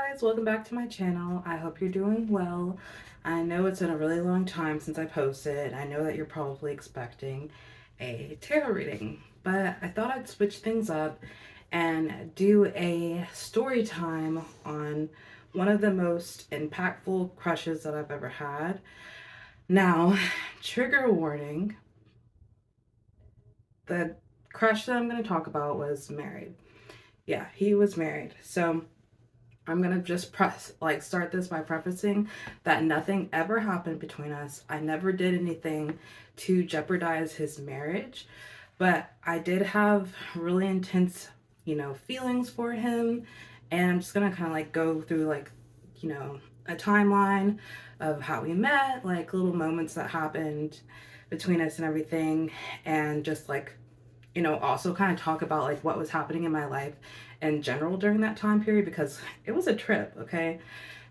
guys, welcome back to my channel. I hope you're doing well. I know it's been a really long time since I posted. I know that you're probably expecting a tarot reading, but I thought I'd switch things up and do a story time on one of the most impactful crushes that I've ever had. Now, trigger warning, the crush that I'm going to talk about was married. Yeah, he was married. So I'm gonna just start this by prefacing that nothing ever happened between us. I never did anything to jeopardize his marriage, but I did have really intense, feelings for him. And I'm just gonna kind of like go through a timeline of how we met, like little moments that happened between us and everything, and just also kind of talk about like what was happening in my life in general during that time period because it was a trip, okay?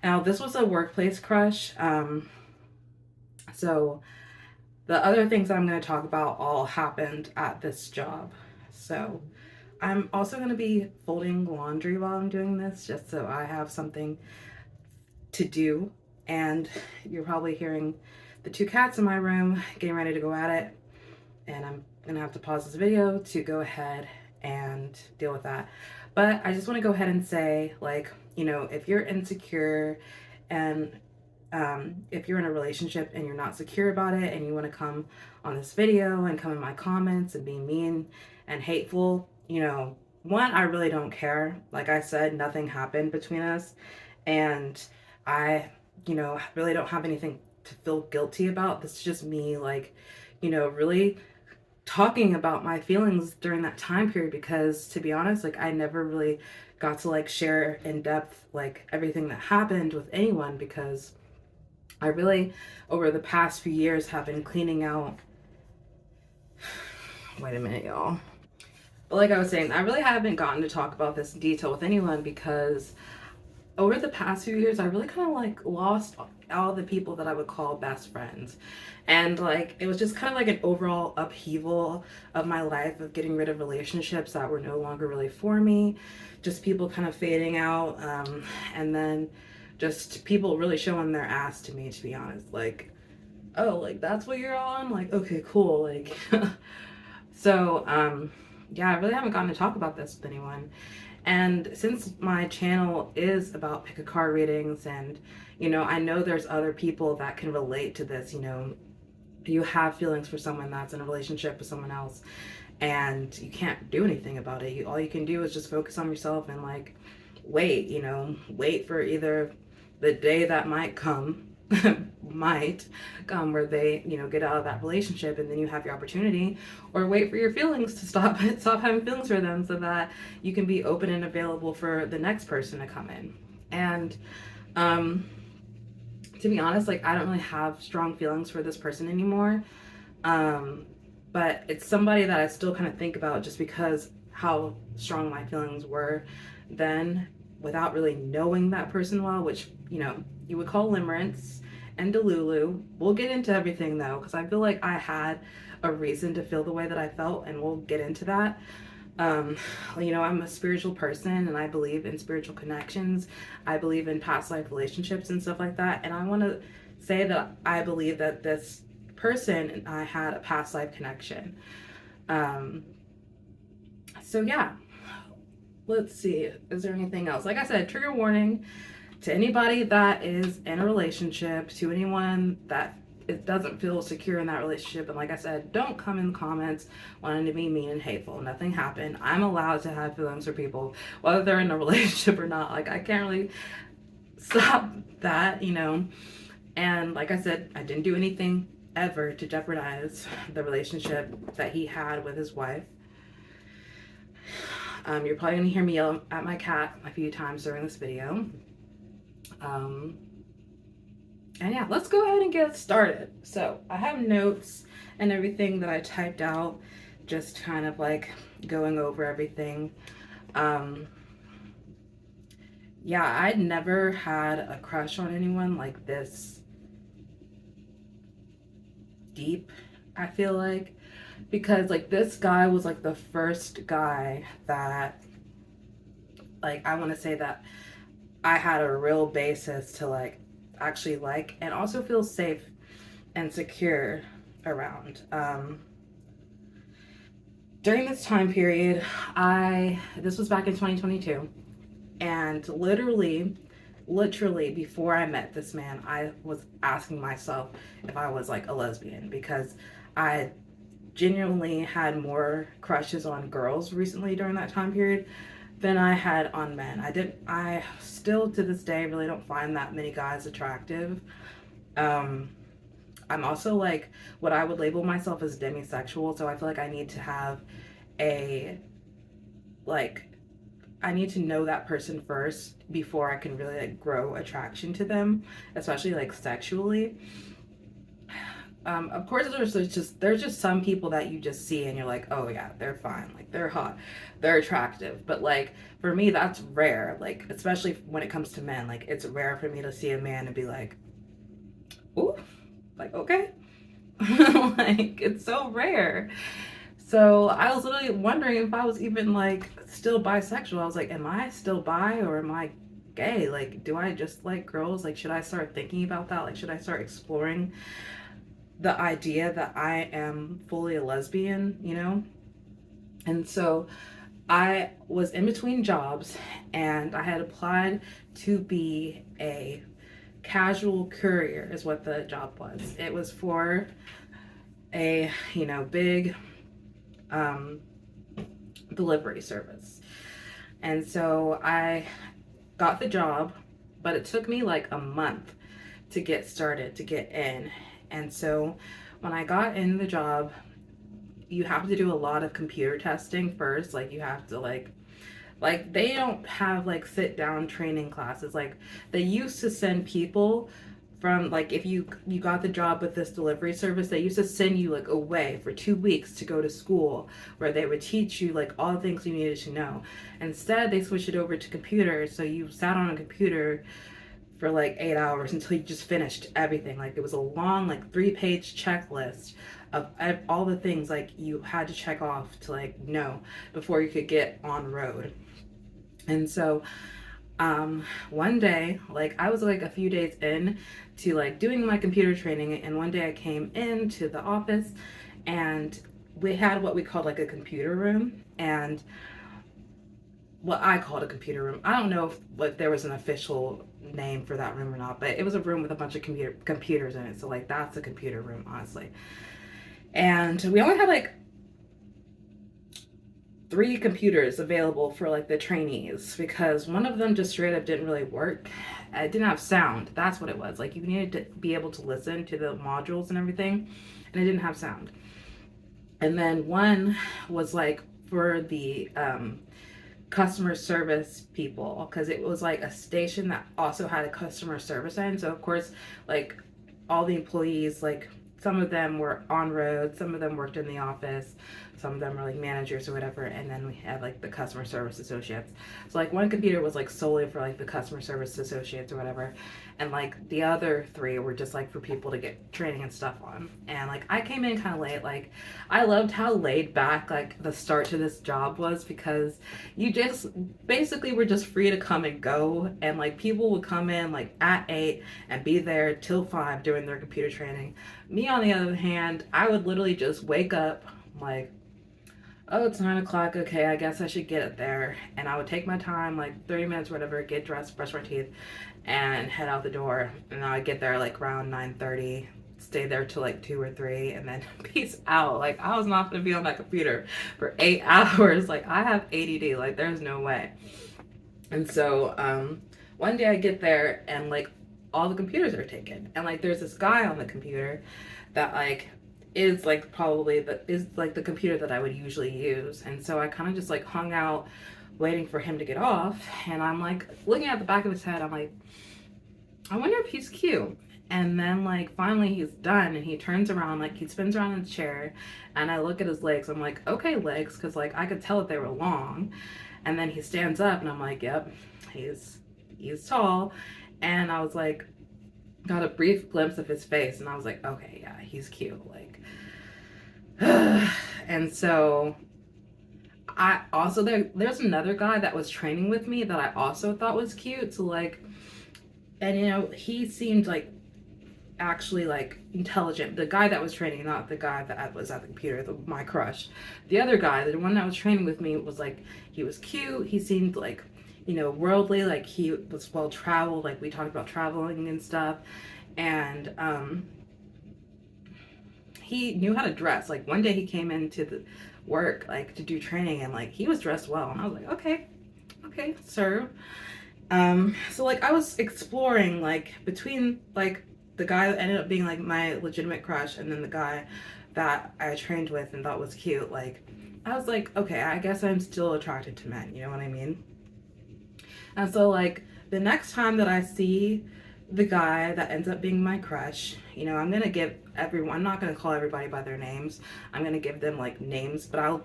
Now, this was a workplace crush. So the other things that I'm going to talk about all happened at this job. So I'm also going to be folding laundry while I'm doing this just so I have something to do. And you're probably hearing the two cats in my room getting ready to go at it. And I'm gonna have to pause this video to go ahead and deal with that. But I just want to go ahead and say, if you're insecure and if you're in a relationship and you're not secure about it and you want to come on this video and come in my comments and be mean and hateful, one, I really don't care. Like I said, nothing happened between us. And I, really don't have anything to feel guilty about. This is just me, really talking about my feelings during that time period because to be honest, like I never really got to like share in depth like everything that happened with anyone because I really over the past few years have been cleaning out. Wait a minute, y'all. But like I was saying, I really haven't gotten to talk about this in detail with anyone because over the past few years, I really kind of like lost all the people that I would call best friends. And like, it was just kind of like an overall upheaval of my life of getting rid of relationships that were no longer really for me, just people kind of fading out. And then just people really showing their ass to me, to be honest. Like, oh, like that's what you're on? Like, okay, cool. Like, yeah, I really haven't gotten to talk about this with anyone. And since my channel is about pick a card readings, and I know there's other people that can relate to this, you have feelings for someone that's in a relationship with someone else and you can't do anything about it. All you can do is just focus on yourself and like wait for either the day that might come might come where they get out of that relationship and then you have your opportunity, or wait for your feelings to stop having feelings for them so that you can be open and available for the next person to come in. And to be honest, like I don't really have strong feelings for this person anymore, but it's somebody that I still kind of think about just because how strong my feelings were then without really knowing that person well, which you would call limerence and delulu. We'll get into everything though, because I feel like I had a reason to feel the way that I felt, and we'll get into that. um I'm a spiritual person and I believe in spiritual connections. I believe in past life relationships and stuff like that, and I want to say that I believe that this person and I had a past life connection. um so yeah, let's see, is there anything else? Like I said, trigger warning to anybody that is in a relationship, to anyone that it doesn't feel secure in that relationship. And like I said, don't come in the comments wanting to be mean and hateful. Nothing happened. I'm allowed to have feelings for people, whether they're in a relationship or not. Like I can't really stop that, And like I said, I didn't do anything ever to jeopardize the relationship that he had with his wife. You're probably gonna hear me yell at my cat a few times during this video. And yeah, let's go ahead and get started. So I have notes and everything that I typed out, just kind of like going over everything. Yeah, I'd never had a crush on anyone like this deep, I feel like, because like this guy was like the first guy that, like, I want to say that I had a real basis to like actually like and also feel safe and secure around. During this time period, this was back in 2022, and literally before I met this man, I was asking myself if I was like a lesbian, because I genuinely had more crushes on girls recently during that time period than I had on men. I still to this day really don't find that many guys attractive. Um, I'm also like what I would label myself as demisexual, so I feel like I need to have a like I need to know that person first before I can really like grow attraction to them, especially like sexually. Of course, there's just some people that you just see and you're like, oh yeah, they're fine, like they're hot, they're attractive. But like for me, that's rare. Like especially when it comes to men, like it's rare for me to see a man and be like, ooh, like okay, like it's so rare. So I was literally wondering if I was even like still bisexual. I was like, am I still bi or am I gay? Like, do I just like girls? Like, should I start thinking about that? Like, should I start exploring the idea that I am fully a lesbian, you know? And so I was in between jobs and I had applied to be a casual courier, is what the job was. It was for a, big um, delivery service. And so I got the job, but it took me like a month to get started, to get in. And so when I got in the job, you have to do a lot of computer testing first. Like you have to like they don't have like sit down training classes. Like they used to send people from like if you got the job with this delivery service, they used to send you like away for 2 weeks to go to school where they would teach you like all the things you needed to know. Instead they switched it over to computers, so you sat on a computer for like 8 hours until you just finished everything. Like it was a long like 3-page checklist of all the things like you had to check off to like know before you could get on road. And so one day, like I was like a few days in to like doing my computer training, and one day I came into the office and we had what we called like a computer room, and what I called a computer room. I don't know if there was an official name for that room or not, but it was a room with a bunch of computers in it. So like that's a computer room, honestly. And we only had like 3 computers available for like the trainees because one of them just straight up didn't really work. It didn't have sound. That's what it was. Like you needed to be able to listen to the modules and everything, and it didn't have sound. And then one was like for the customer service people, because it was like a station that also had a customer service end. So of course, like all the employees, like some of them were on road, some of them worked in the office, some of them were like managers or whatever, and then we had like the customer service associates. So like one computer was like solely for like the customer service associates or whatever, and like the other 3 were just like for people to get training and stuff on. And like I came in kind of late. Like I loved how laid back like the start to this job was, because you just basically were just free to come and go, and like people would come in like at 8 and be there till 5 during their computer training. Me on the other hand, I would literally just wake up like, oh, it's 9 o'clock. Okay, I guess I should get it there. And I would take my time, like 30 minutes, whatever, get dressed, brush my teeth, and head out the door. And I would get there like around 9:30, stay there till like 2 or 3, and then peace out. Like I was not gonna be on that computer for 8 hours. Like I have ADD. Like there's no way. And so one day I get there and like all the computers are taken, and like there's this guy on the computer that like is like probably the computer that I would usually use. And so I kind of just like hung out waiting for him to get off, and I'm like looking at the back of his head. I'm like, I wonder if he's cute. And then like finally he's done and he turns around, like he spins around in the chair, and I look at his legs. I'm like, okay, legs, because like I could tell that they were long. And then he stands up and I'm like, yep, he's tall. And I was like, got a brief glimpse of his face, and I was like, okay, yeah, he's cute. Like, and so I also there's another guy that was training with me that I also thought was cute. So like, and you know, he seemed like actually like intelligent. The guy that was training, not the guy that was at the computer, my crush. The other guy, the one that was training with me, was like, he was cute. He seemed like, you know, worldly. Like he was well traveled. Like we talked about traveling and stuff, and he knew how to dress. Like one day he came into the work like to do training, and like he was dressed well, and I was like, okay, okay, sir. So like I was exploring like between like the guy that ended up being like my legitimate crush and then the guy that I trained with and thought was cute. Like I was like, okay, I guess I'm still attracted to men, you know what I mean? And so like the next time that I see the guy that ends up being my crush, you know, I'm gonna give everyone, I'm not gonna call everybody by their names. I'm gonna give them like names, but I'll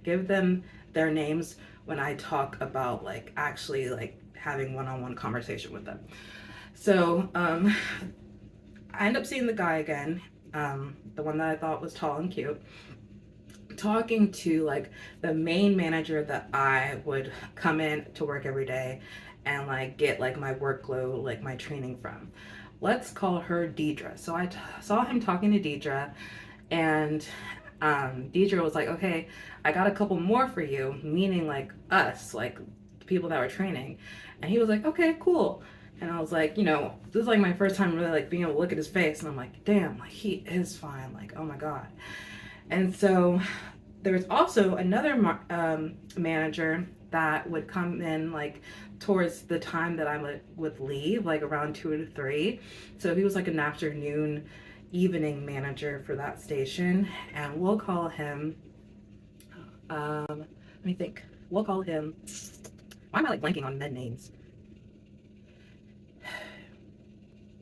give them their names when I talk about like actually like having one-on-one conversation with them. So I end up seeing the guy again, the one that I thought was tall and cute, talking to like the main manager that I would come in to work every day and like get like my workload, like my training from. Let's call her Deidre. So I saw him talking to Deidre, and Deidre was like, okay, I got a couple more for you, meaning like us, like the people that were training. And he was like, okay, cool. And I was like, you know, this is like my first time really like being able to look at his face, and I'm like, damn, like he is fine, like oh my god. And so there was also another manager that would come in like towards the time that I would leave, like around 2 to 3. So he was like an afternoon, evening manager for that station, and we'll call him. Let me think. We'll call him. Why am I like blanking on men names?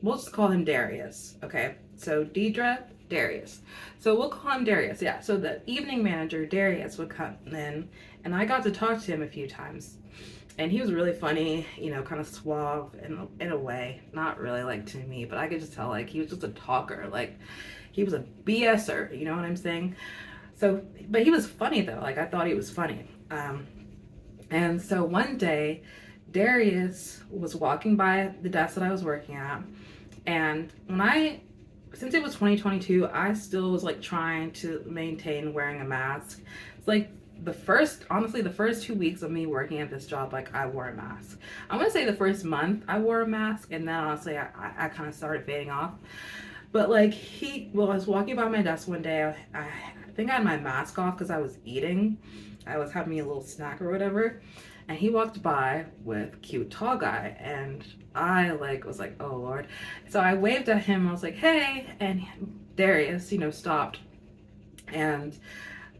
We'll just call him Darius. Okay, so Deidre, Darius. So we'll call him Darius. Yeah. So the evening manager Darius would come in, and I got to talk to him a few times. And he was really funny, you know, kind of suave in a way. Not really like to me, but I could just tell like he was just a talker. Like he was a BSer, you know what I'm saying? So, but he was funny though. Like I thought he was funny. And so one day, Darius was walking by the desk that I was working at, and since it was 2022, I still was like trying to maintain wearing a mask. It's like honestly, the first 2 weeks of me working at this job, like I wore a mask. I'm gonna say the first month I wore a mask, and then honestly, I kind of started fading off. But like I was walking by my desk one day. I think I had my mask off because I was eating. I was having a little snack or whatever, and he walked by with cute tall guy, and I like was like, oh lord. So I waved at him. I was like, hey, and Darius, you know, stopped, and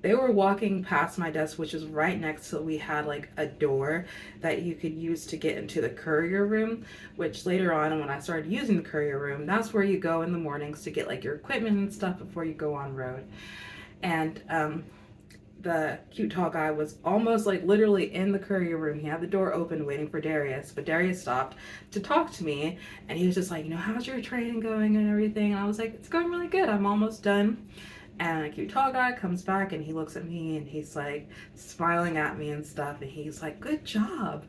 they were walking past my desk, which is right next to, we had like a door that you could use to get into the courier room, which later on when I started using the courier room, that's where you go in the mornings to get like your equipment and stuff before you go on road. And the cute tall guy was almost like literally in the courier room. He had the door open waiting for Darius, but Darius stopped to talk to me, and he was just like, you know, how's your training going and everything? And I was like, it's going really good. I'm almost done. And a cute tall guy comes back and he looks at me and he's like smiling at me and stuff, and he's like, good job.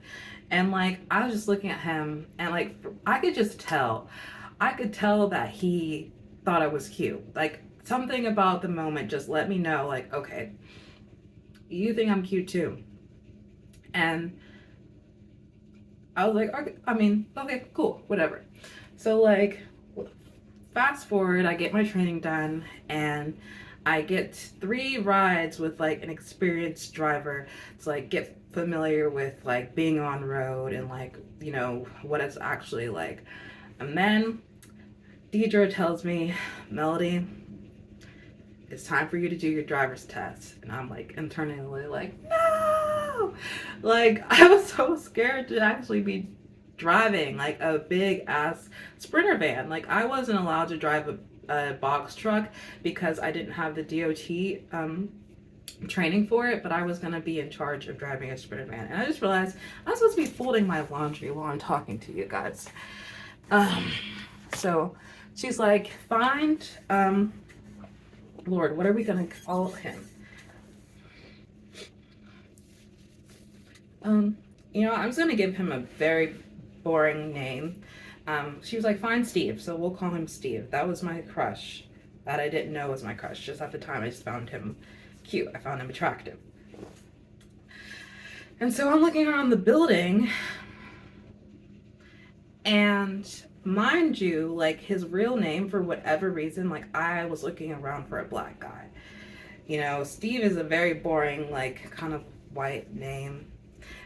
And like I was just looking at him, and like I could tell that he thought I was cute. Like something about the moment just let me know like, okay, you think I'm cute too. And I was like, okay, I mean, okay, cool, whatever. So like fast forward, I get my training done, and I get 3 rides with like an experienced driver to like get familiar with like being on road and like, you know, what it's actually like. And then Deidre tells me, Melody, it's time for you to do your driver's test. And I'm like internally like, no, like I was so scared to actually be driving like a big ass Sprinter van. Like I wasn't allowed to drive a box truck because I didn't have the DOT training for it, but I was going to be in charge of driving a Sprinter van. And I just realized I'm supposed to be folding my laundry while I'm talking to you guys. So she's like, find Lord, what are we gonna call him? Um, I'm just gonna give him a very boring name. She was like, fine, Steve, so we'll call him Steve. That was my crush. That I didn't know was my crush. Just at the time, I just found him cute. I found him attractive. And so I'm looking around the building, and mind you, like his real name, for whatever reason, like I was looking around for a black guy. Steve is a very boring, like kind of white name.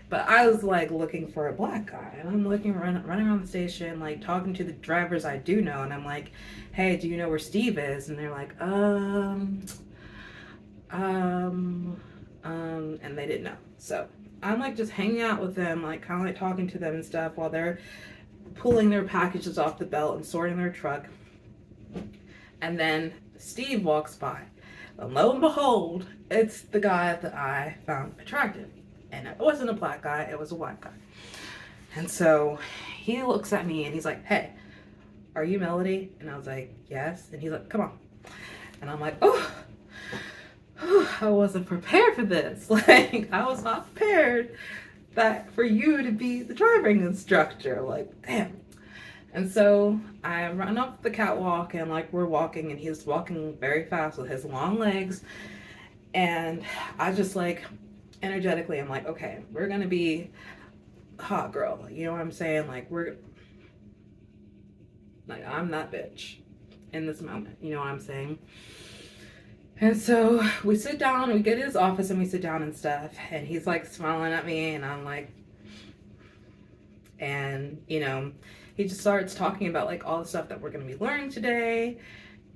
But I was like looking for a black guy, and I'm looking running around the station, like talking to the drivers I do know, and I'm like, "Hey, do you know where Steve is?" And they're like, and they didn't know. So I'm like just hanging out with them, like kind of like talking to them and stuff while they're pulling their packages off the belt and sorting their truck. And then Steve walks by. And lo and behold, it's the guy that I found attractive. And it wasn't a black guy, it was a white guy. And so he looks at me and he's like, "Hey, are you Melody?" And I was like, "Yes." And he's like, "Come on." And I'm like, oh, I wasn't prepared for this. Like, I was not prepared that for you to be the driving instructor. Like, damn. And so I run up the catwalk and like we're walking, and he's walking very fast with his long legs. And I just like energetically, I'm like, okay, we're gonna be hot girl. You know what I'm saying? Like I'm that bitch in this moment. You know what I'm saying? And so we sit down, we get in his office and we sit down and stuff. And he's like smiling at me, and I'm like, and he just starts talking about like all the stuff that we're going to be learning today.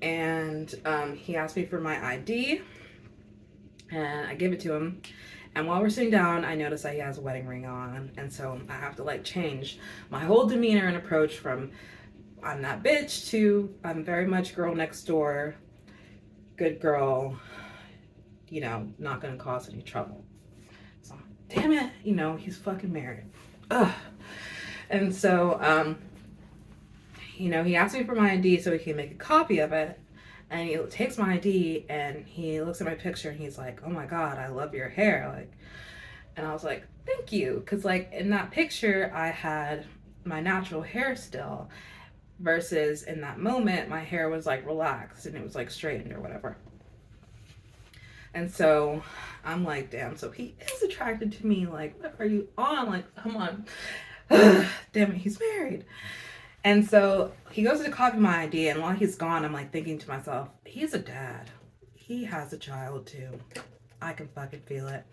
And he asked me for my ID, and I give it to him. And while we're sitting down, I notice that he has a wedding ring on. And so I have to like change my whole demeanor and approach from I'm that bitch to I'm very much girl next door, good girl, not going to cause any trouble. So, damn it, he's fucking married. Ugh. And so, he asked me for my ID so he can make a copy of it. And he takes my ID and he looks at my picture and he's like, "Oh my God, I love your hair." Like, and I was like, "Thank you." Cause like in that picture, I had my natural hair still, versus in that moment, my hair was like relaxed and it was like straightened or whatever. And so I'm like, damn, so he is attracted to me. Like, what are you on? Like, come on. Damn it, he's married. And so he goes to copy my ID, and while he's gone, I'm like thinking to myself, he's a dad. He has a child too. I can fucking feel it.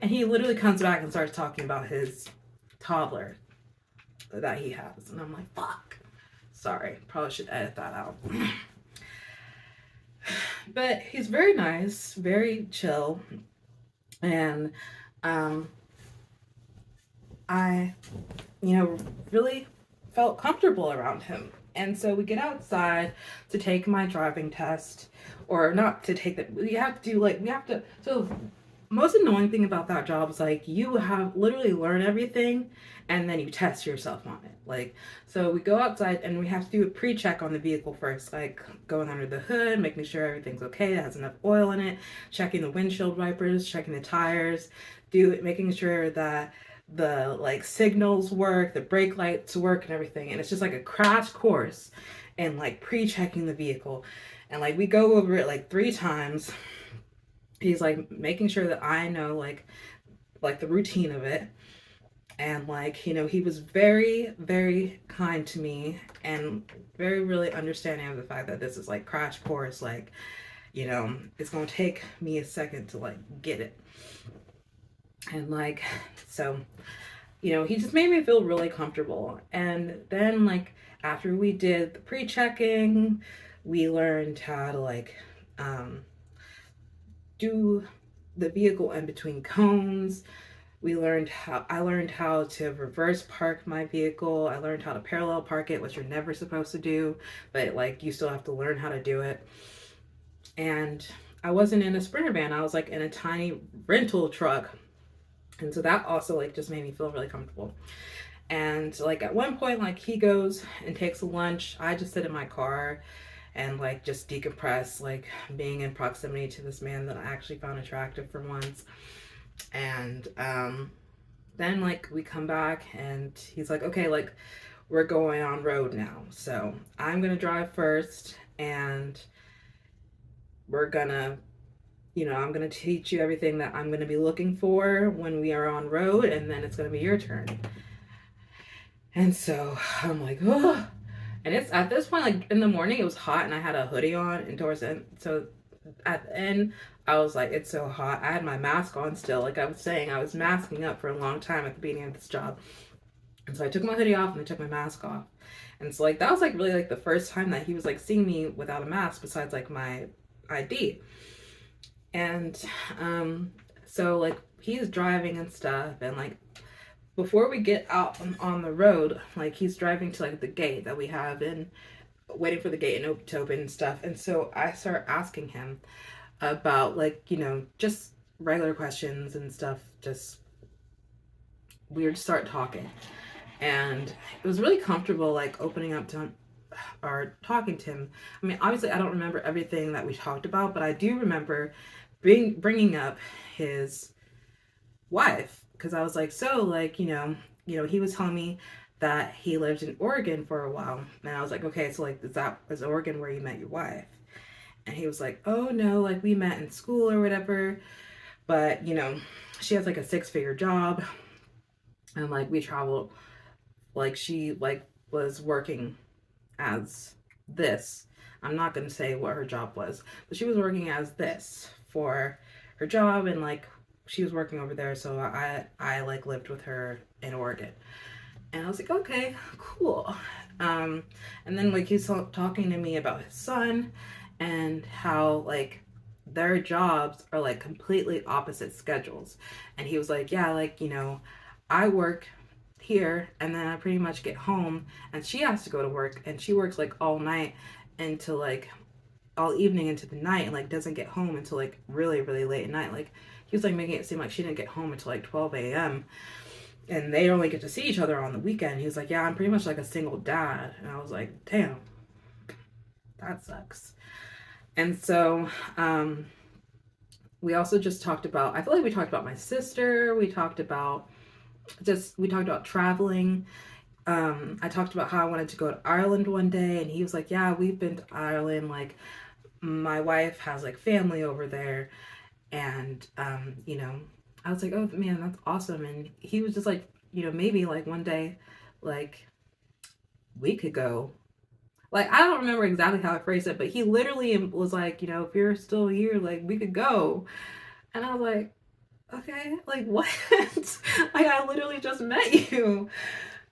And he literally comes back and starts talking about his toddler that he has. And I'm like, fuck. Sorry, probably should edit that out. But he's very nice, very chill. And I, really felt comfortable around him. And so we get outside to take my driving test, or not to take that. We have to. So most annoying thing about that job is like you have literally learn everything and then you test yourself on it. Like, so we go outside and we have to do a pre-check on the vehicle first, like going under the hood, making sure everything's okay, it has enough oil in it, checking the windshield wipers, checking the tires, making sure that the like signals work, the brake lights work and everything. And it's just like a crash course and like pre-checking the vehicle. And like we go over it like 3 times. He's like making sure that I know like the routine of it. And like, he was very, very kind to me and very really understanding of the fact that this is like crash course. Like, it's going to take me a second to like get it. And like, so, he just made me feel really comfortable. And then like after we did the pre-checking, we learned how to like do the vehicle in between cones. I learned how to reverse park my vehicle. I learned how to parallel park it, which you're never supposed to do, but like you still have to learn how to do it. And I wasn't in a Sprinter van. I was like in a tiny rental truck. And so that also like just made me feel really comfortable. And like at one point, like he goes and takes a lunch. I just sit in my car and like just decompress, like being in proximity to this man that I actually found attractive for once. And then like we come back and he's like, okay, like we're going on road now. So I'm gonna drive first and we're gonna, I'm gonna teach you everything that I'm gonna be looking for when we are on road, and then it's gonna be your turn. And so I'm like, oh. And it's at this point, like in the morning, it was hot and I had a hoodie on and towards the end. So at the end, I was like, it's so hot. I had my mask on still. Like I was saying, I was masking up for a long time at the beginning of this job. And so I took my hoodie off and I took my mask off. And so like that was like really like the first time that he was like seeing me without a mask besides like my ID. And so like he's driving and stuff, and like before we get out on the road, like he's driving to like the gate that we have and waiting for the gate and to open and stuff. And so I start asking him about like, just regular questions and stuff. Just we would start talking. And it was really comfortable like opening up to him or talking to him. I mean, obviously I don't remember everything that we talked about, but I do remember bringing up his wife, because I was like, so like, he was telling me that he lived in Oregon for a while. And I was like, okay, so like, is Oregon where you met your wife? And he was like, oh no, like we met in school or whatever. But, she has like a 6-figure job. And like we traveled, like she like was working as this. I'm not going to say what her job was, but she was working as this for her job, and like she was working over there, so I like lived with her in Oregon. And I was like, okay, cool. And then like he's talking to me about his son and how like their jobs are like completely opposite schedules. And he was like, yeah, like, I work here and then I pretty much get home and she has to go to work, and she works like all night into like all evening into the night, and like doesn't get home until like really, really late at night. Like he was like making it seem like she didn't get home until like 12 a.m. and they only get to see each other on the weekend. He was like, yeah, I'm pretty much like a single dad. And I was like, damn, that sucks. And so we also just talked about, I feel like we talked about my sister. We talked about traveling. I talked about how I wanted to go to Ireland one day, and he was like, yeah, we've been to Ireland. Like my wife has like family over there. And I was like, oh man, that's awesome. And he was just like, maybe like one day, like we could go. Like I don't remember exactly how I phrased it, but he literally was like, if you're still here, like we could go. And I was like, okay, like what? Like I literally just met you.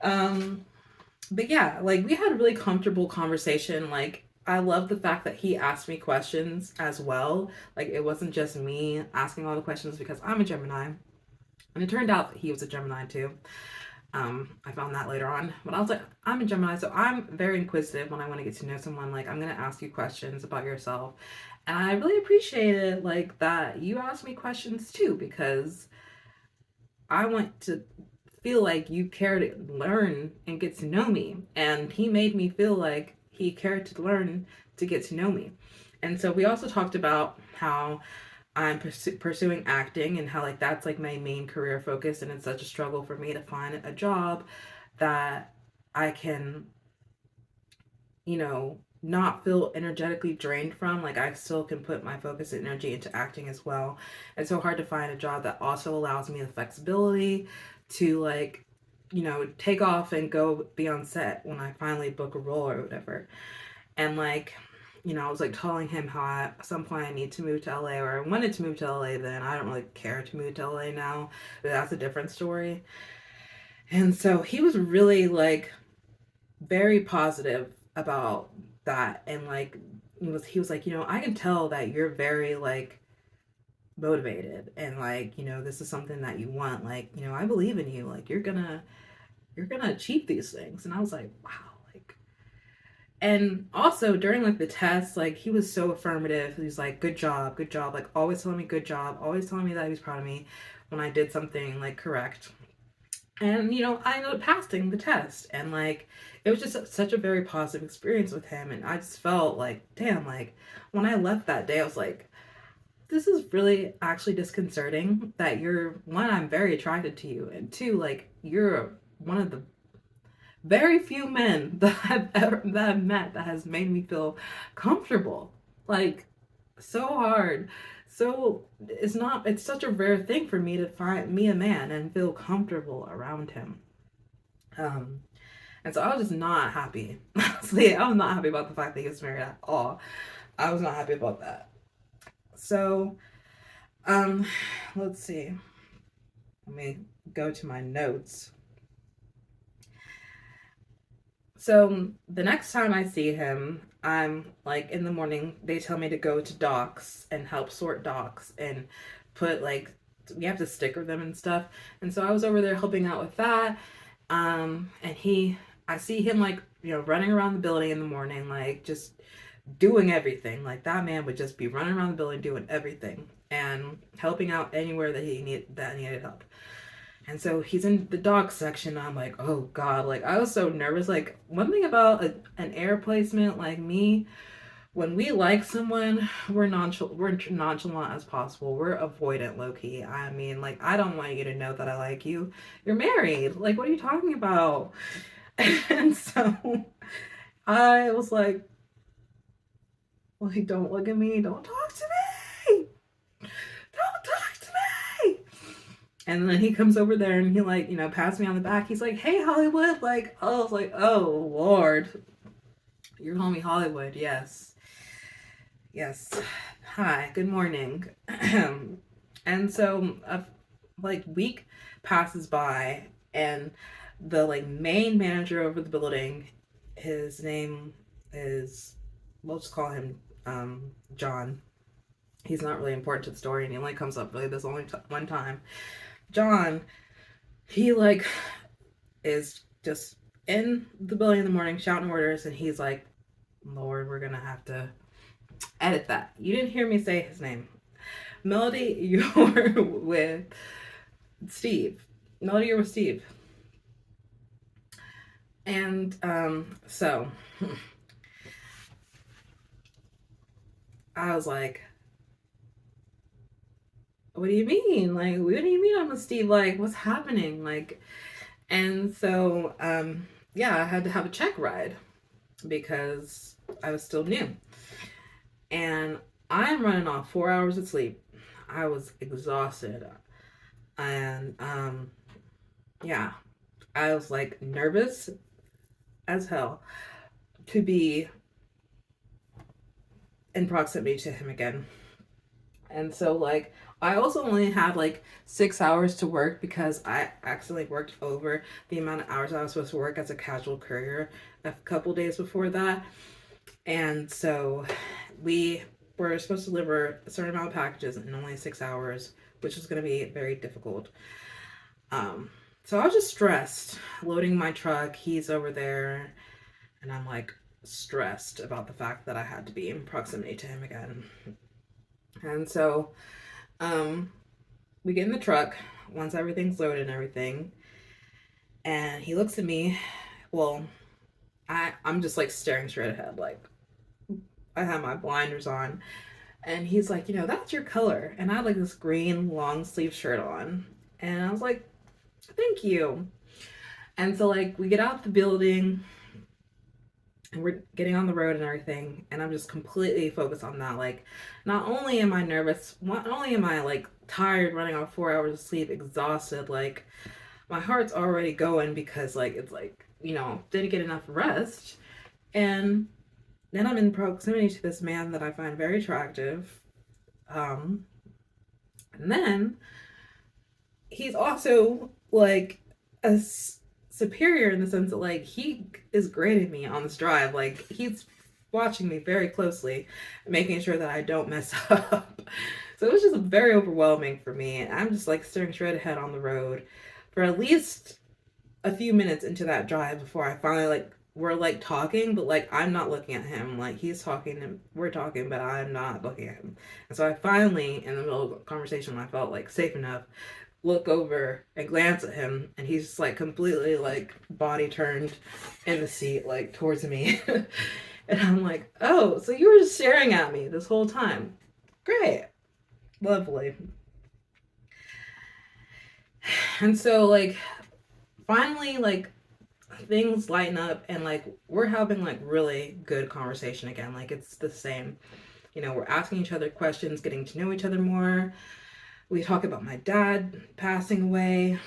But yeah, like we had a really comfortable conversation. Like I love the fact that he asked me questions as well. Like it wasn't just me asking all the questions, because I'm a Gemini. And it turned out that he was a Gemini too. I found that later on. But I was like, I'm a Gemini, so I'm very inquisitive when I want to get to know someone. Like I'm gonna ask you questions about yourself. And I really appreciated like that you asked me questions too, because I want to feel like you care to learn and get to know me. And he made me feel like he cared to learn to get to know me. And so we also talked about how I'm pursuing acting, and how like that's like my main career focus, and it's such a struggle for me to find a job that I can, not feel energetically drained from. Like I still can put my focus and energy into acting as well. It's so hard to find a job that also allows me the flexibility to like, take off and go be on set when I finally book a role or whatever. And like, I was like telling him how at some point I need to move to LA, or I wanted to move to LA then. I don't really care to move to LA now, but that's a different story. And so he was really like very positive about that. And like he was like, I can tell that you're very like motivated, and like, this is something that you want. Like, I believe in you. Like you're gonna achieve these things. And I was like, wow. Like, and also during like the test, like he was so affirmative. He's like, good job, like always telling me good job, always telling me that he was proud of me when I did something like correct. And I ended up passing the test, and like it was just such a very positive experience with him. And I just felt like, damn, like when I left that day, I was like, this is really actually disconcerting that you're, one, I'm very attracted to you, and two, like, you're one of the very few men that I've met that has made me feel comfortable. Like, so hard. So it's such a rare thing for me to find me a man and feel comfortable around him. Um and so I was just not happy. Honestly, I was not happy about the fact that he was married at all. I was not happy about that. So, um, let's see. Let me go to my notes. So the next time I see him, I'm like in the morning, they tell me to go to docks and help sort docks and put like, we have to sticker them and stuff. And so I was over there helping out with that. And I see him like, running around the building in the morning, like just doing everything. Like that man would just be running around the building doing everything and helping out anywhere that needed help. And so he's in the dog section. I'm like, oh God, like I was so nervous. Like one thing about an air placement, like me, when we like someone, we're nonchalant as possible. We're avoidant, low key. I mean, like I don't want you to know that I like you. You're married. Like, what are you talking about? And so I was like, don't look at me. Don't talk to me. Don't talk to me. And then he comes over there and he like, pats me on the back. He's like, hey, Hollywood. Like, I was like, oh, Lord. You're calling me Hollywood. Yes. Yes. Hi. Good morning. And so a week passes by and the like main manager over the building, his name is, we'll just call him John. He's not really important to the story and he only comes up really this one time. John, he like is just in the building in the morning shouting orders and he's like, Lord, we're gonna have to edit that. You didn't hear me say his name. Melody, you're with Steve. Melody, you're with Steve. And so I was like, what do you mean? Like, what do you mean I'm with Steve? Like, what's happening? Like, and so, yeah, I had to have a check ride because I was still new. And I'm running off 4 hours of sleep. I was exhausted. And, yeah, I was like nervous as hell to be in proximity to him again. And so, like, I also only had like 6 hours to work because I accidentally worked over the amount of hours I was supposed to work as a casual courier a couple days before that. And so we were supposed to deliver a certain amount of packages in only 6 hours, which was going to be very difficult. So I was just stressed loading my truck. He's over there, and I'm like stressed about the fact that I had to be in proximity to him again. And so we get in the truck once everything's loaded and everything, and he looks at me. Well, I'm just like staring straight ahead, like I have my blinders on, and he's like, that's your color. And I had like this green long sleeve shirt on, and I was like, thank you. And so like we get out the building and we're getting on the road and everything, and I'm just completely focused on that. Like, not only am I nervous, not only am I like tired, running off 4 hours of sleep, exhausted, like my heart's already going because like it's like, didn't get enough rest. And then I'm in proximity to this man that I find very attractive. And then he's also like a superior in the sense that like he is grading me on this drive. Like he's watching me very closely, making sure that I don't mess up. So it was just very overwhelming for me. And I'm just like staring straight ahead on the road for at least a few minutes into that drive before I finally like, we're like talking, but like I'm not looking at him. Like he's talking and we're talking, but I'm not looking at him. And so I finally, in the middle of the conversation, when I felt like safe enough, look over and glance at him, and he's just like completely like body turned in the seat like towards me. And I'm like, oh, so you were just staring at me this whole time. Great. Lovely. And so like finally like things lighten up and like we're having like really good conversation again. Like it's the same. You know, we're asking each other questions, getting to know each other more. We talk about my dad passing away,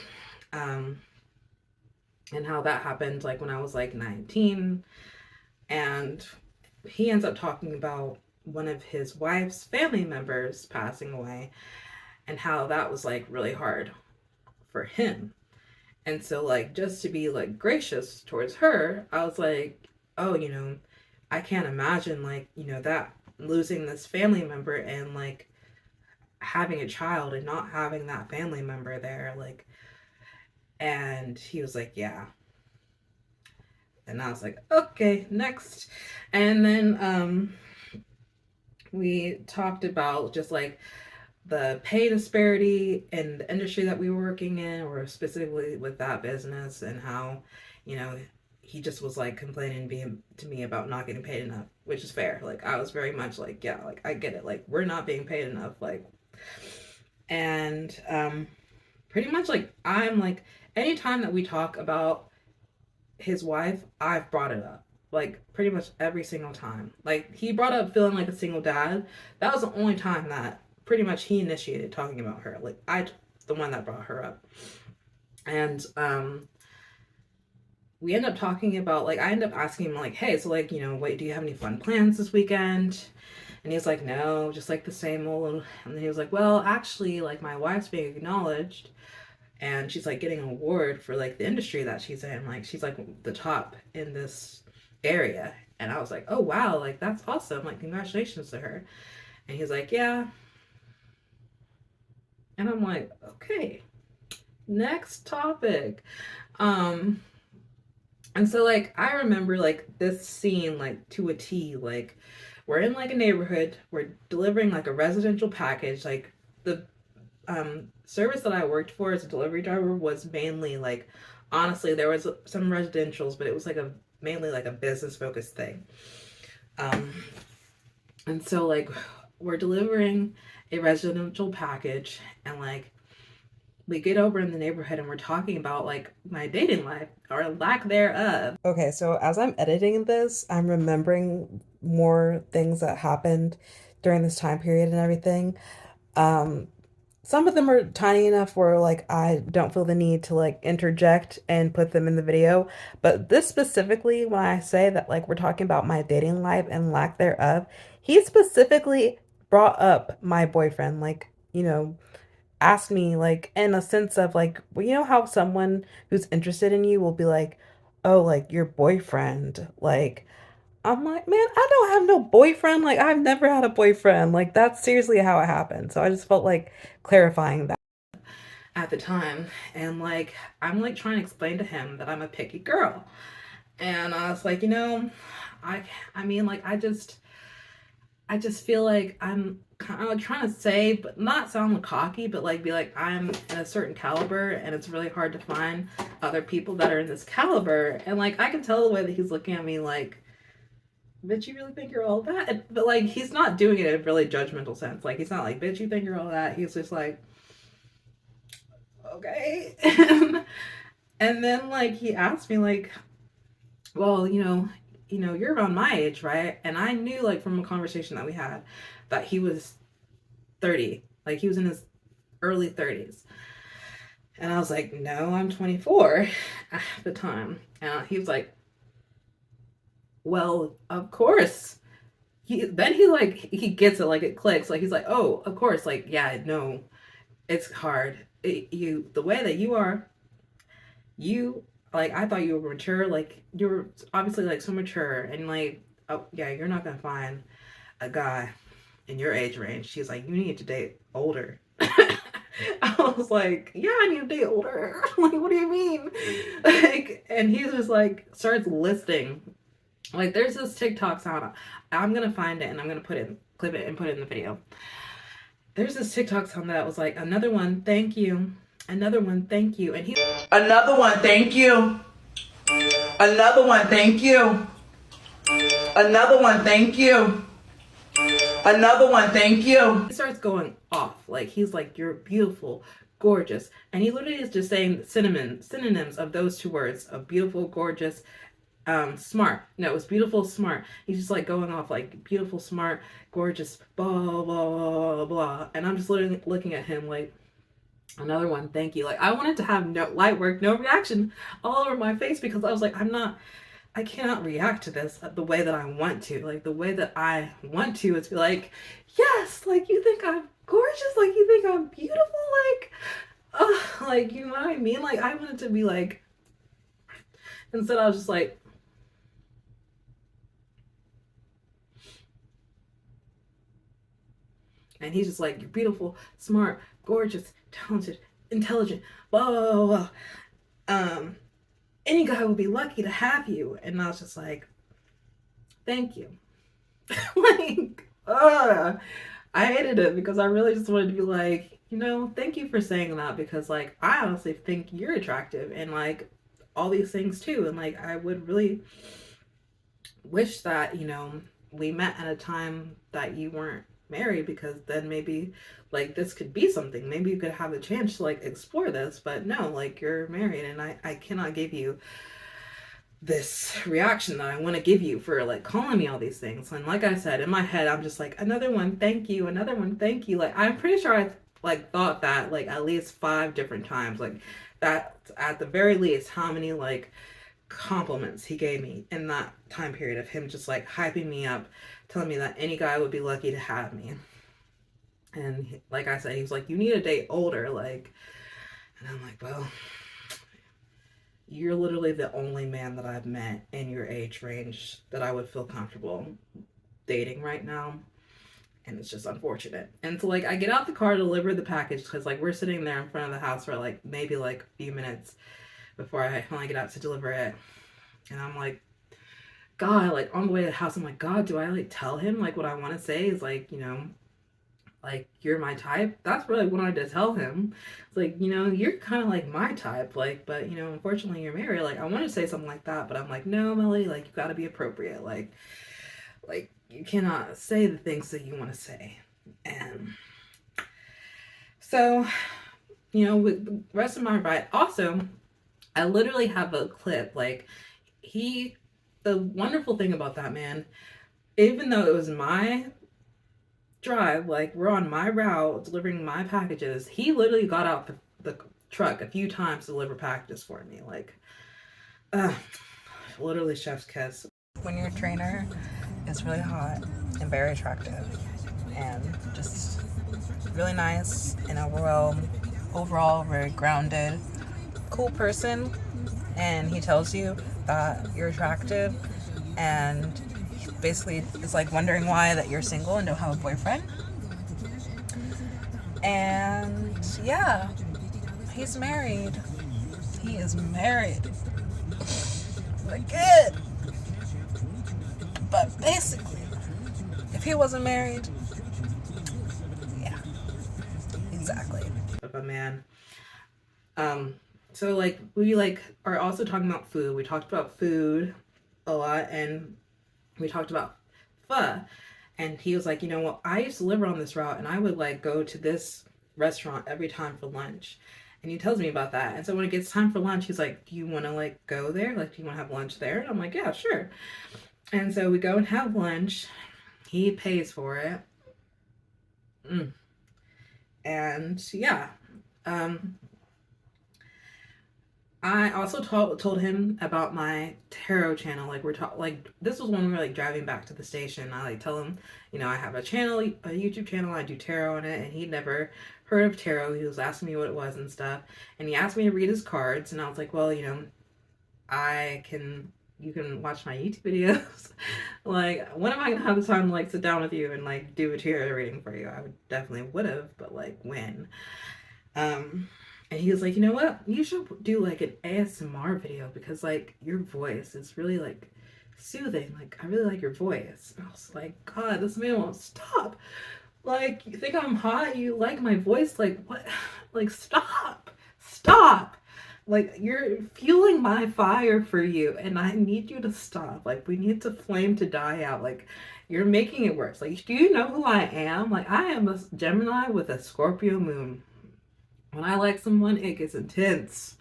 and how that happened like when I was like 19. And he ends up talking about one of his wife's family members passing away and how that was like really hard for him. And so like just to be like gracious towards her, I was like, oh, you know, I can't imagine like, you know, that losing this family member and like having a child and not having that family member there, like. And he was like, yeah. And I was like, okay, next. And then we talked about just like the pay disparity in the industry that we were working in, or specifically with that business, and how, you know, he just was like complaining being to me about not getting paid enough, which is fair. Like I was very much like, yeah, like I get it. Like we're not being paid enough. Like, and pretty much like I'm like anytime that we talk about his wife, I've brought it up. Like pretty much every single time. Like he brought up feeling like a single dad. That was the only time that pretty much he initiated talking about her. Like I the one that brought her up. And we end up talking about like I end up asking him like, hey, so like, you know, wait, do you have any fun plans this weekend? And he was like, no, just like the same old. And then he was like, well, actually, like my wife's being acknowledged and she's like getting an award for like the industry that she's in. Like she's like the top in this area. And I was like, oh wow, like that's awesome. Like congratulations to her. And he's like, yeah. And I'm like, okay, next topic. Um, and so like I remember like this scene like to a T, like we're in like a neighborhood, we're delivering like a residential package, like the service that I worked for as a delivery driver was mainly like honestly there was some residentials, but it was like a mainly like a business focused thing. Um and so like we're delivering a residential package and like we get over in the neighborhood and we're talking about like my dating life or lack thereof. Okay, so as I'm editing this, I'm remembering more things that happened during this time period and everything. Um, some of them are tiny enough where like I don't feel the need to like interject and put them in the video. But this specifically, when I say that like we're talking about my dating life and lack thereof, he specifically brought up my boyfriend, like, you know, asked me like in a sense of like, well, you know how someone who's interested in you will be like, oh, like your boyfriend, like I'm like, man, I don't have no boyfriend. Like, I've never had a boyfriend. Like, that's seriously how it happened. So I just felt like clarifying that at the time. And like, I'm like trying to explain to him that I'm a picky girl. And I was like, you know, I, I mean, like, I just feel like I'm kind of trying to say, but not sound cocky, but like be like, I'm in a certain caliber and it's really hard to find other people that are in this caliber. And like, I can tell the way that he's looking at me like, bitch, you really think you're all that? But like, he's not doing it in a really judgmental sense. Like, he's not like, bitch, you think you're all that. He's just like, okay. And then like he asked me like, well, you know, you're around my age, right? And I knew like from a conversation that we had that he was 30, like he was in his early 30s. And I was like, no, I'm 24 at the time. And he was like, well, of course. He gets it, like it clicks, like he's like, oh, of course, like yeah, no, it's hard. The way that you are, you like I thought you were mature, like you were obviously like so mature and like oh yeah, you're not gonna find a guy in your age range. She's like, you need to date older. I was like, yeah, I need to date older. Like, what do you mean? Like, and he's just like starts listing. Like, there's this TikTok sound. I'm gonna find it and I'm gonna clip it and put it in the video. There's this TikTok sound that was like, another one, thank you. Another one, thank you. And he, another one, thank you. Another one, thank you. Another one, thank you. Another one, thank you. He starts going off. Like, he's like, you're beautiful, gorgeous. And he literally is just saying synonyms of those two words of beautiful, gorgeous, smart. No, it was beautiful, smart. He's just like going off like beautiful, smart, gorgeous, blah, blah, blah, blah. And I'm just literally looking at him like, another one, thank you. Like, I wanted to have no light work, no reaction all over my face, because I was like, I cannot react to this the way that I want to. Like, the way that I want to is be like, yes, like, you think I'm gorgeous? Like, you think I'm beautiful? Like, you know what I mean? Like, I wanted to be like, instead I was just like, and he's just like, you're beautiful, smart, gorgeous, talented, intelligent, blah, blah, blah, blah. Any guy will be lucky to have you. And I was just like, thank you. Like, I hated it, because I really just wanted to be like, you know, thank you for saying that, because like, I honestly think you're attractive and like all these things too. And like, I would really wish that, you know, we met at a time that you weren't married, because then maybe like this could be something. Maybe you could have a chance to like explore this. But no, like, you're married, and I cannot give you this reaction that I want to give you for like calling me all these things. And like I said, in my head, I'm just like, another one, thank you, another one, thank you. Like, I'm pretty sure I like thought that like at least 5 different times. Like, that at the very least how many like compliments he gave me in that time period of him just like hyping me up, telling me that any guy would be lucky to have me. And like I said, he was like, you need to date older, like. And I'm like, well, you're literally the only man that I've met in your age range that I would feel comfortable dating right now. And it's just unfortunate. And so like, I get out the car to deliver the package, because like, we're sitting there in front of the house for like maybe like a few minutes before I finally get out to deliver it. And I'm like, God, like on the way to the house, I'm like, God, do I like tell him like what I want to say is like, you know, like, you're my type? That's really what I wanted to tell him. It's like, you know, you're kind of like my type, like, but you know, unfortunately you're married. Like, I want to say something like that, but I'm like, no, Melody, like, you got to be appropriate. Like you cannot say the things that you want to say. And so, you know, with the rest of my ride, also, I literally have a clip. Like, the wonderful thing about that man, even though it was my drive, like, we're on my route delivering my packages, he literally got out the truck a few times to deliver packages for me. Like, literally chef's kiss. When your trainer is really hot and very attractive and just really nice and overall very grounded, cool person, and he tells you that you're attractive and basically is like wondering why that you're single and don't have a boyfriend. And yeah, he's married. He is married. Like, good. But basically, if he wasn't married, yeah, exactly. Of a man. So like, we like are also talking about food. We talked about food a lot, and we talked about pho. And he was like, you know what, I used to live on this route, and I would like go to this restaurant every time for lunch. And he tells me about that. And so when it gets time for lunch, he's like, do you want to like go there? Like, do you want to have lunch there? And I'm like, yeah, sure. And so we go and have lunch. He pays for it. And yeah, I also told him about my tarot channel. Like, this was when we were like driving back to the station. I like tell him, you know, I have a channel, a YouTube channel. I do tarot on it, and he'd never heard of tarot. He was asking me what it was and stuff, and he asked me to read his cards, and I was like, well, you know, you can watch my YouTube videos. Like, when am I gonna have the time to like sit down with you and like do a tarot reading for you? I would have, but like, when? And he was like, you know what? You should do like an ASMR video, because like your voice is really like soothing. Like, I really like your voice. And I was like, God, this man won't stop. Like, you think I'm hot? You like my voice? Like, what? Like, stop. Like, you're fueling my fire for you, and I need you to stop. Like, we need the flame to die out. Like, you're making it worse. Like, do you know who I am? Like, I am a Gemini with a Scorpio moon. When I like someone, it gets intense.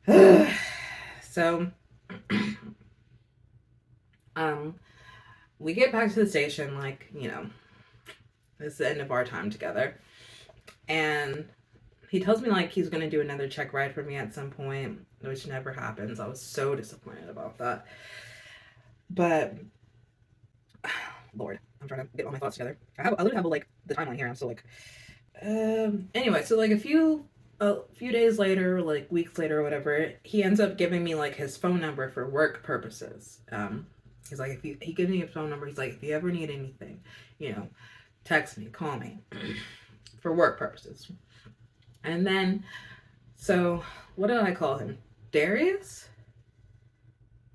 So, um, we get back to the station, like, it's the end of our time together. And he tells me, like, he's going to do another check ride for me at some point, which never happens. I was so disappointed about that. But, Lord, I'm trying to get all my thoughts together. I literally have, like, the timeline here. I'm still, like, anyway, so, like, a few days later, like, weeks later or whatever, he ends up giving me, like, his phone number for work purposes. He's like, he gives me his phone number. He's like, if you ever need anything, text me, call me for work purposes. And then, so what did I call him? Darius?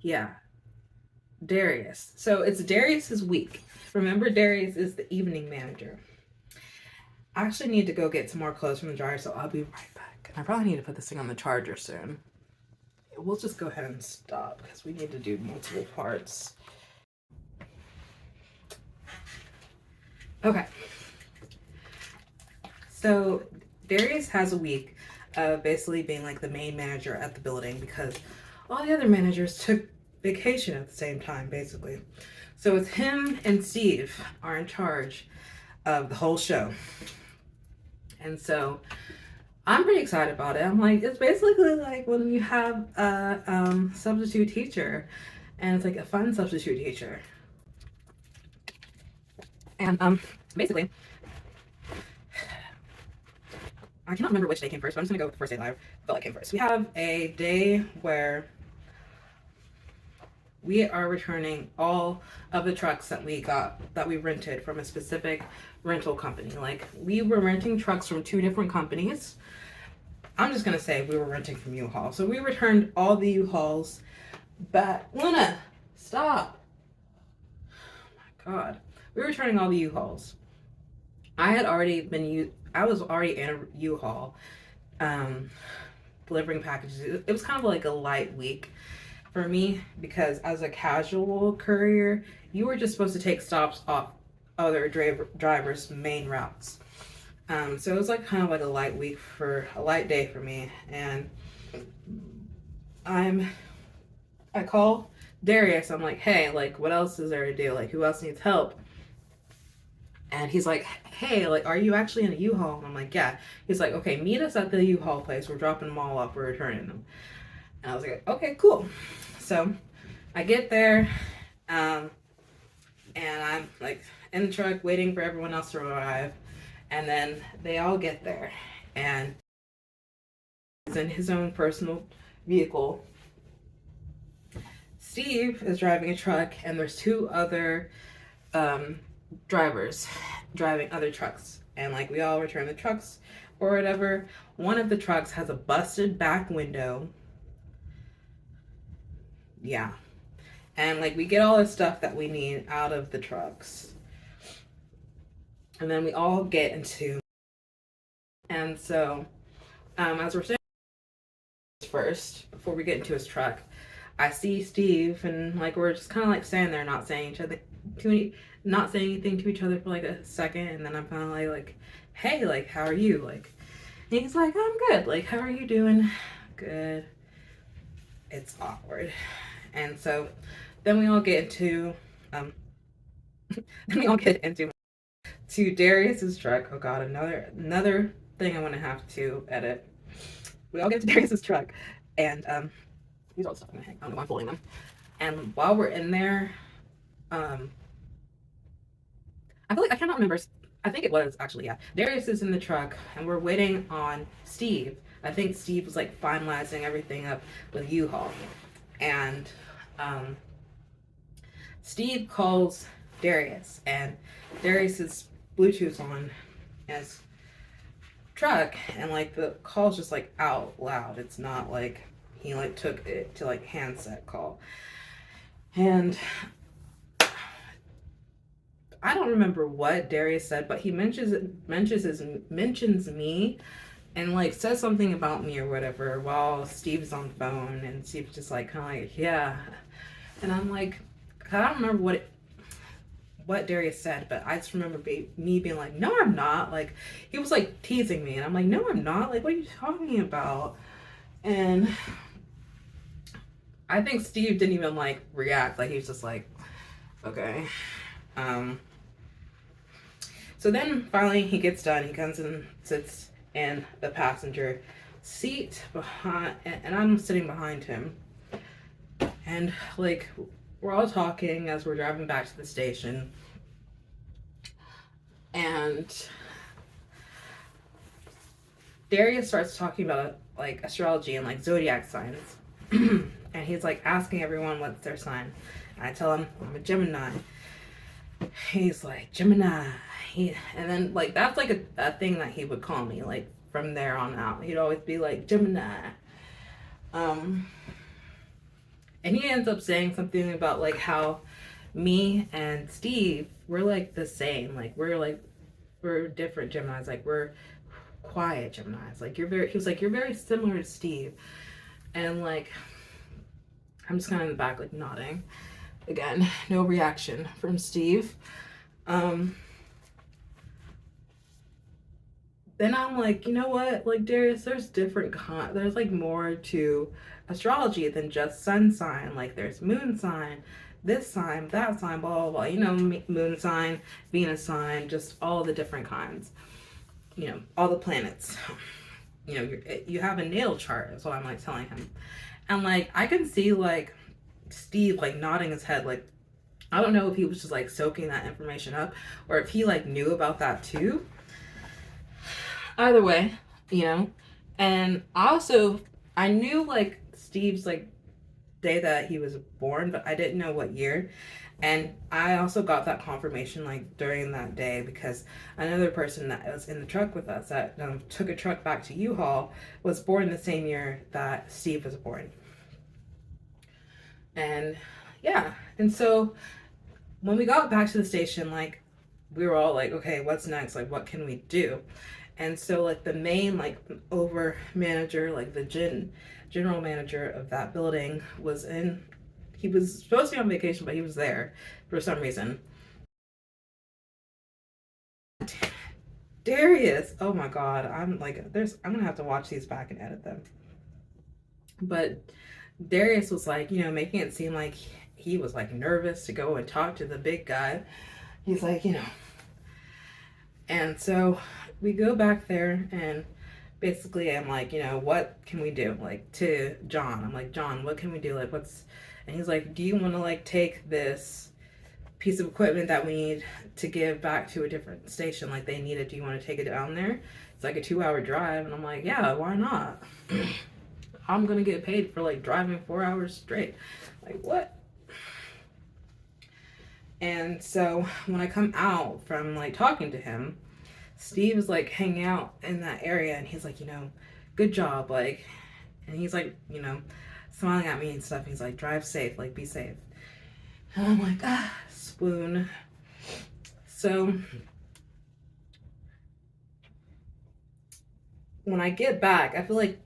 Yeah, Darius. So it's Darius's week. Remember, Darius is the evening manager. I actually need to go get some more clothes from the dryer, so I'll be right back. And I probably need to put this thing on the charger soon. We'll just go ahead and stop because we need to do multiple parts. Okay. So Darius has a week of basically being like the main manager at the building because all the other managers took vacation at the same time, basically. So it's him and Steve are in charge of the whole show. And so I'm pretty excited about it. I'm like, it's basically like when you have a substitute teacher, and it's like a fun substitute teacher. And basically, I cannot remember which day came first, but I'm just gonna go with the first day that I felt like came first. We have a day where we are returning all of the trucks that we rented from a specific rental company. Like, we were renting trucks from 2 different companies. I'm just gonna say we were renting from U-Haul. So we returned all the U-Hauls back. Luna, stop. Oh my God. We were returning all the U-Hauls. I was already in a U-Haul, delivering packages. It was kind of like a light week for me because as a casual courier, you were just supposed to take stops off other drivers' main routes. So it was like kind of like a light day for me. And I call Darius. I'm like, hey, like, what else is there to do? Like, who else needs help? And he's like, hey, like, are you actually in a U-Haul? And I'm like, yeah. He's like, okay, meet us at the U-Haul place. We're dropping them all off. We're returning them. And I was like, okay, cool. So I get there, and I'm like in the truck waiting for everyone else to arrive. And then they all get there, and he's in his own personal vehicle. Steve is driving a truck, and there's 2 other drivers driving other trucks, and like we all return the trucks or whatever. One of the trucks has a busted back window. Yeah. And like we get all the stuff that we need out of the trucks, and then we all get into, and so as we're saying first before we get into his truck, I see Steve, and like we're just kind of like standing there not saying anything to each other for like a second, and then I'm kind of like, hey, like, how are you? Like, and he's like, I'm good. Like, how are you doing? Good. It's awkward. And so then we all get into to Darius's truck. Oh God, another thing I want to have to edit. We all get to Darius's truck, and these are all stuff in the hang. I don't know why I'm folding them. And while we're in there, I feel like I cannot remember. I think it was actually, yeah. Darius is in the truck, and we're waiting on Steve. I think Steve was like finalizing everything up with U-Haul, and Steve calls Darius, and Darius's Bluetooth's on his truck, and like the call's just like out loud. It's not like he like took it to like handset call. And I don't remember what Darius said, but he mentions me and like says something about me or whatever while Steve's on the phone, and Steve's just like kind of like, yeah. And I'm like, I don't remember what Darius said, but I just remember me being like, no, I'm not. Like, he was like teasing me, and I'm like, no, I'm not. Like, what are you talking about? And I think Steve didn't even like react. Like, he was just like, okay. So then finally he gets done. He comes and sits in the passenger seat behind, and I'm sitting behind him. And like, we're all talking as we're driving back to the station. And Darius starts talking about like astrology and like zodiac signs. And he's like asking everyone what's their sign. And I tell him I'm a Gemini. He's like, Gemini. And then like that's like a thing that he would call me, like from there on out. He'd always be like, Gemini. And he ends up saying something about like how me and Steve, we're like the same. Like we're different Geminis. Like we're quiet Geminis. Like he was like, you're very similar to Steve. And like, I'm just kind of in the back like nodding. Again, no reaction from Steve. Then I'm like, you know what? Like, Darius, there's there's like more to astrology than just sun sign. Like, there's moon sign, this sign, that sign, blah, blah, blah. You know, moon sign, Venus sign, just all the different kinds. You know, all the planets. You know, you have a natal chart, is what I'm like telling him. And like, I can see like Steve like nodding his head. Like, I don't know if he was just like soaking that information up or if he like knew about that too. Either way, you know. And also, I knew like Steve's like day that he was born, but I didn't know what year. And I also got that confirmation like during that day because another person that was in the truck with us that took a truck back to U-Haul was born the same year that Steve was born. And yeah, and so when we got back to the station, like we were all like, okay, what's next? Like, what can we do? And so like the main like over manager, like the general manager of that building he was supposed to be on vacation, but he was there for some reason. Darius, oh my God, I'm gonna have to watch these back and edit them. But Darius was like, you know, making it seem like he was like nervous to go and talk to the big guy. He's like, you know. And so we go back there and basically I'm like, you know, what can we do? Like to John, I'm like, John, what can we do? Like and he's like, do you want to like take this piece of equipment that we need to give back to a different station? Like they need it. Do you want to take it down there? It's like a 2-hour drive. And I'm like, yeah, why not? I'm going to get paid for like driving 4 hours straight. Like what? And so when I come out from like talking to him, Steve is like hanging out in that area and he's like, you know, good job. Like, and he's like, you know, smiling at me and stuff. He's like, drive safe, like be safe. And I'm like, swoon. So when I get back, I feel like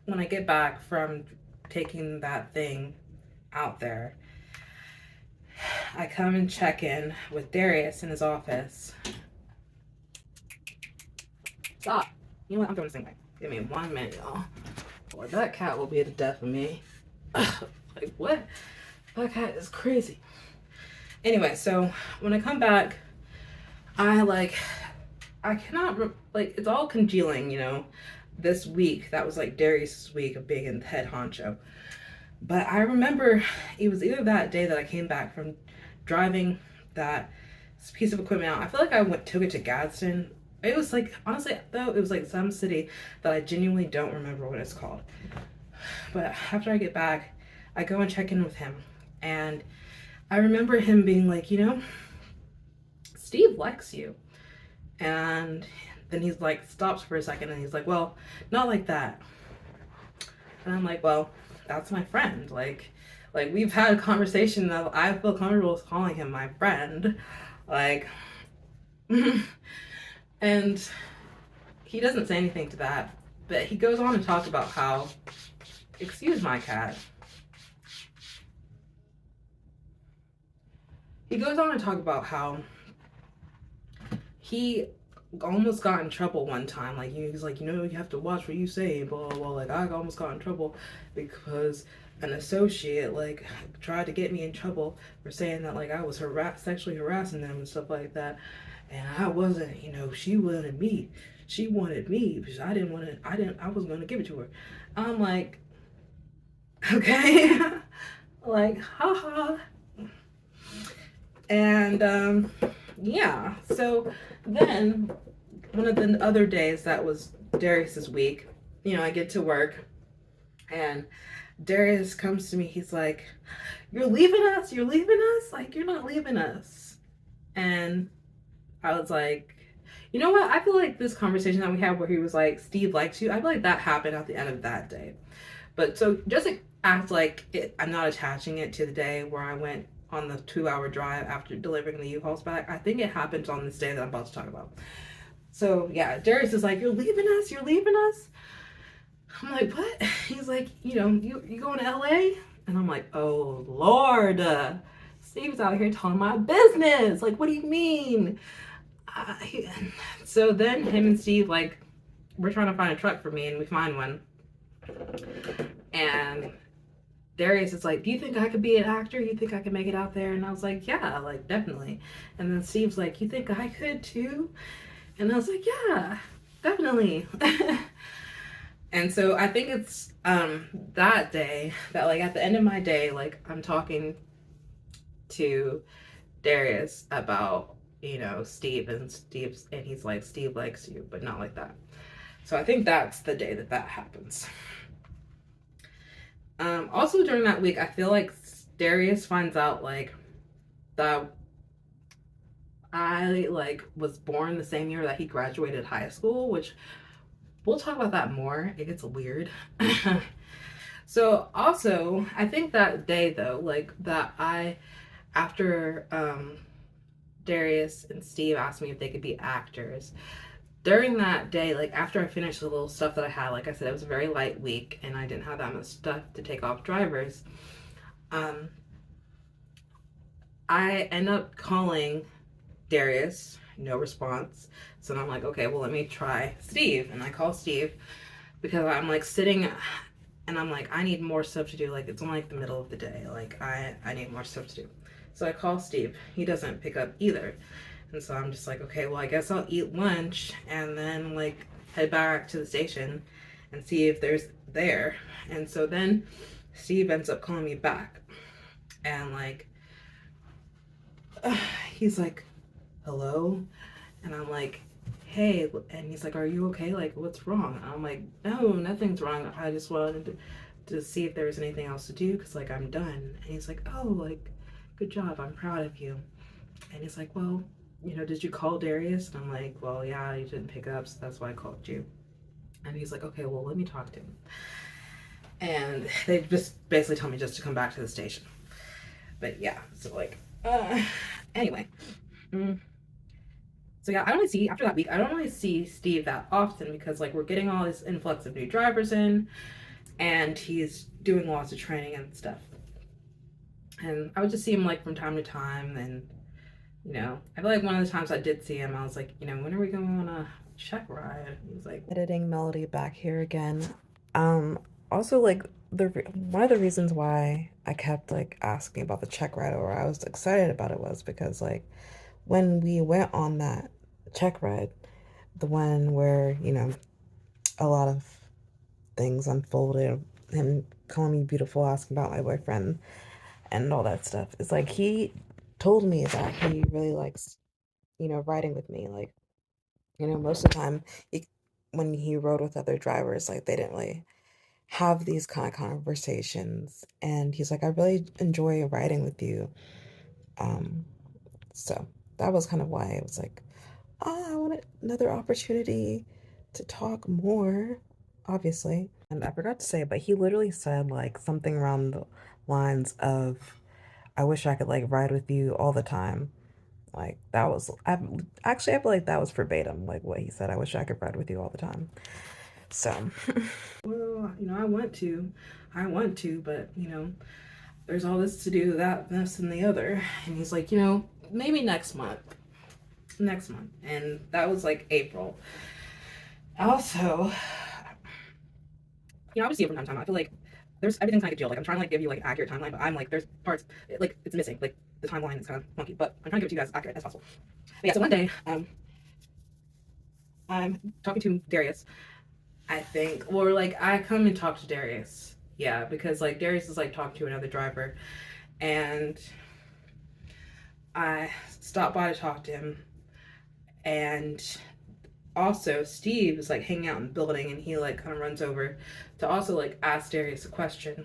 when I get back from taking that thing out there, I come and check in with Darius in his office. Stop. You know what? I'm throwing this thing away. Give me 1 minute, y'all. Or that cat will be the death of me. Like, what? That cat is crazy. Anyway, so when I come back, I cannot, it's all congealing, you know. This week, that was like Darius' week of being in head honcho. But I remember it was either that day that I came back from driving that piece of equipment out. I feel like I took it to Gadsden. It was like, honestly, though, it was like some city that I genuinely don't remember what it's called. But after I get back, I go and check in with him. And I remember him being like, you know, Steve likes you. And then he's like, stops for a second and he's like, well, not like that. And I'm like, well, that's my friend. Like we've had a conversation that I feel comfortable with calling him my friend. Like, and he doesn't say anything to that. But he goes on to talk about how, excuse my cat. He goes on to talk about how he almost got in trouble one time. Like, he's like, you have to watch what you say, blah, blah, blah. Like, I almost got in trouble because an associate, like, tried to get me in trouble for saying that, like, I was sexually harassing them and stuff like that. And I wasn't, she wanted me. She wanted me because I wasn't going to give it to her. I'm like, okay. Like, haha. And, yeah. So then one of the other days that was Darius's week, I get to work and Darius comes to me. He's like, you're leaving us? You're leaving us? Like, you're not leaving us. And I was like, you know what? I feel like this conversation that we had where he was like, Steve likes you, I feel like that happened at the end of that day. But so just act like I'm not attaching it to the day where I went on the 2-hour drive after delivering the U-Hauls back. I think it happened on this day that I'm about to talk about. So yeah, Darius is like, you're leaving us? You're leaving us? I'm like, what? He's like, you going to LA? And I'm like, oh Lord, Steve's out here telling my business. Like, what do you mean? So then him and Steve, like, we're trying to find a truck for me, and we find one. And Darius is like, do you think I could be an actor? You think I could make it out there? And I was like, yeah, like, definitely. And then Steve's like, you think I could too? And I was like, yeah, definitely. And so I think it's that day that, like, at the end of my day, like, I'm talking to Darius about, Steve, and he's like, Steve likes you, but not like that. So I think that's the day that happens. Also during that week, I feel like Darius finds out, like, that I, like, was born the same year that he graduated high school, which we'll talk about that more. It gets weird. So also, I think that day though, like, that after Darius and Steve asked me if they could be actors, during that day, like, after I finished the little stuff that I had, like I said, it was a very light week and I didn't have that much stuff to take off drivers. I end up calling Darius, no response. So I'm like, okay, well, let me try Steve. And I call Steve because I'm, like, sitting and I'm like, I need more stuff to do. Like, it's only, like, the middle of the day. Like, I need more stuff to do. So I call Steve. He doesn't pick up either. And so I'm just like, okay, well, I guess I'll eat lunch and then, like, head back to the station and see if there's there. And so then Steve ends up calling me back. And, like, he's like, hello? And I'm like, hey. And he's like, are you okay? Like, what's wrong? And I'm like, no, nothing's wrong. I just wanted to see if there was anything else to do because, like, I'm done. And he's like, oh, like, good job. I'm proud of you. And he's like, well, did you call Darius? And I'm like, well, yeah, you didn't pick up, so that's why I called you. And he's like, okay, well, let me talk to him. And they just basically told me just to come back to the station. But yeah, so, like, anyway. So yeah, after that week, I don't really see Steve that often because, like, we're getting all this influx of new drivers in and he's doing lots of training and stuff. And I would just see him, like, from time to time. And, I feel like one of the times I did see him, I was like, when are we going on a check ride? He was like, editing Melody back here again. Also, like, one of the reasons why I kept, like, asking about the check ride, or I was excited about it, was because, like, when we went on that check ride, the one where, a lot of things unfolded, him calling me beautiful, asking about my boyfriend and all that stuff, it's like he told me that he really likes, riding with me. Like, most of the time when he rode with other drivers, like, they didn't really have these kind of conversations. And he's like, I really enjoy riding with you. So that was kind of why I was like, oh, I want another opportunity to talk more, obviously. And I forgot to say, but he literally said, like, something around the lines of, I wish I could, like, ride with you all the time. Like, that was, I feel like that was verbatim, like, what he said. I wish I could ride with you all the time. So, well, I want to, but there's all this to do, that, this, and the other. And he's like, maybe next month. And that was like April. Also, I would see it from time to time. I feel like there's everything's kind of jailed. Like I'm trying to like give you like an accurate timeline, but I'm like there's parts like it's missing. Like the timeline is kind of funky, but I'm trying to give it to you guys as accurate as possible. But yeah, so one day, I'm talking to Darius. I think, or like I come and talk to Darius. Yeah, because like Darius is like talking to another driver, and I stopped by to talk to him, and also Steve is like hanging out in the building, and he like kind of runs over to also like ask Darius a question.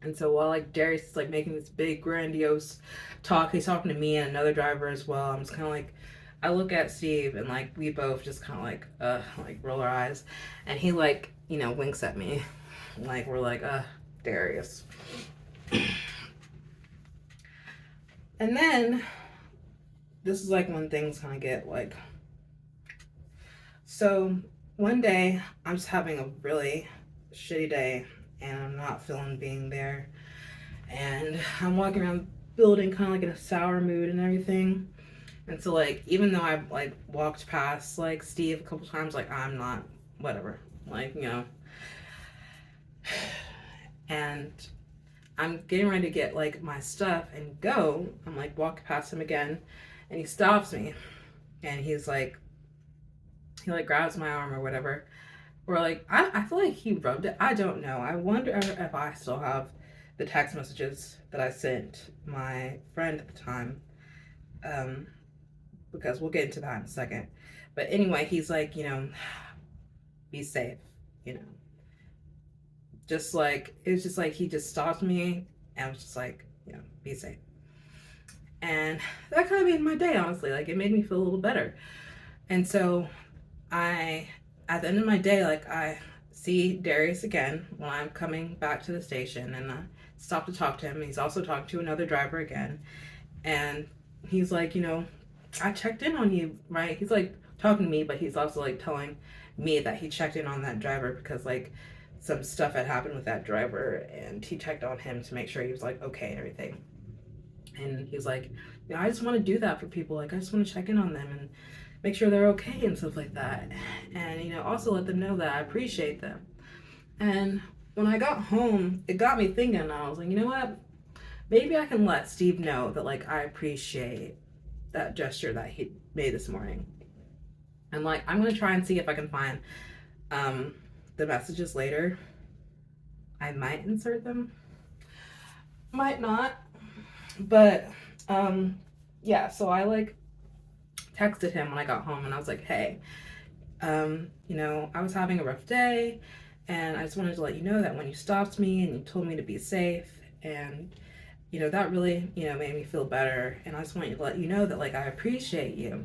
And so while like Darius is like making this big grandiose talk, he's talking to me and another driver as well. I'm just kind of like, I look at Steve and like we both just kind of like roll our eyes, and he like winks at me, like we're like Darius. And then this is like when things kind of get like, so one day I'm just having a really shitty day and I'm not feeling being there, and I'm walking around the building kind of like in a sour mood and everything. And so like even though I've like walked past like Steve a couple times, like I'm not whatever, like and I'm getting ready to get like my stuff and go. I'm like walking past him again, and he stops me, and he's like, he like grabs my arm or whatever. Or like I feel like he rubbed it. I don't know. I wonder if I still have the text messages that I sent my friend at the time. Because we'll get into that in a second. But anyway, he's like, be safe, you know. Just like it was just like he just stopped me and was just like, be safe. And that kind of made my day, honestly. Like it made me feel a little better. And so at the end of my day, like I see Darius again when I'm coming back to the station, and I stop to talk to him. He's also talking to another driver again, and he's like, I checked in on you, right? He's like talking to me, but he's also like telling me that he checked in on that driver because like some stuff had happened with that driver, and he checked on him to make sure he was like okay and everything. And he's like, I just want to do that for people. Like I just want to check in on them and make sure they're okay and stuff like that. And also let them know that I appreciate them. And when I got home, it got me thinking. I was like, you know what? Maybe I can let Steve know that like I appreciate that gesture that he made this morning. And like I'm gonna try and see if I can find the messages later. I might insert them, might not, but yeah. So I like texted him when I got home, and I was like, hey, I was having a rough day, and I just wanted to let you know that when you stopped me and you told me to be safe, and that really made me feel better, and I just want to let you know that like I appreciate you.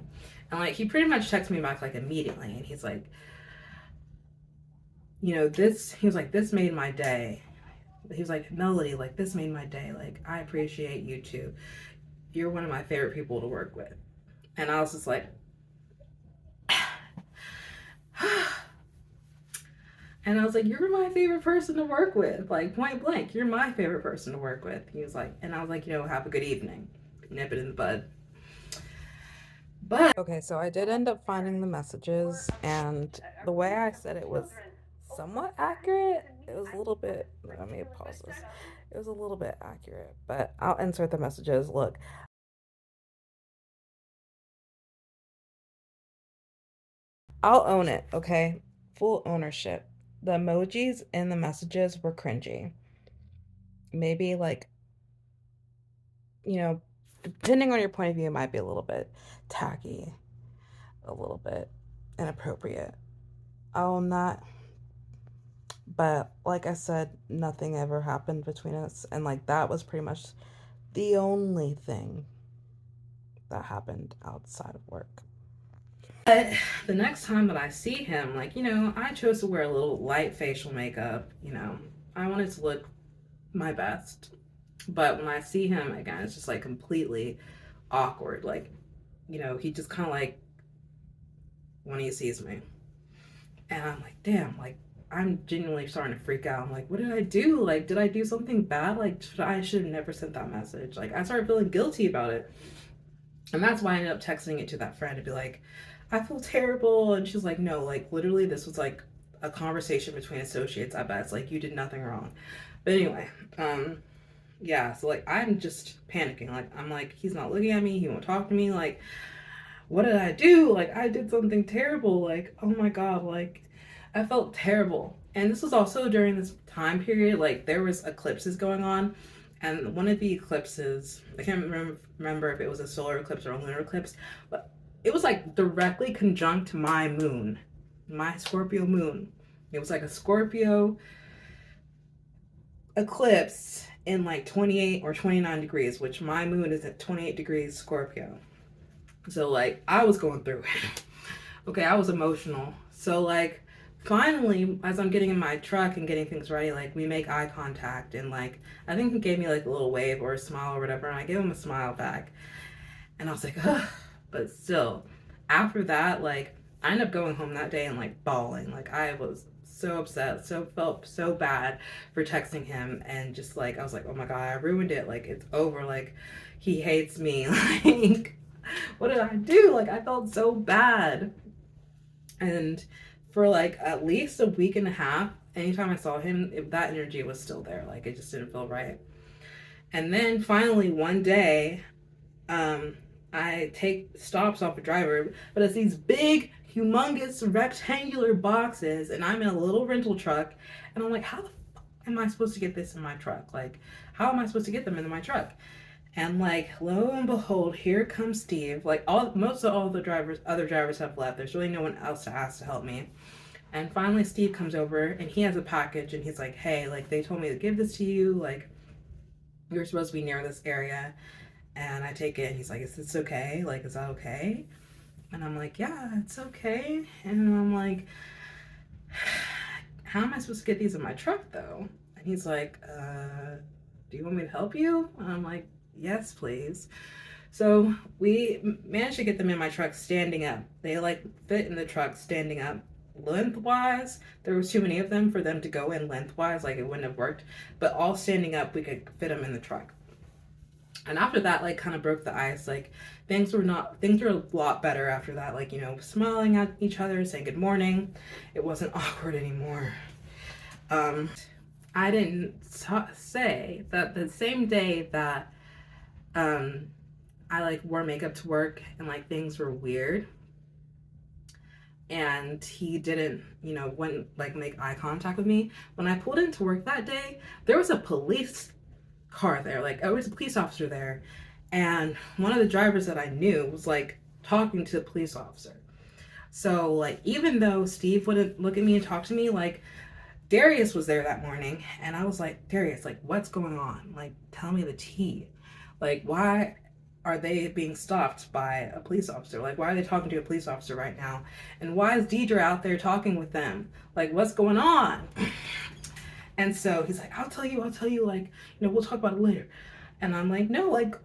And like he pretty much texted me back like immediately, and he's like, this made my day. He was like, Melody, like this made my day, like I appreciate you too, you're one of my favorite people to work with. And I was just like, and I was like, you're my favorite person to work with, like point blank, you're my favorite person to work with. He was like, and I was like, have a good evening, nip it in the bud. But okay, so I did end up finding the messages, and the way I said it was somewhat accurate. It was a little bit, let me pause this. It was a little bit accurate, but I'll insert the messages. Look, I'll own it, okay? Full ownership. The emojis in the messages were cringy. Maybe, like, depending on your point of view, it might be a little bit tacky, a little bit inappropriate. I'll own that. But, like I said, nothing ever happened between us. And, like, that was pretty much the only thing that happened outside of work. But the next time that I see him, like, I chose to wear a little light facial makeup, I wanted to look my best. But when I see him again, it's just like completely awkward. Like, he just kind of like when he sees me. And I'm like, damn, like, I'm genuinely starting to freak out. I'm like, what did I do? Like, did I do something bad? Like, I should have never sent that message. Like, I started feeling guilty about it. And that's why I ended up texting it to that friend to be like, I feel terrible. And she's like, no, like, literally, this was like a conversation between associates. I bet it's like, you did nothing wrong. But anyway, yeah, so like, I'm just panicking. Like, I'm like, he's not looking at me. He won't talk to me. Like, what did I do? Like, I did something terrible. Like, oh my God, like, I felt terrible. And this was also during this time period, like, there was eclipses going on. And one of the eclipses, I can't remember if it was a solar eclipse or a lunar eclipse, but it was like directly conjunct my moon, my Scorpio moon. It was like a Scorpio eclipse in like 28 or 29 degrees, which my moon is at 28 degrees Scorpio. So like I was going through it. Okay, I was emotional. So like finally, as I'm getting in my truck and getting things ready, like we make eye contact, and like I think he gave me like a little wave or a smile or whatever, and I gave him a smile back. And I was like, ugh. But still, after that, like I ended up going home that day and like bawling. Like I was so upset, so felt so bad for texting him, and just like I was like, oh my God, I ruined it. Like it's over. Like he hates me. Like what did I do? Like I felt so bad. And for like at least a week and a half, anytime I saw him, that energy was still there. Like it just didn't feel right. And then finally one day, I take stops off a driver, but it's these big, humongous, rectangular boxes, and I'm in a little rental truck, and I'm like, how the fuck am I supposed to get this in my truck? Like, how am I supposed to get them into my truck? And like, lo and behold, here comes Steve. Like most of all the other drivers have left. There's really no one else to ask to help me. And finally Steve comes over and he has a package and he's like, hey, like they told me to give this to you. Like you're supposed to be near this area. And I take it and he's like, is this okay? Like, is that okay? And I'm like, yeah, it's okay. And I'm like, how am I supposed to get these in my truck though? And he's like, do you want me to help you? And I'm like, yes, please. So we managed to get them in my truck standing up. They like fit in the truck standing up. Lengthwise, there was too many of them for them to go in lengthwise, like it wouldn't have worked. But all standing up, we could fit them in the truck. And after that, like kind of broke the ice. Like things were a lot better after that. Like, you know, smiling at each other, saying good morning. It wasn't awkward anymore. I didn't say that the same day that I like wore makeup to work and like things were weird and he didn't, you know, wouldn't like make eye contact with me. When I pulled into work that day, there was a police car there. Like there was a police officer there, and one of the drivers that I knew was like talking to the police officer. So like even though Steve wouldn't look at me and talk to me, like Darius was there that morning, and I was like, Darius, like what's going on? Like tell me the tea. Like why are they being stopped by a police officer? Like why are they talking to a police officer right now? And why is Deidre out there talking with them? Like what's going on? And so he's like, I'll tell you, like, you know, we'll talk about it later. And I'm like, no, like,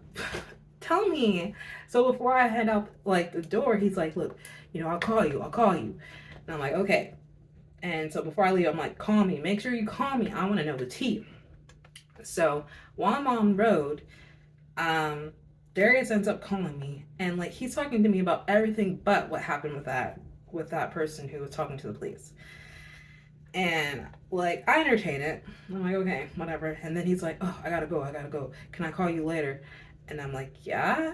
tell me. So before I head out, like, the door, he's like, look, you know, I'll call you. And I'm like, okay. And so before I leave, I'm like, call me. Make sure you call me. I want to know the tea. So while I'm on the road, Darius ends up calling me. And, like, he's talking to me about everything but what happened with that person who was talking to the police. And like I entertain it. I'm like, okay, whatever. And then he's like, oh, I gotta go. Can I call you later? And I'm like, yeah.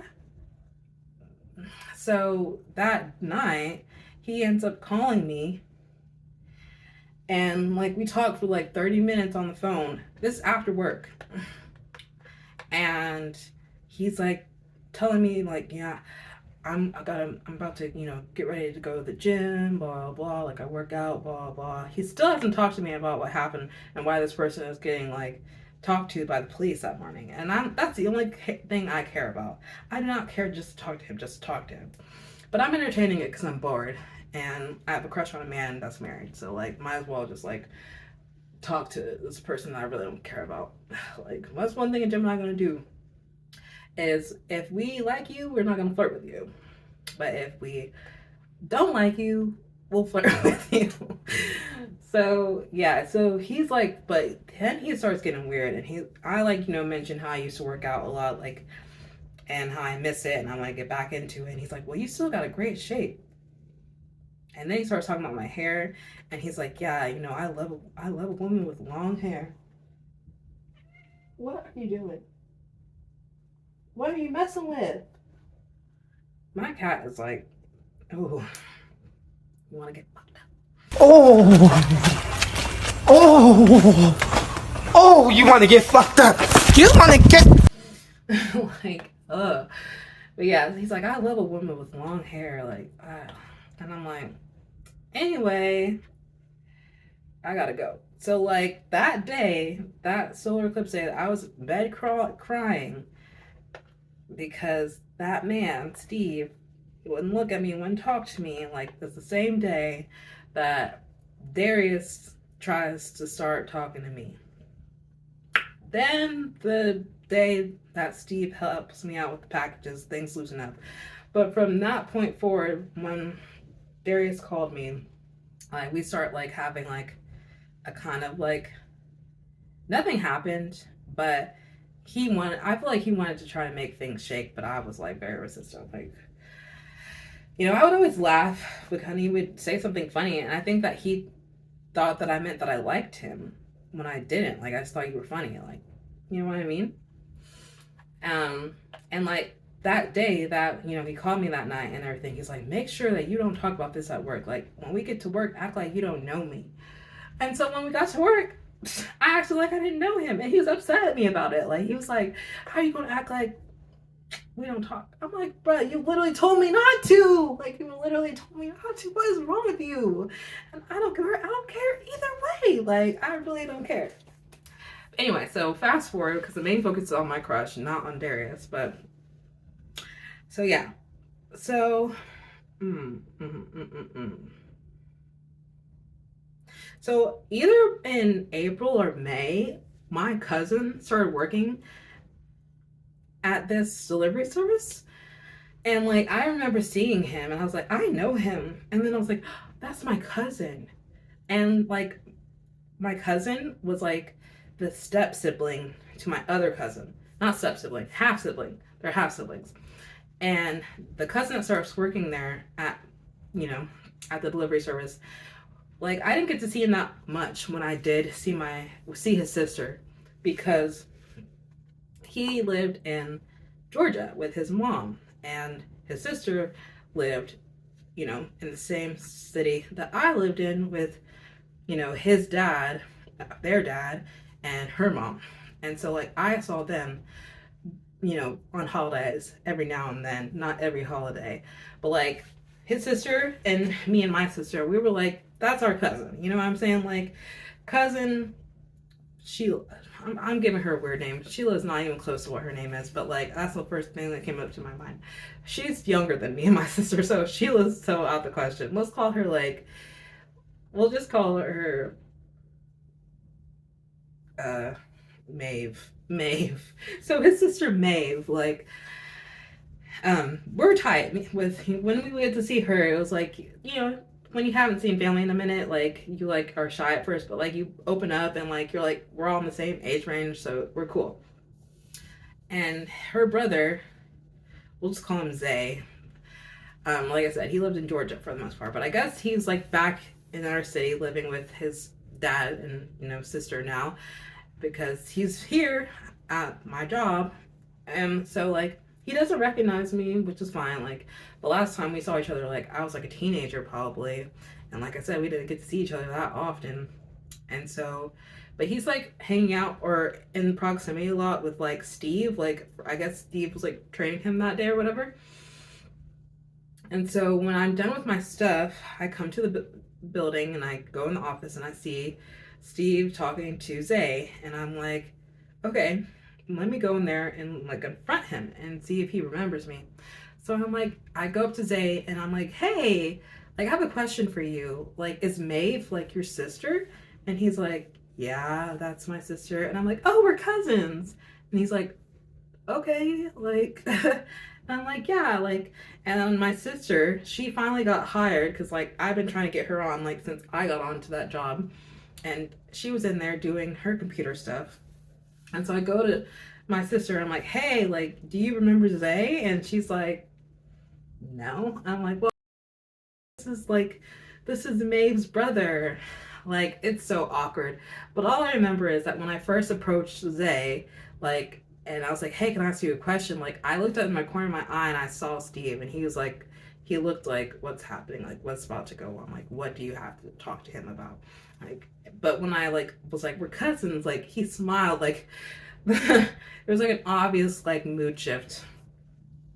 So that night, he ends up calling me. And like we talked for like 30 minutes on the phone. This after work. And he's like telling me like, yeah, I'm about to, you know, get ready to go to the gym, blah, blah, like I work out, blah, blah. He still hasn't talked to me about what happened and why this person is getting like talked to by the police that morning. And that's the only thing I care about. I do not care just to talk to him, But I'm entertaining it because I'm bored and I have a crush on a man that's married. So like, might as well just like talk to this person that I really don't care about. Like that's one thing a Gemini gonna do. Is if we like you, we're not gonna flirt with you. But if we don't like you, we'll flirt with you. So yeah, so he's like, but then he starts getting weird, and I like, mention how I used to work out a lot, like, and how I miss it, and I want to get back into it. And he's like, well, you still got a great shape. And then he starts talking about my hair, and he's like, yeah, I love a woman with long hair. What are you doing? What are you messing with? My cat is like, oh, you want to get fucked up? Oh, you want to get fucked up. You want to get... Like, ugh. But yeah, he's like, I love a woman with long hair. Like, and I'm like, anyway, I gotta go. So, like, that day, that solar eclipse day, I was in bed crying because that man, Steve, he wouldn't look at me, wouldn't talk to me. Like, it's the same day that Darius tries to start talking to me. Then the day that Steve helps me out with the packages, things loosen up. But from that point forward, when Darius called me, like, we start like having like a kind of like, nothing happened, but I feel like he wanted to try to make things shake, but I was like very resistant. Like, I would always laugh when he would say something funny, and I think that he thought that I meant that I liked him when I didn't. Like, I just thought you were funny. Like, you know what I mean? And like that day that, he called me that night and everything, he's like, make sure that you don't talk about this at work. Like, when we get to work, act like you don't know me. And so when we got to work, I acted like I didn't know him, and he was upset at me about it. Like, he was like, how are you going to act like we don't talk? I'm like, bro, you literally told me not to. Like, you literally told me not to. What is wrong with you? And I don't care either way. Like, I really don't care. Anyway, so fast forward, because the main focus is on my crush, not on Darius. But so yeah, so so either in April or May, my cousin started working at this delivery service. And like, I remember seeing him and I was like, I know him. And then I was like, that's my cousin. And like, my cousin was like the step sibling to my other cousin. Not step sibling, half sibling. They're half siblings. And the cousin that starts working there at the delivery service, like, I didn't get to see him that much when I did see his sister, because he lived in Georgia with his mom, and his sister lived, in the same city that I lived in with, his dad, their dad, and her mom. And so, like, I saw them, on holidays every now and then, not every holiday, but like his sister and me and my sister, we were like, that's our cousin. You know what I'm saying? Like, cousin Sheila. I'm giving her a weird name. Sheila's not even close to what her name is, but like, that's the first thing that came up to my mind. She's younger than me and my sister, so Sheila's so out the question. Let's call her like, we'll just call her Maeve. So his sister Maeve, like, we're tight with, when we went to see her, it was like, when you haven't seen family in a minute, like, you like are shy at first, but like you open up and like you're like, we're all in the same age range, so we're cool. And her brother, we'll just call him Zay. Like I said, he lived in Georgia for the most part, but I guess he's like back in our city living with his dad and sister now, because he's here at my job. And so like, he doesn't recognize me, which is fine. Like, the last time we saw each other, like, I was like a teenager probably. And like I said, we didn't get to see each other that often. And so, but he's like hanging out or in proximity a lot with like Steve. Like, I guess Steve was like training him that day or whatever. And so when I'm done with my stuff, I come to the building and I go in the office and I see Steve talking to Zay. And I'm like, okay, let me go in there and like confront him and see if he remembers me. So I'm like, I go up to Zay and I'm like, hey, like, I have a question for you. Like, is Maeve like your sister? And he's like, yeah, that's my sister. And I'm like, oh, we're cousins. And he's like, okay, like, I'm like, yeah, like, and then my sister, she finally got hired because, like, I've been trying to get her on, like, since I got onto that job. And she was in there doing her computer stuff. And so I go to my sister, I'm like, hey, like, do you remember Zay? And she's like, no. I'm like, well, this is Maeve's brother. Like, it's so awkward. But all I remember is that when I first approached Zay, like, and I was like, hey, can I ask you a question? Like, I looked up in my corner of my eye and I saw Steve, and he was like, he looked like, what's happening? Like, what's about to go on? Like, what do you have to talk to him about? Like, but when I, like, was like, we're cousins, like, he smiled, like, it was like an obvious, like, mood shift,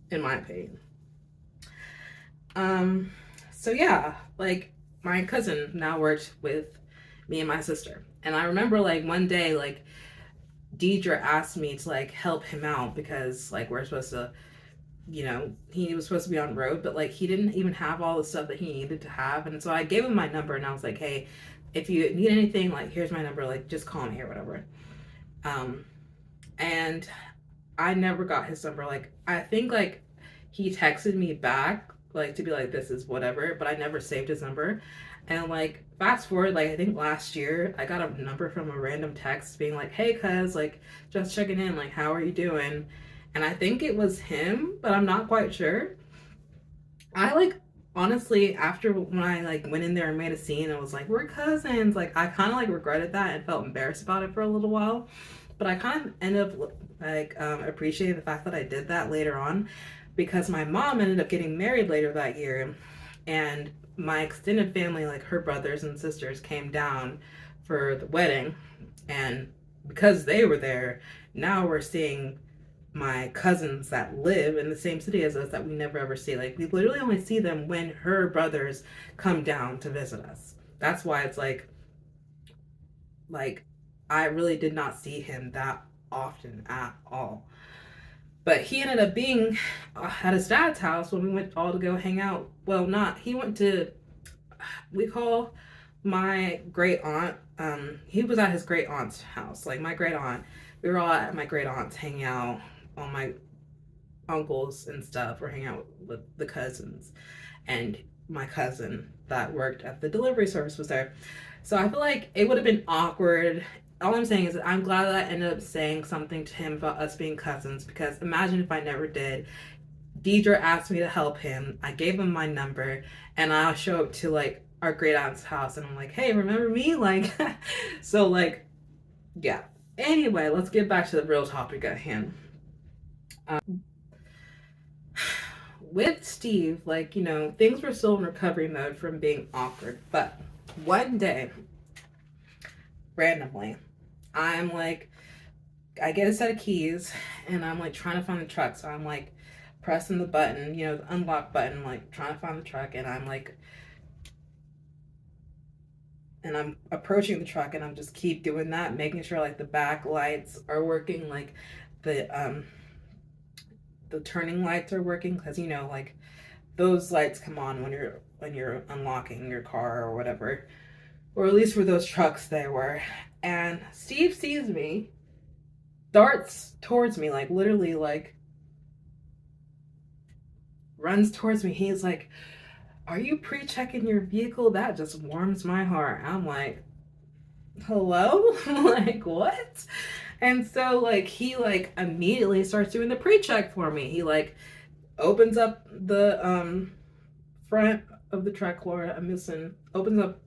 in my opinion. So yeah, like, my cousin now worked with me and my sister. And I remember, like, one day, like, Deidre asked me to, like, help him out because, like, we're supposed to, you know, he was supposed to be on road, but, like, he didn't even have all the stuff that he needed to have. And so I gave him my number and I was like, hey, if you need anything, like, here's my number, like, just call me or whatever. And I never got his number. Like, I think, like, he texted me back, like, to be like, this is whatever, but I never saved his number. And, like, fast forward, like, I think last year, I got a number from a random text being like, hey, cuz, like, just checking in, like, how are you doing? And I think it was him, but I'm not quite sure. I, like, honestly, after when I, like, went in there and made a scene and was like, we're cousins, like, I kind of, like, regretted that and felt embarrassed about it for a little while. But I kind of ended up, like, appreciating the fact that I did that later on, because my mom ended up getting married later that year, and my extended family, like her brothers and sisters, came down for the wedding. And because they were there, now we're seeing my cousins that live in the same city as us that we never ever see. Like, we literally only see them when her brothers come down to visit us. That's why it's like I really did not see him that often at all. But he ended up being at his dad's house when we went all to go hang out. Well, not, he went to, we call my great aunt, he was at his great aunt's house. Like, my great aunt, we were all at my great aunt's hanging out, all my uncles and stuff were hanging out with the cousins. And my cousin that worked at the delivery service was there. So I feel like it would have been awkward. All I'm saying is that I'm glad that I ended up saying something to him about us being cousins, because imagine if I never did. Deidre asked me to help him. I gave him my number, and I'll show up to, like, our great aunt's house, and I'm like, hey, remember me? Like, so, like, yeah. Anyway, let's get back to the real topic at hand. With Steve, like, you know, things were still in recovery mode from being awkward, but one day, randomly, I'm like, I get a set of keys and I'm like trying to find the truck. So I'm like pressing the button, you know, the unlock button, like trying to find the truck. And I'm like, and I'm approaching the truck and I'm just keep doing that, making sure like the back lights are working, like the turning lights are working. Cause you know, like those lights come on when you're unlocking your car or whatever. Or at least for those trucks they were. And Steve sees me, darts towards me, like literally like runs towards me. He's like, are you pre-checking your vehicle? That just warms my heart. I'm like, hello? Like, what? And so like he like immediately starts doing the pre-check for me. He like opens up the front of the truck, Laura, I'm missing, opens up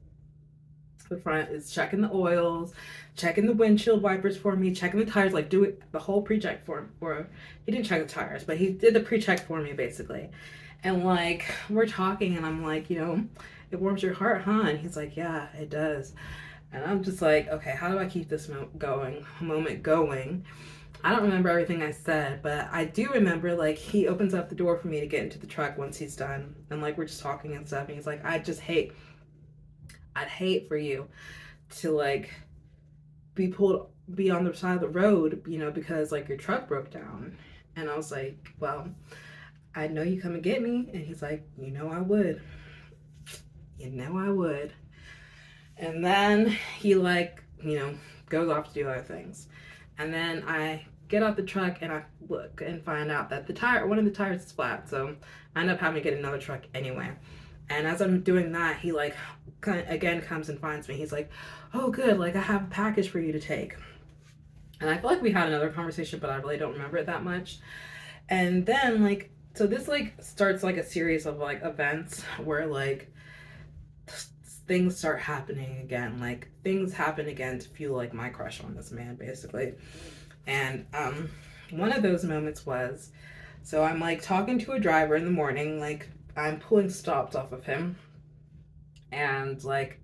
the front, is checking the oils, checking the windshield wipers for me, checking the tires, like do the whole pre-check for him. Or he didn't check the tires, but he did the pre-check for me basically. And like we're talking and I'm like, you know, it warms your heart, huh? And he's like, yeah, it does. And I'm just like, okay, how do I keep this moment going? I don't remember everything I said, but I do remember like he opens up the door for me to get into the truck once he's done, and like we're just talking and stuff, and he's like, I'd hate for you to like be on the side of the road, you know, because like your truck broke down. And I was like, well, I know you come and get me. And he's like, you know I would. And then he like, you know, goes off to do other things. And then I get out the truck and I look and find out that one of the tires is flat. So I end up having to get another truck anyway. And as I'm doing that, he like again comes and finds me. He's like, oh good, like I have a package for you to take. And I feel like we had another conversation, but I really don't remember it that much. And then like, so this like starts like a series of like events where like things start happening again. Like things happen again to fuel like my crush on this man basically. And one of those moments was, so I'm like talking to a driver in the morning, like I'm pulling stops off of him, and like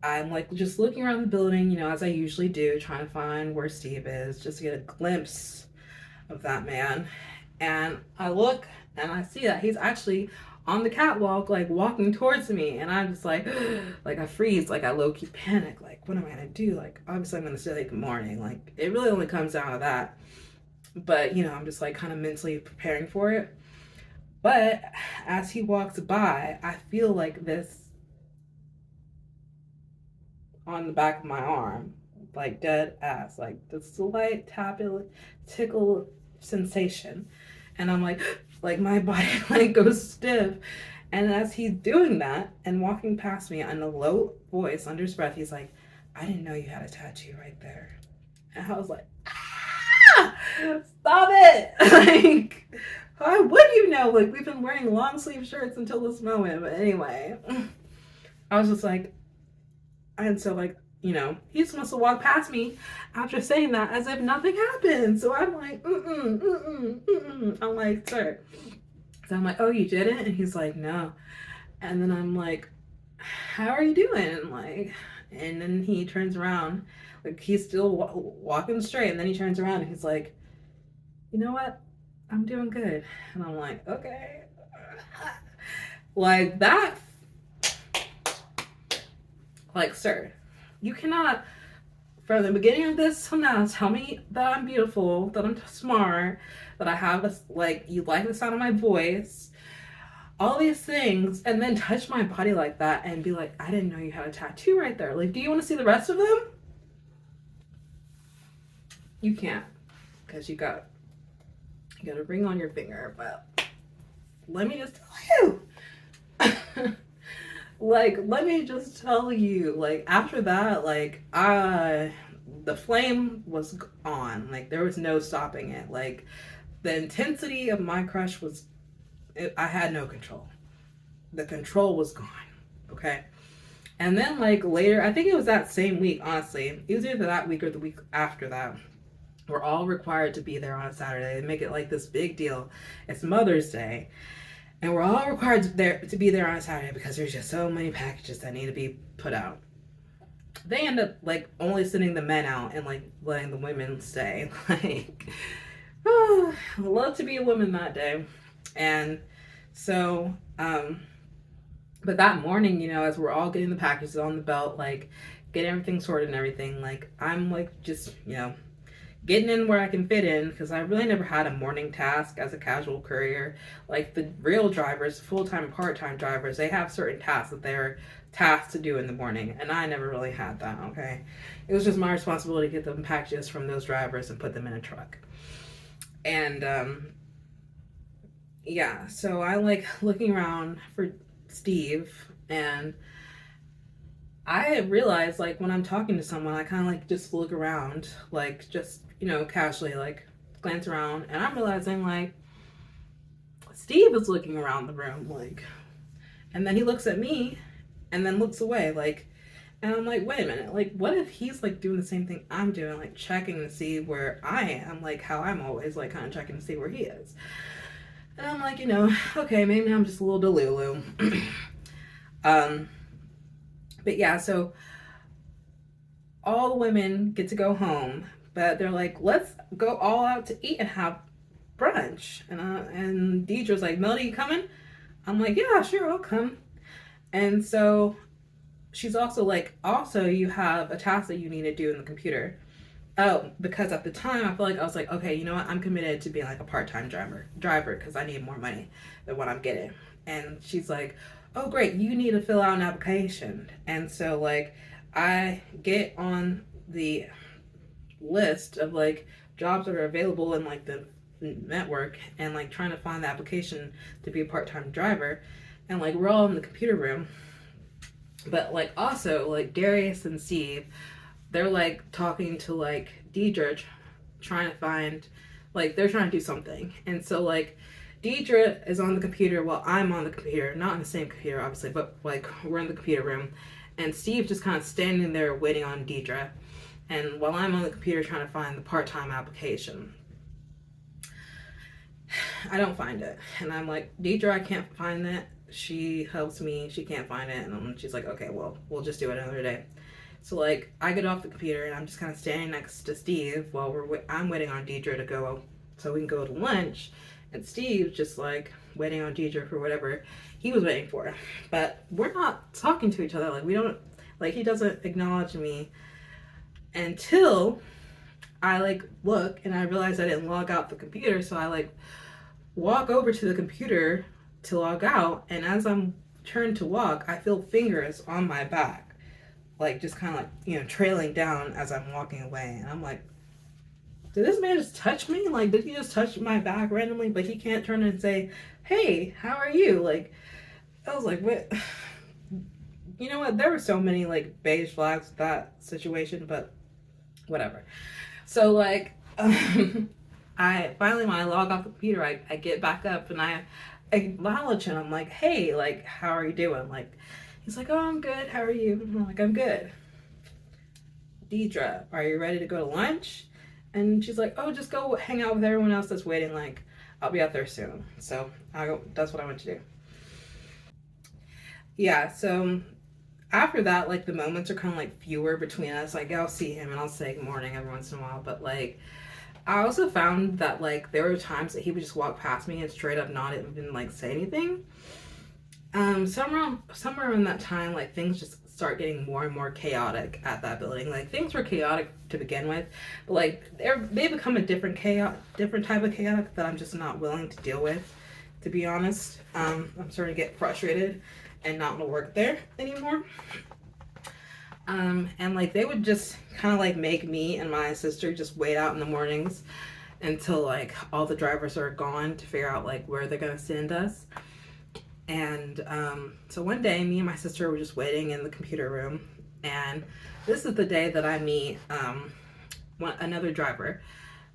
I'm like just looking around the building, you know, as I usually do, trying to find where Steve is, just to get a glimpse of that man. And I look and I see that he's actually on the catwalk, like walking towards me, and I'm just like I freeze, like I low-key panic, like what am I gonna do? Like obviously I'm gonna say like good morning, like it really only comes down to that. But you know, I'm just like kind of mentally preparing for it. But as he walks by, I feel like this on the back of my arm, like dead ass, like the slight tickle sensation. And I'm like my body like goes stiff. And as he's doing that and walking past me in a low voice under his breath, he's like, I didn't know you had a tattoo right there. And I was like, ah, stop it. Like, how would you know? Like, we've been wearing long sleeve shirts until this moment. But anyway, I was just like, and so like, you know, he just must have walked past me after saying that as if nothing happened. So I'm like, I'm like, sir. So I'm like, oh, you didn't? And he's like, no. And then I'm like, how are you doing? And like, and then he turns around, like he's still walking straight. And then he turns around and he's like, you know what? I'm doing good. And I'm like, okay. Like that. Like, sir, you cannot, from the beginning of this till now, tell me that I'm beautiful, that I'm smart, that I have a, like, you like the sound of my voice, all these things, and then touch my body like that and be like, I didn't know you had a tattoo right there. Like, do you want to see the rest of them? You can't, because you got a ring on your finger. But let me just tell you. Like, let me just tell you, like, after that, like, the flame was on. Like, there was no stopping it. Like, the intensity of my crush was, I had no control. The control was gone, okay? And then, like, later, I think it was that same week, honestly. It was either that week or the week after that. We're all required to be there on a Saturday. They make it like this big deal. It's Mother's Day. And we're all required to be there on a Saturday because there's just so many packages that need to be put out. They end up like only sending the men out and like letting the women stay. Like, oh, I love to be a woman that day. And so, but that morning, you know, as we're all getting the packages on the belt, like getting everything sorted and everything, like I'm like just, you know, getting in where I can fit in, because I really never had a morning task as a casual courier. Like the real drivers, full-time and part-time drivers, they have certain tasks that they're tasked to do in the morning, and I never really had that, okay? It was just my responsibility to get them packages from those drivers and put them in a truck. And yeah, so I like looking around for Steve, and I realized like when I'm talking to someone, I kind of like just look around, like just, you know, casually like glance around, and I'm realizing like Steve is looking around the room, like, and then he looks at me and then looks away, like, and I'm like, wait a minute, like what if he's like doing the same thing I'm doing, like checking to see where I am, like how I'm always like kind of checking to see where he is. And I'm like, you know, okay, maybe I'm just a little delulu. But yeah, so all the women get to go home, but they're like, let's go all out to eat and have brunch. And Deidre's like, Melody, you coming? I'm like, yeah, sure, I'll come. And so she's also like, also you have a task that you need to do in the computer. Oh, because at the time I feel like I was like, okay, you know what? I'm committed to being like a part-time driver because I need more money than what I'm getting. And she's like, oh great, you need to fill out an application. And so like I get on the list of like jobs that are available in like the network and like trying to find the application to be a part-time driver, and like we're all in the computer room. But like also like Darius and Steve, they're like talking to like Deidre, trying to find, like they're trying to do something. And so like Deidre is on the computer while I'm on the computer, not in the same computer obviously, but like we're in the computer room, and Steve just kind of standing there waiting on Deidre, and while I'm on the computer trying to find the part-time application. I don't find it, and I'm like, Deidre, I can't find that. She helps me, she can't find it, and she's like, okay, well, we'll just do it another day. So like I get off the computer and I'm just kind of standing next to Steve while I'm waiting on Deidre to go so we can go to lunch, and Steve's just like waiting on Deidre for whatever he was waiting for. But we're not talking to each other, like we don't, like he doesn't acknowledge me until I like look and I realize I didn't log out the computer. So I like walk over to the computer to log out, and as I'm turned to walk, I feel fingers on my back, like just kind of like, you know, trailing down as I'm walking away. And I'm like, did this man just touch me? Like, did he just touch my back randomly? But he can't turn and say, hey, how are you? Like, I was like, what? You know what? There were so many like beige flags with that situation, but whatever. So like, I finally, when I log off the computer, I get back up and I acknowledge him. I'm like, hey, like, how are you doing? Like, he's like, oh, I'm good. How are you? I'm like, I'm good. Deidre, are you ready to go to lunch? And she's like, oh, just go hang out with everyone else that's waiting. Like, I'll be out there soon. So that's what I went to do. Yeah, so after that, like, the moments are kind of like fewer between us. Like, I'll see him and I'll say good morning every once in a while. But like, I also found that like there were times that he would just walk past me and straight up not even like say anything. Somewhere in that time, like things just start getting more and more chaotic at that building. Like things were chaotic to begin with, but like they become a different type of chaotic that I'm just not willing to deal with, to be honest. I'm starting to get frustrated and not want to work there anymore. And like they would just kind of like make me and my sister just wait out in the mornings until like all the drivers are gone to figure out like where they're gonna send us. And so one day me and my sister were just waiting in the computer room, and this is the day that I meet another driver.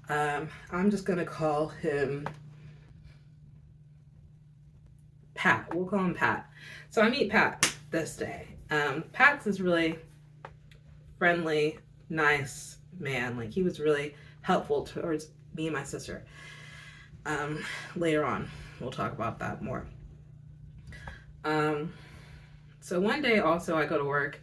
I'm just gonna call him Pat. We'll call him Pat. So I meet Pat this day. Pat's this really friendly, nice man. Like he was really helpful towards me and my sister. Later on, we'll talk about that more. So one day also I go to work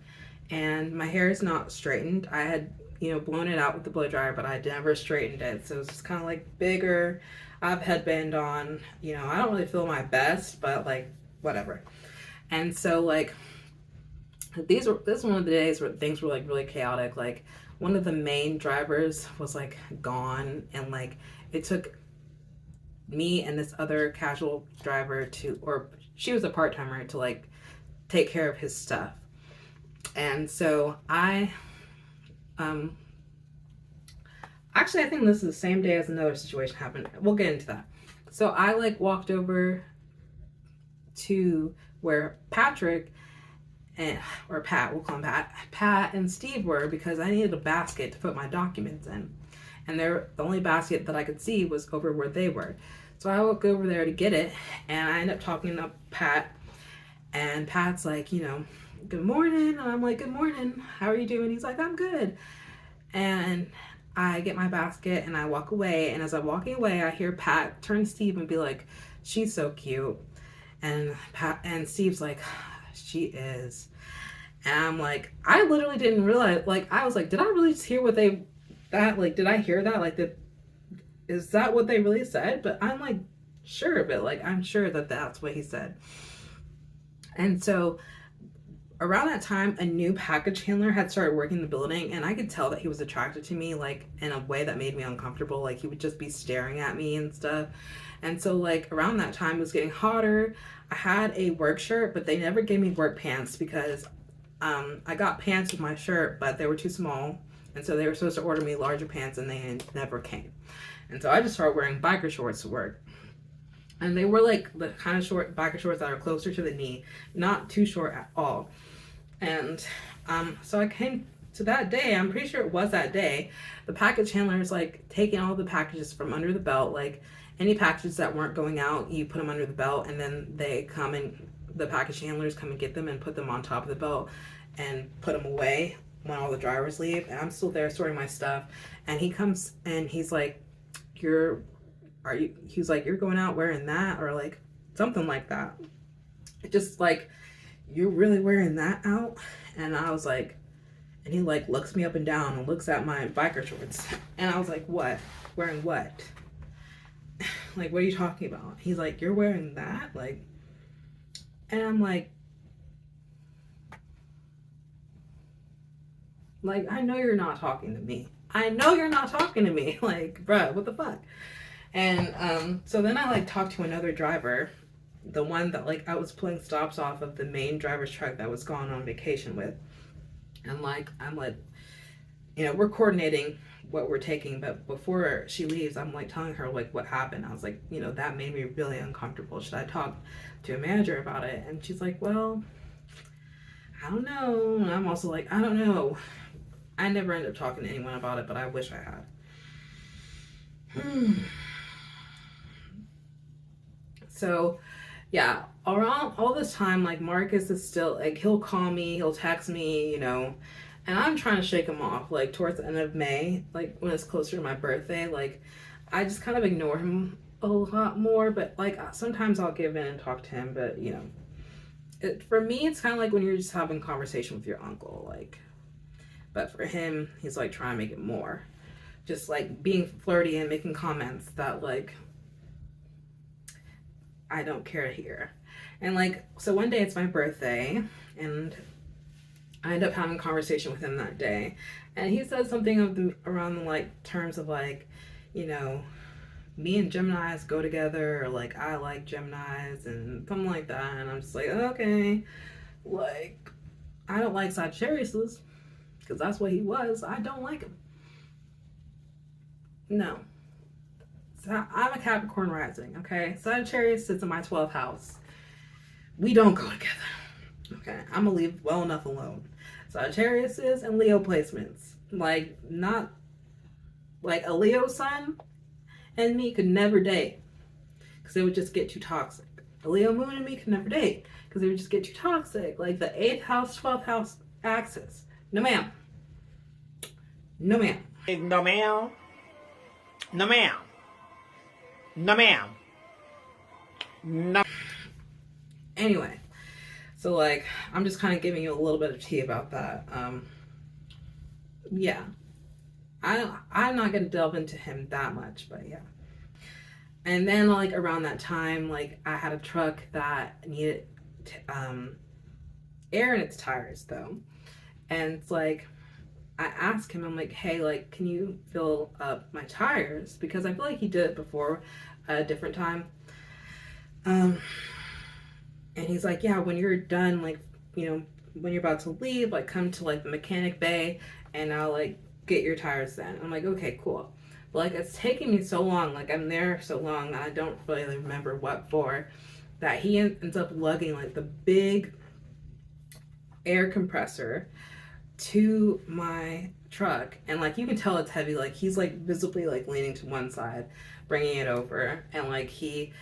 and my hair is not straightened. I had, you know, blown it out with the blow dryer, but I never straightened it. So it's just kind of like bigger. I have headband on, you know, I don't really feel my best, but like whatever. And so like this is one of the days where things were like really chaotic. Like one of the main drivers was like gone, and like it took me and this other casual driver or she was a part-timer, to like take care of his stuff. And so actually I think this is the same day as another situation happened. We'll get into that. So I like walked over to where Patrick or Pat, we'll call him Pat and Steve were, because I needed a basket to put my documents in. And the only basket that I could see was over where they were. So I walk over there to get it, and I end up talking to Pat, and Pat's like, you know, good morning. And I'm like, good morning. How are you doing? He's like, I'm good. And I get my basket and I walk away. And as I'm walking away, I hear Pat turn to Steve and be like, she's so cute. And Steve's like, she is. And I'm like, I literally didn't realize, like, I was like, did I really just hear did I hear that? Like, is that what they really said? But I'm like, sure, but like, I'm sure that that's what he said. And so around that time, a new package handler had started working the building, and I could tell that he was attracted to me, like in a way that made me uncomfortable. Like he would just be staring at me and stuff. And so like around that time, it was getting hotter. I had a work shirt, but they never gave me work pants because I got pants with my shirt, but they were too small. And so they were supposed to order me larger pants and they never came. And so I just started wearing biker shorts to work. And they were like the kind of short biker shorts that are closer to the knee, not too short at all. And so I came to that day, I'm pretty sure it was that day, the package handler is like taking all the packages from under the belt, like any packages that weren't going out, you put them under the belt, and then they come and the package handlers come and get them and put them on top of the belt and put them away when all the drivers leave. And I'm still there sorting my stuff, and he comes and he's like, he's like, you're going out wearing that, or like something like that. Just like, you're really wearing that out? And I was like, and he like looks me up and down and looks at my biker shorts. And I was like, what? Wearing what? Like, what are you talking about? He's like, you're wearing that? Like, and I'm like, I know you're not talking to me. I know you're not talking to me. Like, bruh, what the fuck? And so then I like talked to another driver, the one that like I was pulling stops off of the main driver's truck that was gone on vacation with. And like, I'm like, you know, we're coordinating what we're taking, but before she leaves, I'm like telling her like what happened. I was like, you know, that made me really uncomfortable. Should I talk to a manager about it? And she's like, well, I don't know. And I'm also like, I don't know. I never ended up talking to anyone about it, but I wish I had. So yeah, around all this time, like Marcus is still like, he'll call me, he'll text me, you know, and I'm trying to shake him off. Like towards the end of May, like when it's closer to my birthday, like I just kind of ignore him a lot more. But like sometimes I'll give in and talk to him. But you know, for me, it's kind of like when you're just having a conversation with your uncle, like. But for him, he's like trying to make it more, just like being flirty and making comments that like I don't care to hear. And like, so one day it's my birthday and I end up having a conversation with him that day, and he said something around the like terms of like, you know, me and Geminis go together, or like I like Geminis and something like that. And I'm just like, okay, like I don't like Sagittariuses because that's what he was. I don't like him. No. So I'm a Capricorn rising, okay? Sagittarius sits in my 12th house. We don't go together, okay? I'm gonna leave well enough alone. Sagittarius and Leo placements. Like, not, like a Leo sun and me could never date because it would just get too toxic. A Leo moon and me could never date because it would just get too toxic. Like the 8th house, 12th house axis. No ma'am. No ma'am. No ma'am. No ma'am. No ma'am. No. Anyway, so like I'm just kind of giving you a little bit of tea about that. Yeah, I'm not gonna delve into him that much, but yeah. And then like around that time, like I had a truck that needed air in its tires though, and it's like I asked him, I'm like, hey, like, can you fill up my tires? Because I feel like he did it before at a different time. And he's like, yeah, when you're done, like, you know, when you're about to leave, like, come to, like, the mechanic bay, and I'll, like, get your tires then. I'm like, okay, cool. But, like, it's taking me so long, like, I'm there so long, I don't really remember what for, that he ends up lugging, like, the big air compressor to my truck, and like you can tell it's heavy. Like he's like visibly like leaning to one side, bringing it over, and like he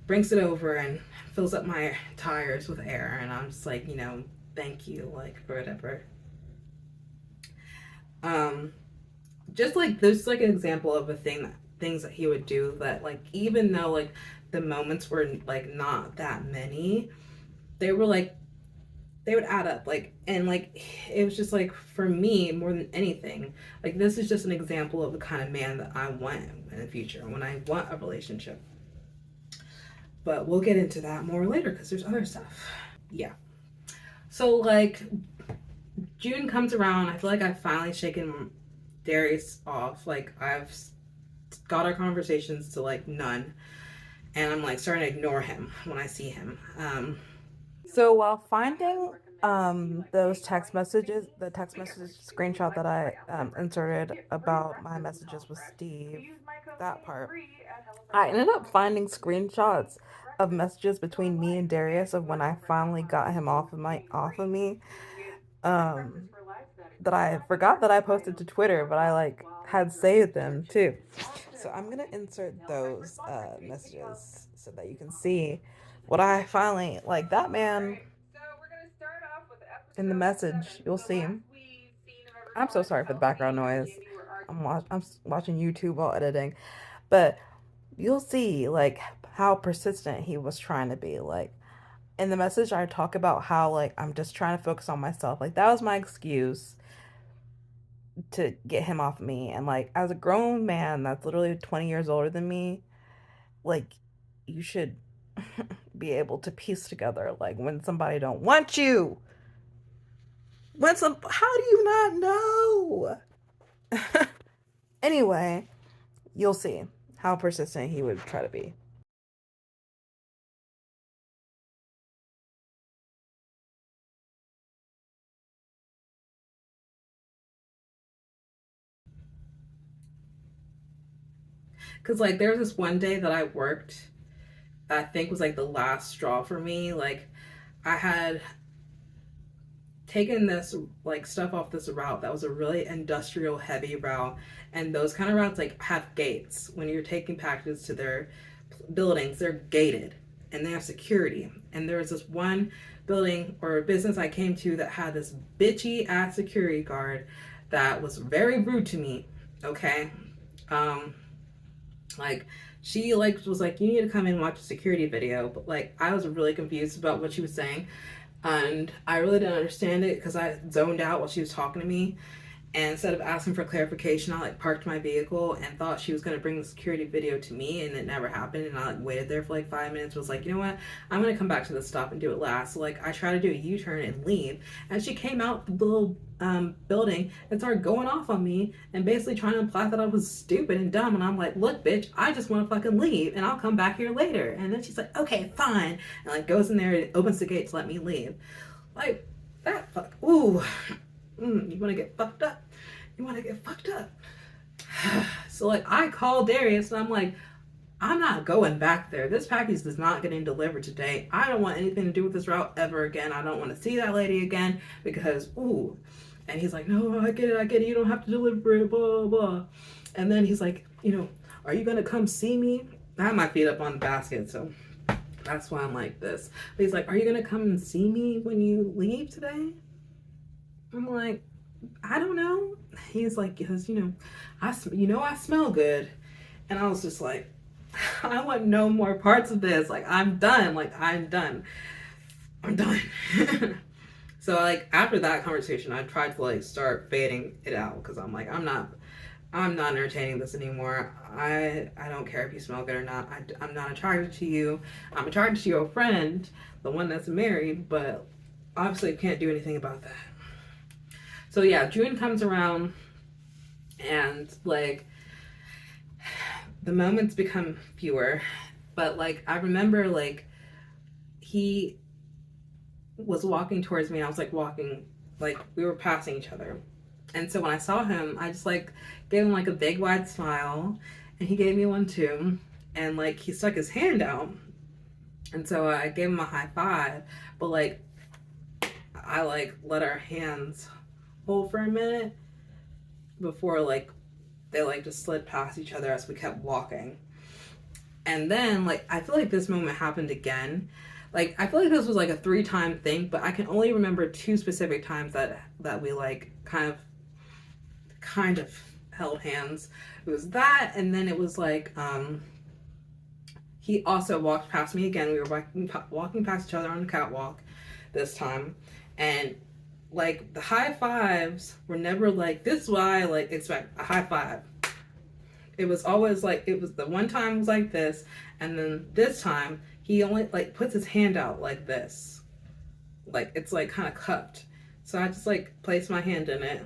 brings it over and fills up my tires with air, and I'm just like, you know, thank you, like for whatever. Just like there's like an example of things that he would do that like even though like the moments were like not that many, they were like they would add up, like, and like it was just like for me more than anything, like this is just an example of the kind of man that I want in the future when I want a relationship. But we'll get into that more later because there's other stuff. Yeah. So like June comes around, I feel like I've finally shaken Darius off. Like I've got our conversations to like none, and I'm like starting to ignore him when I see him. So while finding those text messages, the text message screenshot that I inserted about my messages with Steve, that part, I ended up finding screenshots of messages between me and Darius of when I finally got him off of me. Um, that I forgot that I posted to Twitter, but I like had saved them too. So I'm gonna insert those messages so that you can see what I finally like. That man in the message, you'll see him. I'm so sorry for the background noise. I'm watching YouTube while editing, but you'll see like how persistent he was trying to be. Like in the message, I talk about how like I'm just trying to focus on myself. Like that was my excuse to get him off of me. And like as a grown man that's literally 20 years older than me, like you should be able to piece together like when somebody don't want you. How do you not know? Anyway, you'll see how persistent he would try to be. Because, like, there was this one day that I worked that I think was, like, the last straw for me. Like, I had taken this, like, stuff off this route that was a really industrial heavy route. And those kind of routes, like, have gates. When you're taking packages to their buildings, they're gated and they have security. And there was this one building or business I came to that had this bitchy ass security guard that was very rude to me. Okay. Like she like was like, you need to come in and watch a security video, but like I was really confused about what she was saying, and I really didn't understand it because I zoned out while she was talking to me. And instead of asking for clarification, I like parked my vehicle and thought she was gonna bring the security video to me, and it never happened. And I like waited there for like 5 minutes. Was like, you know what? I'm gonna come back to the stop and do it last. So like I tried to do a U-turn and leave, and she came out the little building and started going off on me and basically trying to imply that I was stupid and dumb. And I'm like, look, bitch, I just want to fucking leave, and I'll come back here later. And then she's like, okay, fine, and like goes in there and opens the gate to let me leave. Like that fuck. Ooh. You want to get fucked up? You want to get fucked up? So like I called Darius and I'm like, I'm not going back there. This package is not getting delivered today. I don't want anything to do with this route ever again. I don't want to see that lady again because ooh. And he's like, no, I get it. You don't have to deliver it, blah, blah. And then he's like, you know, are you going to come see me? I have my feet up on the basket, so that's why I'm like this. But he's like, are you going to come and see me when you leave today? I'm like, I don't know. He's like, because you know, I smell good, and I was just like, I want no more parts of this. Like I'm done. I'm done. So like after that conversation, I tried to like start fading it out because I'm like, I'm not entertaining this anymore. I don't care if you smell good or not. I'm not attracted to you. I'm attracted to your friend, the one that's married, but obviously can't do anything about that. So yeah, June comes around and like the moments become fewer, but like I remember like he was walking towards me and I was like walking, like we were passing each other. And so when I saw him, I just like gave him like a big wide smile, and he gave me one too. And like he stuck his hand out. And so I gave him a high five, but like I like let our hands hold for a minute before like they like just slid past each other as we kept walking. And then like I feel like this moment happened again. Like I feel like this was like a 3-time thing, but I can only remember 2 specific times that we like kind of held hands. It was that, and then it was like he also walked past me again. We were walking past each other on the catwalk this time, and like the high fives were never like, this is what I like expect a high five. It was always like, it was the one time was like this, and then this time he only like puts his hand out like this, like it's like kind of cupped. So I just like place my hand in it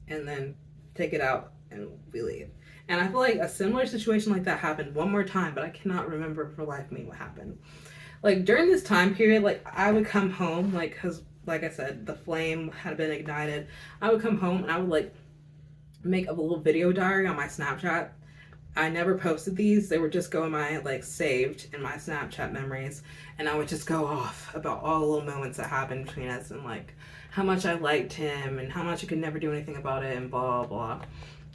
and then take it out and we leave. And I feel like a similar situation like that happened one more time, but I cannot remember for life me what happened. Like during this time period, like I would come home, like because like I said, the flame had been ignited. I would come home and I would like make a little video diary on my Snapchat. I never posted these. They were just going my like saved in my Snapchat memories, and I would just go off about all the little moments that happened between us and like how much I liked him and how much I could never do anything about it and blah blah.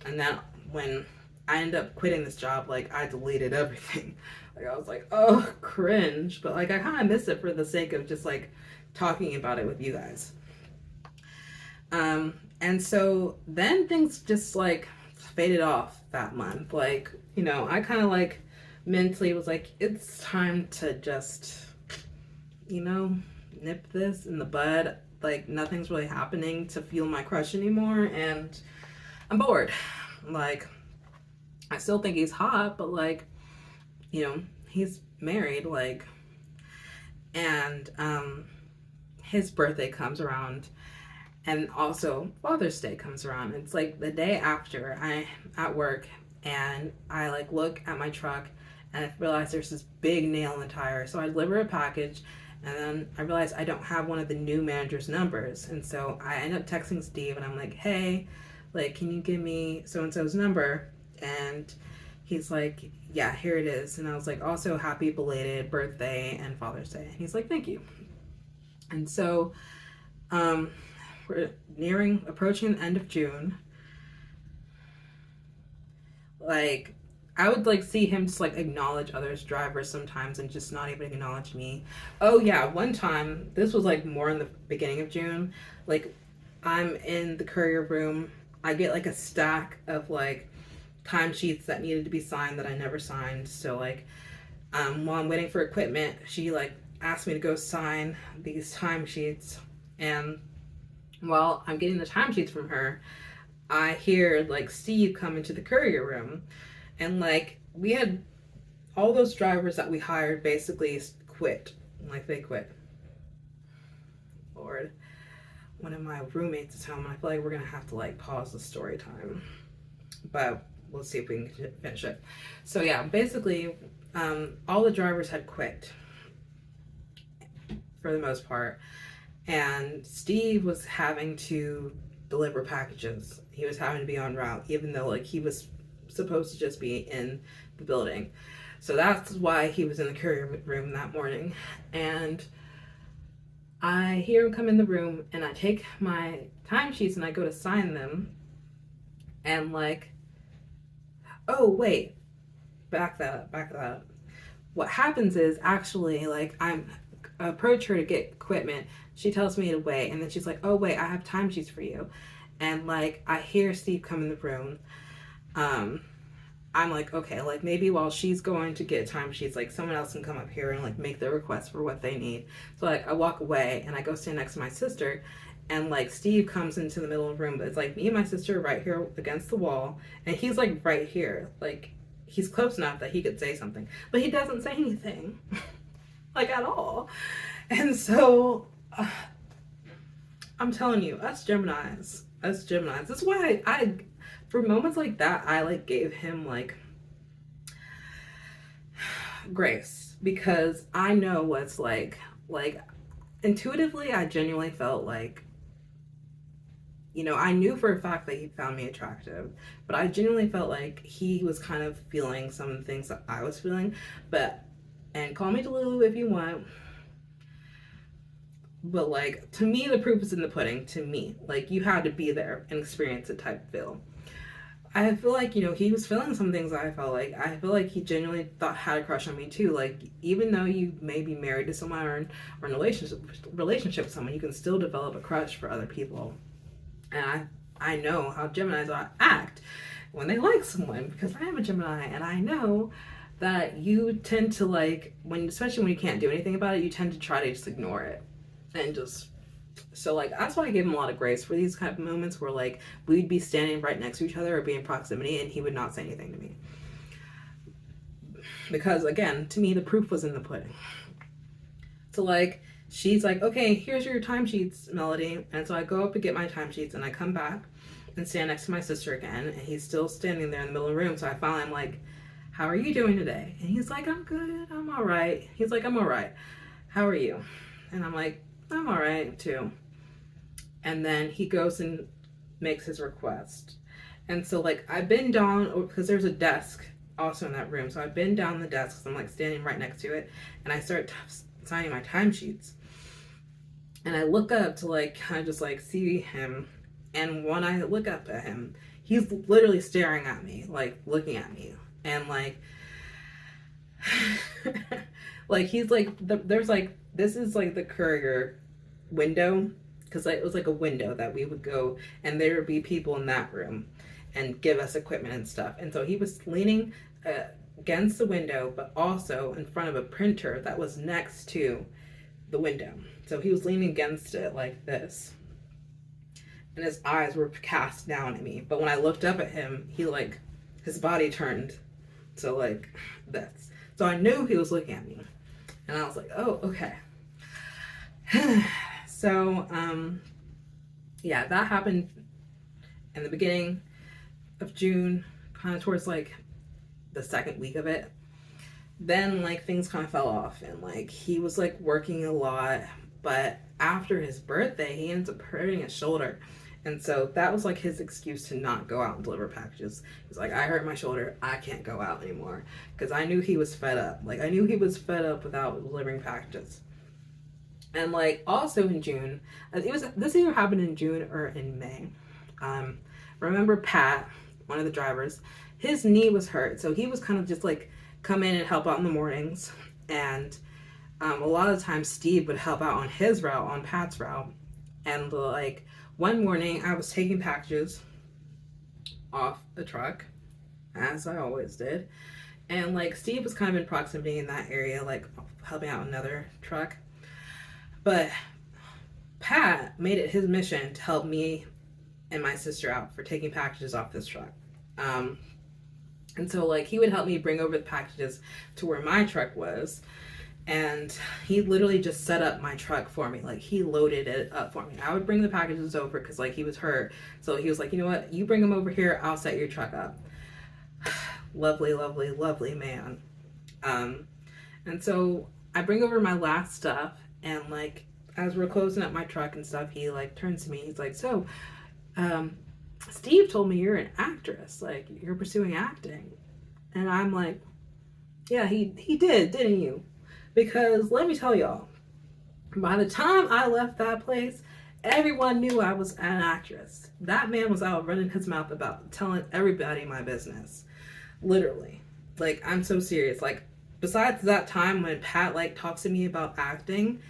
And then when I ended up quitting this job, like I deleted everything. Like I was like, oh, cringe. But like I kind of miss it for the sake of just like talking about it with you guys. And so then things just like faded off that month. Like, you know, I kind of like mentally was like, it's time to just, you know, nip this in the bud. Like nothing's really happening to fuel my crush anymore, and I'm bored. Like, I still think he's hot, but like, you know, he's married, like, and his birthday comes around, and also Father's Day comes around. It's like the day after I at work, and I like look at my truck and I realize there's this big nail in the tire. So I deliver a package, and then I realize I don't have one of the new manager's numbers, and so I end up texting Steve and I'm like, hey, like, can you give me so and so's number? And he's like, yeah, here it is. And I was like, also happy belated birthday and Father's Day. And he's like, thank you. And so we're approaching the end of June. Like, I would like see him just like acknowledge others drivers sometimes and just not even acknowledge me. Oh yeah, one time, this was like more in the beginning of June, like I'm in the courier room. I get like a stack of like timesheets that needed to be signed that I never signed. So like while I'm waiting for equipment, she like asked me to go sign these timesheets, and while I'm getting the timesheets from her, I hear like Steve come into the courier room, and like we had all those drivers that we hired basically quit. Like they quit. Lord, one of my roommates is home, and I feel like we're gonna have to like pause the story time, but we'll see if we can finish it. So yeah, basically all the drivers had quit for the most part, and Steve was having to deliver packages. He was having to be on route, even though like he was supposed to just be in the building. So that's why he was in the courier room that morning. And I hear him come in the room, and I take my timesheets and I go to sign them, and like, oh wait, back that up. What happens is actually like I approach her to get equipment. She tells me to wait, and then she's like, oh wait, I have timesheets for you. And like I hear Steve come in the room. I'm like, okay, like maybe while she's going to get timesheets, like someone else can come up here and like make their request for what they need. So like I walk away and I go stand next to my sister, and like Steve comes into the middle of the room, but it's like me and my sister right here against the wall, and he's like right here. Like he's close enough that he could say something, but he doesn't say anything like at all. And so I'm telling you, us Geminis, this is why I for moments like that, I like gave him like grace, because I know what's like intuitively, I genuinely felt like, you know, I knew for a fact that he found me attractive, but I genuinely felt like he was kind of feeling some of the things that I was feeling. But, and call me Delulu if you want, but like to me the proof is in the pudding. To me, like you had to be there and experience it type feel. I feel like, you know, he was feeling some things that I felt like. I feel like he genuinely had a crush on me too. Like, even though you may be married to someone or in a relationship with someone, you can still develop a crush for other people. And I know how Geminis act when they like someone, because I am a Gemini, and I know that you tend to like, especially when you can't do anything about it, you tend to try to just ignore it. And just, so like, that's why I gave him a lot of grace for these kind of moments where like we'd be standing right next to each other or be in proximity, and he would not say anything to me. Because again, to me, the proof was in the pudding. So like, she's like, okay, here's your timesheets, Melody. And so I go up to get my timesheets, and I come back and stand next to my sister again, and he's still standing there in the middle of the room. So I finally am like, how are you doing today? And he's like, I'm good, I'm all right. He's like, I'm all right. How are you? And I'm like, I'm all right too. and then he goes and makes his request. And so like I've been down, because there's a desk also in that room, so I've been down the desk, so I'm like standing right next to it, and I start signing my timesheets, and I look up to like kind of just like see him, and when I look up at him, he's literally staring at me, like looking at me, and like like he's like there's like, this is like the courier window, because like, it was like a window that we would go, and there would be people in that room and give us equipment and stuff. And so he was leaning against the window, but also in front of a printer that was next to the window. So he was leaning against it like this, and his eyes were cast down at me. But when I looked up at him, he like, his body turned to like this. So I knew he was looking at me, and I was like, oh, okay. So yeah, that happened in the beginning of June, kind of towards like the second week of it. Then like things kind of fell off, and like he was like working a lot, but after his birthday he ends up hurting his shoulder, and so that was like his excuse to not go out and deliver packages. He's like, I hurt my shoulder, I can't go out anymore, because I knew he was fed up. Like I knew he was fed up without delivering packages. And like also in June, this either happened in June or in May. Remember Pat, one of the drivers, his knee was hurt, so he was kind of just like come in and help out in the mornings, and a lot of times Steve would help out on his route, on Pat's route. And like one morning I was taking packages off the truck, as I always did, and like Steve was kind of in proximity in that area, like helping out another truck. But Pat made it his mission to help me and my sister out for taking packages off this truck. And so like he would help me bring over the packages to where my truck was, and he literally just set up my truck for me. Like he loaded it up for me. I would bring the packages over because like he was hurt, so he was like, you know what, you bring them over here, I'll set your truck up. Lovely, lovely, lovely man. And so I bring over my last stuff, and like as we're closing up my truck and stuff, he like turns to me, he's like, so Steve told me you're an actress, like you're pursuing acting. And I'm like, yeah, he did, didn't you? Because let me tell y'all, by the time I left that place, everyone knew I was an actress. That man was out running his mouth about telling everybody my business. Literally. Like, I'm so serious. Like, besides that time when Pat like talks to me about acting,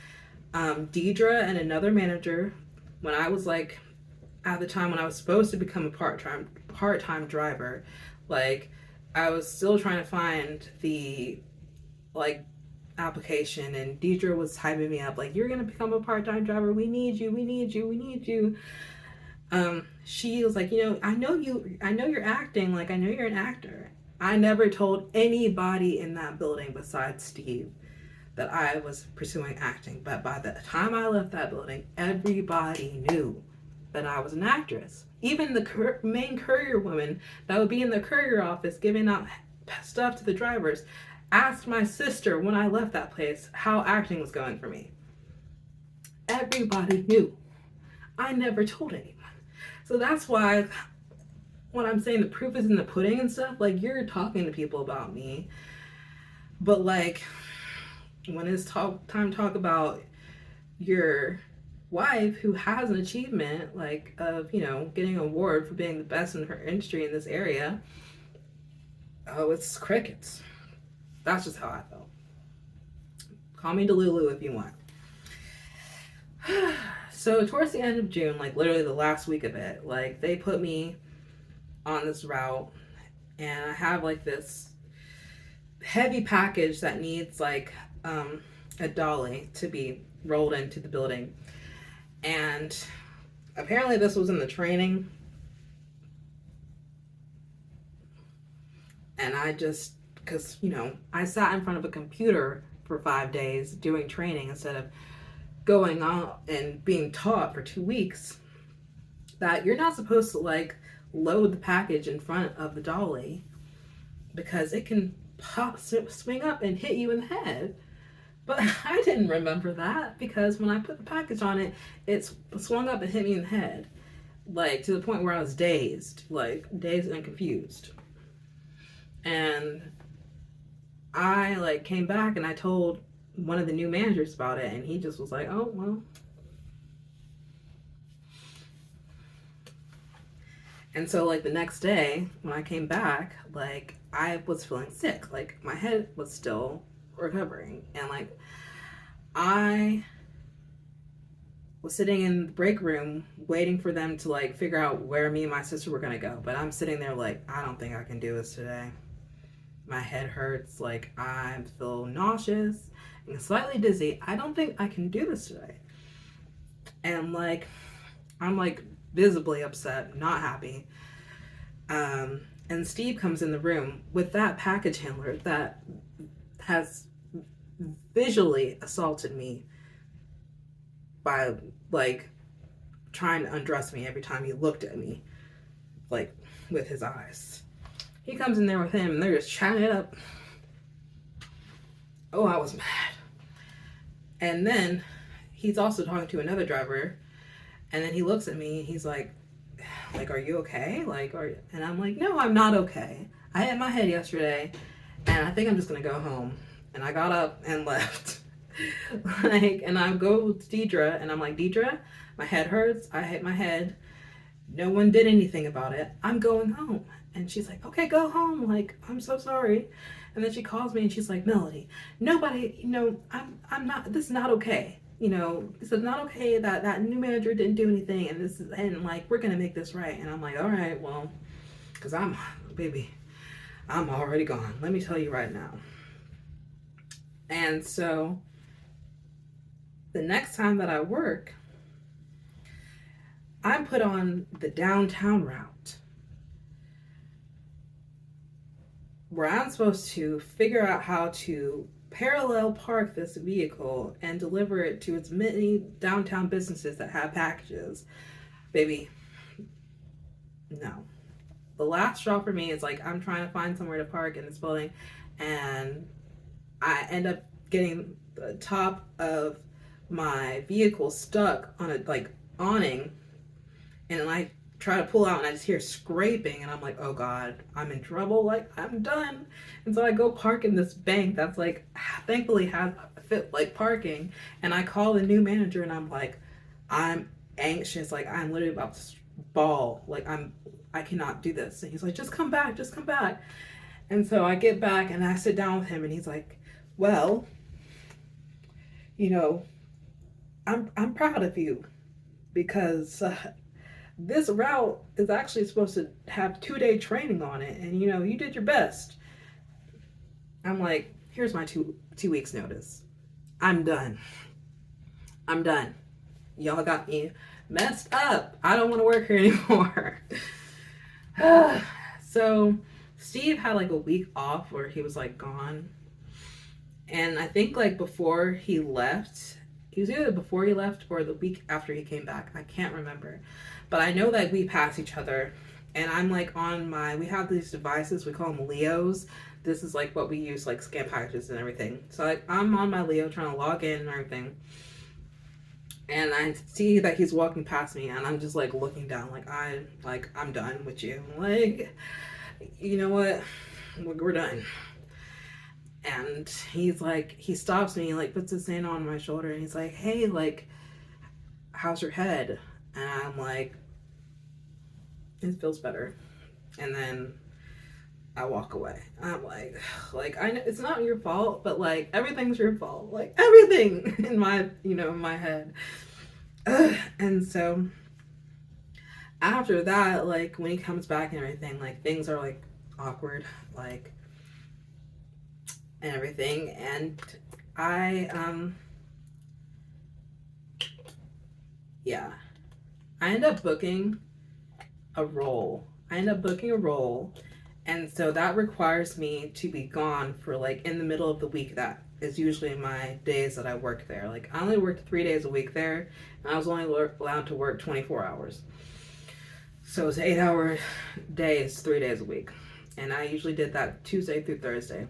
Deidre and another manager, when I was like, at the time when I was supposed to become a part-time driver, like I was still trying to find the like application, and Deidre was hyping me up like, you're gonna become a part-time driver, we need you, we need you, we need you. She was like, you know, I know you're acting, like I know you're an actor. I never told anybody in that building besides Steve that I was pursuing acting, but by the time I left that building, everybody knew that I was an actress. Even the main courier woman that would be in the courier office giving out stuff to the drivers asked my sister when I left that place how acting was going for me. Everybody knew. I never told anyone. So that's why when I'm saying the proof is in the pudding and stuff, like you're talking to people about me, but like when it's time to talk about your wife who has an achievement like of, you know, getting an award for being the best in her industry in this area, oh, it's crickets. That's just how I felt. Call me Delulu if you want. So towards the end of June, like literally the last week of it, like they put me on this route, and I have like this heavy package that needs like a dolly to be rolled into the building. And apparently this was in the training, and I just, because, you know, I sat in front of a computer for 5 days doing training instead of going on and being taught for 2 weeks that you're not supposed to like load the package in front of the dolly because it can swing up and hit you in the head. But I didn't remember that because when I put the package on it, it swung up and hit me in the head. Like, to the point where I was dazed and confused. And I, like, came back and I told one of the new managers about it, and he just was like, oh, well. And so, like, the next day, when I came back, like, I was feeling sick. Like, my head was still recovering. And, like, I was sitting in the break room waiting for them to, like, figure out where me and my sister were going to go. But I'm sitting there like, I don't think I can do this today. My head hurts. Like, I feel nauseous and slightly dizzy. I don't think I can do this today. And, like, I'm, like, visibly upset, not happy. And Steve comes in the room with that package handler that has visually assaulted me by, like, trying to undress me every time he looked at me, like, with his eyes. He comes in there with him and they're just chatting it up. Oh, I was mad. And then he's also talking to another driver, and then he looks at me and he's like, are you okay? Like, and I'm like, no, I'm not okay. I hit my head yesterday and I think I'm just gonna go home. And I got up and left. And I go with Deidre and I'm like, Deidre, my head hurts. I hit my head. No one did anything about it. I'm going home. And she's like, okay, go home. Like, I'm so sorry. And then she calls me and she's like, Melody, nobody, I'm not, this is not okay. This is not okay that new manager didn't do anything, and like, we're gonna make this right. And I'm like, all right, well, because I'm already gone. Let me tell you right now. And so the next time that I work, I'm put on the downtown route where I'm supposed to figure out how to parallel park this vehicle and deliver it to as many downtown businesses that have packages. Baby, no. The last straw for me is, like, I'm trying to find somewhere to park in this building, and I end up getting the top of my vehicle stuck on a, like, awning, and I try to pull out and I just hear scraping, and I'm like, oh God, I'm in trouble. Like, I'm done. And so I go park in this bank that's, like, thankfully has fit, like, parking, and I call the new manager and I'm like, I'm anxious. Like, I'm literally about to bawl. Like, I cannot do this. And he's like, just come back. And so I get back and I sit down with him and he's like, well, I'm proud of you because this route is actually supposed to have 2-day training on it, and you did your best. I'm like, here's my two weeks notice. I'm done. Y'all got me messed up. I don't want to work here anymore. So Steve had, like, a week off where he was, like, gone, and I think, like, before he left, it was either before he left or the week after he came back. I can't remember. But I know that we pass each other, and I'm, like, we have these devices, we call them Leos. This is, like, what we use, like, scan packages and everything. So, like, I'm on my Leo trying to log in and everything, and I see that he's walking past me, and I'm just, like, looking down, I'm done with you. Like, you know what? We're done. And he's like, he stops me, like, puts his hand on my shoulder, and he's like, hey, like, how's your head? And I'm like, it feels better. And then I walk away. I'm like, I know it's not your fault, but, like, everything's your fault. Like, everything in my, in my head. And so after that, like, when he comes back and everything, like, things are, like, awkward, like, and everything. And I end up booking a role. And so that requires me to be gone for, like, in the middle of the week. That is usually my days that I work there. Like, I only worked 3 days a week there, and I was only allowed to work 24 hours. So it's 8-hour days, 3 days a week. And I usually did that Tuesday through Thursday.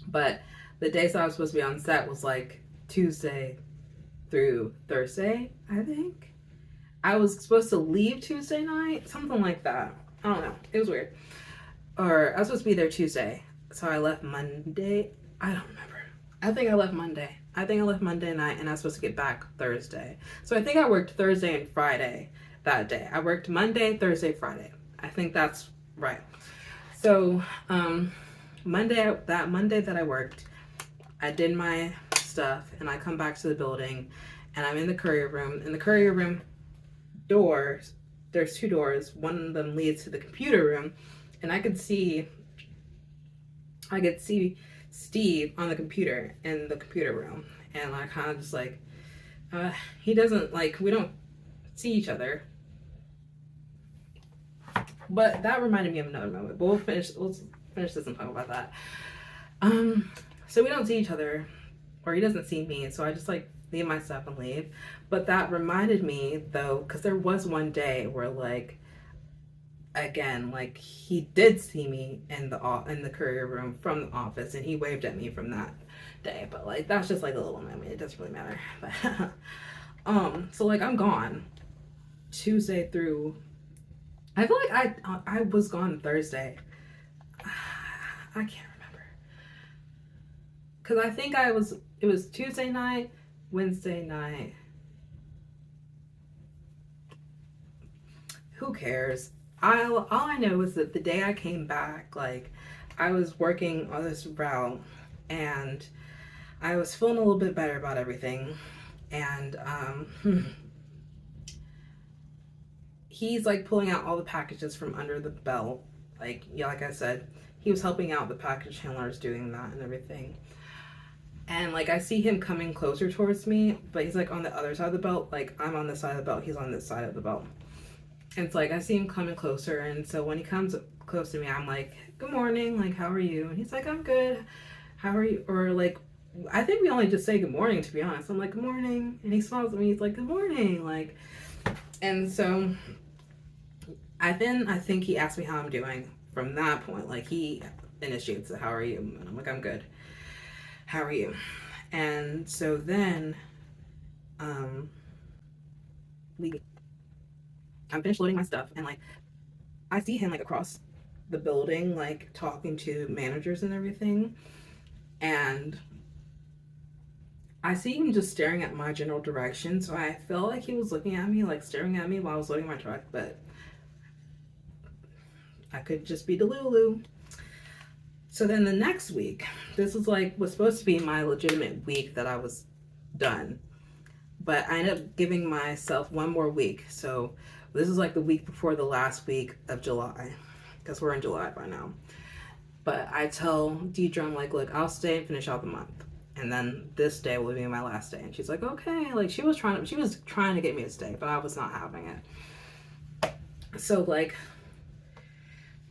But the days that I was supposed to be on set was like Tuesday through Thursday, I think. I was supposed to leave Tuesday night, something like that. I don't know. It was weird. Or I was supposed to be there Tuesday, so I left Monday. I don't remember. I think I left Monday. I think I left Monday night, and I was supposed to get back Thursday. So I think I worked Thursday and Friday that day. I worked Monday, Thursday, Friday. I think that's right. So Monday that I worked, I did my stuff, and I come back to the building, and I'm in the courier room. In the courier room doors, there's 2 doors. One of them leads to the computer room, and I could see Steve on the computer in the computer room, and I kind of just like, he doesn't like, we don't see each other. But that reminded me of another moment. But we'll finish this and talk about that. So we don't see each other, or he doesn't see me, so I just like leave my stuff and leave. But that reminded me though, because there was one day where like, again, like he did see me in the courier room from the office, and he waved at me from that day. But like that's just like a little moment. It doesn't really matter. But so like I'm gone Tuesday through. I feel like I was gone Thursday. I can't remember, because I think it was Tuesday night, Wednesday night. Who cares? All I know is that the day I came back, like I was working on this route, and I was feeling a little bit better about everything, and he's like pulling out all the packages from under the belt. Like, yeah, like I said, he was helping out the package handlers doing that and everything. And like I see him coming closer towards me, but he's like on the other side of the belt. Like I'm on this side of the belt, he's on this side of the belt. And it's like I see him coming closer, and so when he comes close to me, I'm like, good morning, like how are you? And he's like, I'm good, how are you? Or like, I think we only just say good morning, to be honest. I'm like, good morning, and he smiles at me, he's like, good morning, like. And so I think he asked me how I'm doing. From that point, like he initiates the how are you, and I'm like, I'm good, how are you? And so then I'm finished loading my stuff, and like I see him like across the building, like talking to managers and everything, and I see him just staring at my general direction. So I felt like he was looking at me, like staring at me while I was loading my truck, but I could just be Delulu. So then the next week, this was supposed to be my legitimate week that I was done, but I ended up giving myself one more week. So this is like the week before the last week of July, because we're in July by now. But I tell Deidre, I'm like, look, I'll stay and finish out the month, and then this day will be my last day. And she's like, okay. Like she was trying to get me to stay, but I was not having it. So like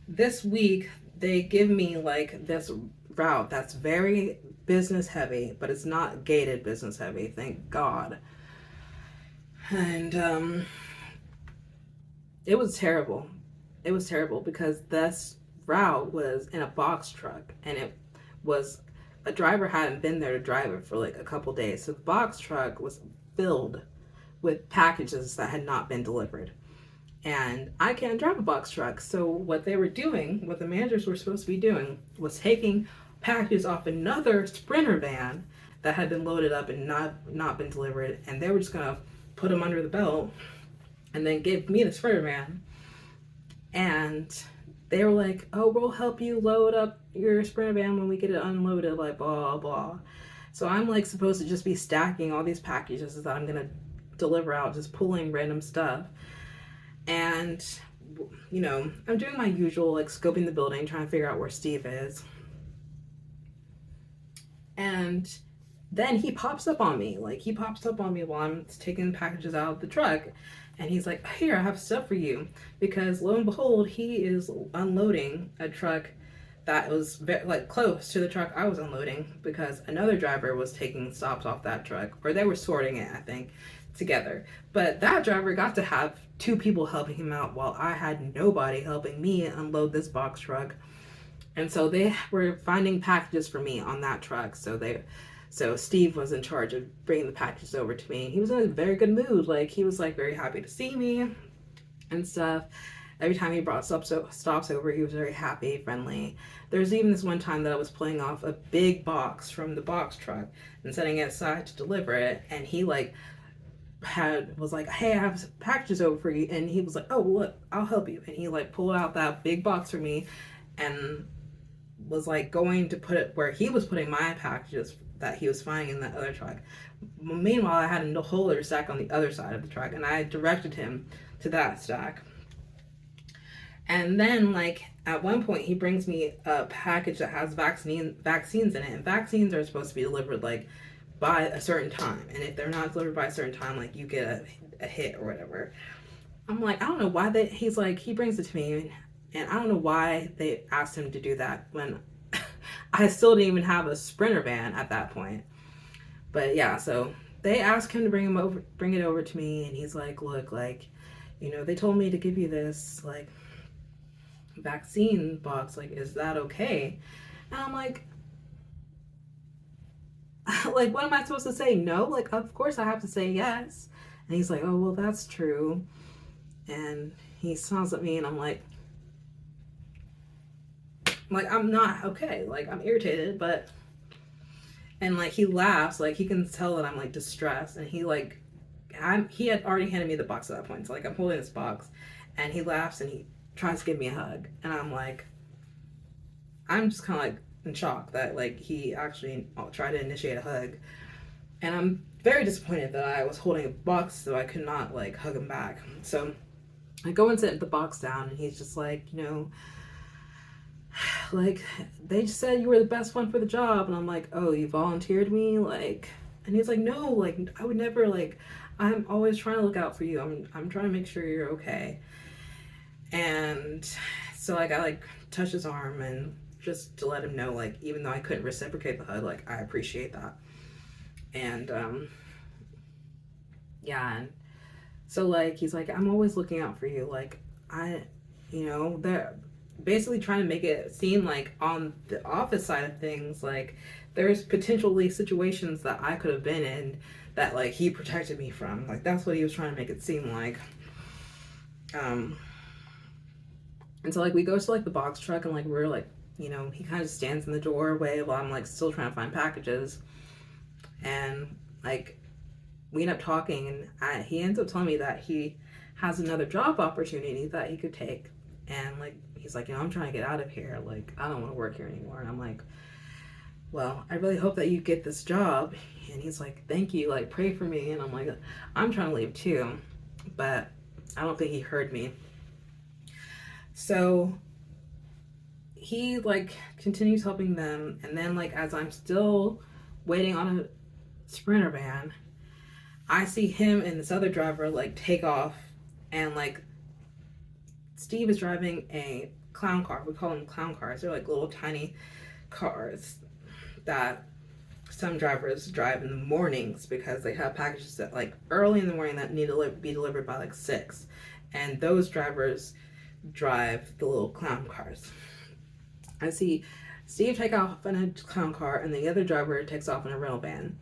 this week they give me like this route that's very business heavy, but it's not gated business heavy, thank God. And it was terrible. It was terrible because this route was in a box truck, and it was, a driver hadn't been there to drive it for like a couple days. So the box truck was filled with packages that had not been delivered. And I can't drive a box truck. So what they were doing, what the managers were supposed to be doing, was taking packages off another Sprinter van that had been loaded up and not been delivered, and they were just gonna put them under the belt and then give me the Sprinter van. And they were like, oh, we'll help you load up your Sprinter van when we get it unloaded, like blah blah. So I'm like supposed to just be stacking all these packages that I'm gonna deliver out, just pulling random stuff. And you know, I'm doing my usual, like scoping the building, trying to figure out where Steve is. And then he pops up on me while I'm taking packages out of the truck, and he's like, here, I have stuff for you, because lo and behold, he is unloading a truck that was like close to the truck I was unloading, because another driver was taking stops off that truck, or they were sorting it, I think, together. But that driver got to have 2 people helping him out, while I had nobody helping me unload this box truck. And so they were finding packages for me on that truck. So Steve was in charge of bringing the packages over to me. He was in a very good mood. Like, he was like very happy to see me and stuff. Every time he brought stops over, he was very happy, friendly. There's even this one time that I was pulling off a big box from the box truck and setting it aside to deliver it, and he like was like, hey, I have packages over for you, and he was like, oh, look, I'll help you, and he like pulled out that big box for me and was like going to put it where he was putting my packages that he was finding in that other truck. Meanwhile, I had a whole other stack on the other side of the truck, and I directed him to that stack. And then, like, at one point, he brings me a package that has vaccines in it. And vaccines are supposed to be delivered, like, by a certain time. And if they're not delivered by a certain time, like, you get a hit or whatever. I'm like, I don't know why he's like, he brings it to me. And I don't know why they asked him to do that when I still didn't even have a Sprinter van at that point. But yeah, so they asked him to bring it over to me. And he's like, look, like, you know, they told me to give you this, like, vaccine box, like, is that okay? And I'm like what am I supposed to say? No? Like, of course I have to say yes. And he's like, oh, well, that's true. And he smiles at me, and I'm like, I'm not okay. Like, I'm irritated, but, and like, he laughs, like, he can tell that I'm like distressed, and he like, he had already handed me the box at that point, so like, I'm holding this box, and he laughs, and he tries to give me a hug, and I'm like, I'm just kind of like in shock that like he actually tried to initiate a hug, and I'm very disappointed that I was holding a box so I could not like hug him back. So I go and sit the box down, and he's just like, you know, like, they just said you were the best one for the job, and I'm like, oh, you volunteered me, like, and he's like, no, like, I would never, like, I'm always trying to look out for you. I'm trying to make sure you're okay. And so like I like touch his arm and just to let him know, like, even though I couldn't reciprocate the hug, like, I appreciate that. And yeah, and so like he's like, I'm always looking out for you, like, you know, they're basically trying to make it seem like on the office side of things, like, there's potentially situations that I could have been in that like he protected me from. Like, that's what he was trying to make it seem like. And so like we go to like the box truck, and like we're like, you know, he kind of stands in the doorway while I'm like still trying to find packages, and like we end up talking, and he ends up telling me that he has another job opportunity that he could take, and like he's like, you know, I'm trying to get out of here, like, I don't want to work here anymore. And I'm like, well, I really hope that you get this job. And he's like, thank you, like, pray for me. And I'm like, I'm trying to leave too, but I don't think he heard me. So he like continues helping them, and then like as I'm still waiting on a Sprinter van, I see him and this other driver like take off, and like Steve is driving a clown car. We call them clown cars. They're like little tiny cars that some drivers drive in the mornings because they have packages that like early in the morning that need to be delivered by like 6, and those drivers drive the little clown cars. I see Steve take off in a clown car, and the other driver takes off in a rental van.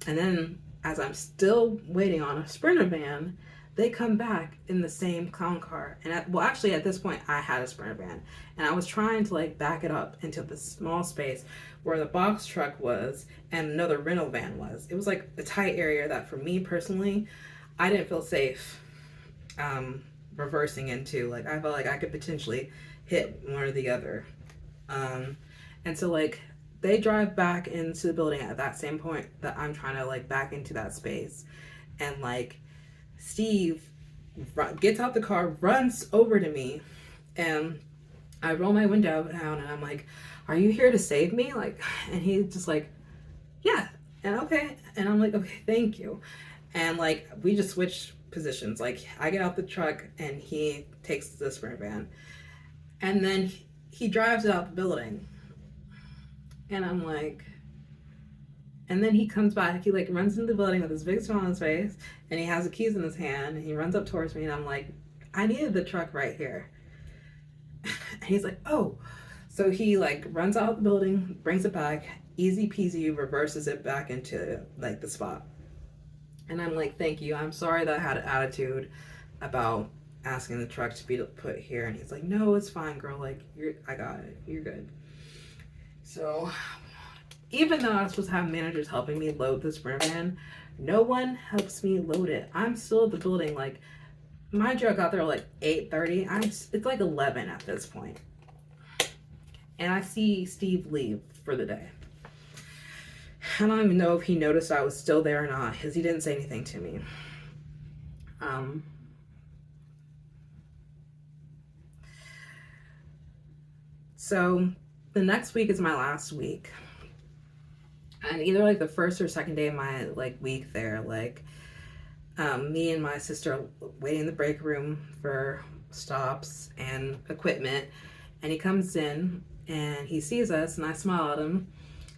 And then as I'm still waiting on a Sprinter van, they come back in the same clown car. And actually at this point I had a Sprinter van, and I was trying to like back it up into the small space where the box truck was and another rental van was. It was like a tight area that for me personally, I didn't feel safe reversing into. Like, I felt like I could potentially hit one or the other. And so like they drive back into the building at that same point that I'm trying to like back into that space, and like Steve gets out the car, runs over to me, and I roll my window down, and I'm like, are you here to save me? Like, and he's just like, yeah, and okay. And I'm like, okay, thank you. And like we just switch positions. Like, I get out the truck and he takes the Sprinter van, and then he drives it out the building, and I'm like, and then he comes back, he like runs into the building with his big smile on his face, and he has the keys in his hand, and he runs up towards me, and I'm like, I needed the truck right here. And he's like, oh, So he like runs out of the building, brings it back, easy peasy, reverses it back into like the spot. And I'm like, thank you. I'm sorry that I had an attitude about asking the truck to be put here. And he's like, no, it's fine, girl. Like, I got it. You're good. So even though I was supposed to have managers helping me load the Sprinter van, no one helps me load it. I'm still at the building. Like, mind you, I got there like 8:30. It's like 11 at this point. And I see Steve leave for the day. I don't even know if he noticed I was still there or not, because he didn't say anything to me. So the next week is my last week. And either like the first or second day of my like week there, like me and my sister are waiting in the break room for stops and equipment. And he comes in and he sees us and I smile at him.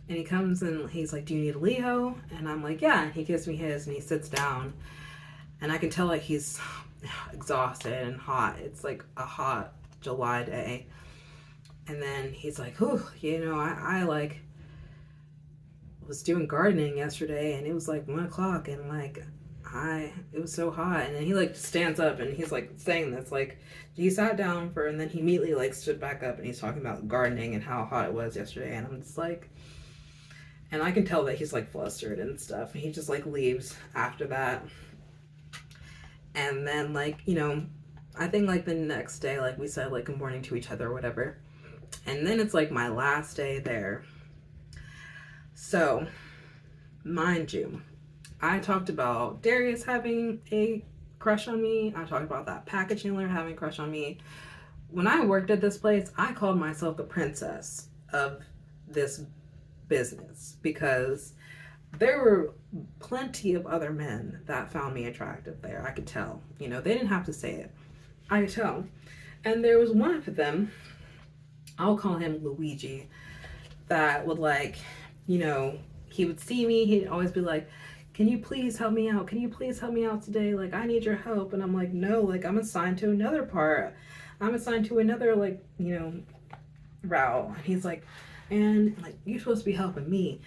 And he comes and he's like, do you need a Leo? And I'm like, yeah. And he gives me his and he sits down. And I can tell like he's exhausted and hot. It's like a hot July day. And then he's like, oh, you know, I like was doing gardening yesterday and it was like 1 o'clock and like it was so hot. And then he like stands up and he's like saying this, like he sat down and then he immediately like stood back up and he's talking about gardening and how hot it was yesterday. And I'm just like, and I can tell that he's like flustered and stuff. And he just like leaves after that. And then like, you know, I think like the next day, like we said like good morning to each other or whatever. And then it's like my last day there. So, mind you, I talked about Darius having a crush on me. I talked about that package handler having a crush on me. When I worked at this place, I called myself the princess of this business because there were plenty of other men that found me attractive there. I could tell. You know, they didn't have to say it. I could tell. And there was one of them, I'll call him Luigi, that would like, you know, he would see me, he'd always be like, can you please help me out? Can you please help me out today? Like, I need your help. And I'm like, no, like, I'm assigned to another part. I'm assigned to another, like, you know, route. And he's like, and like, you're supposed to be helping me.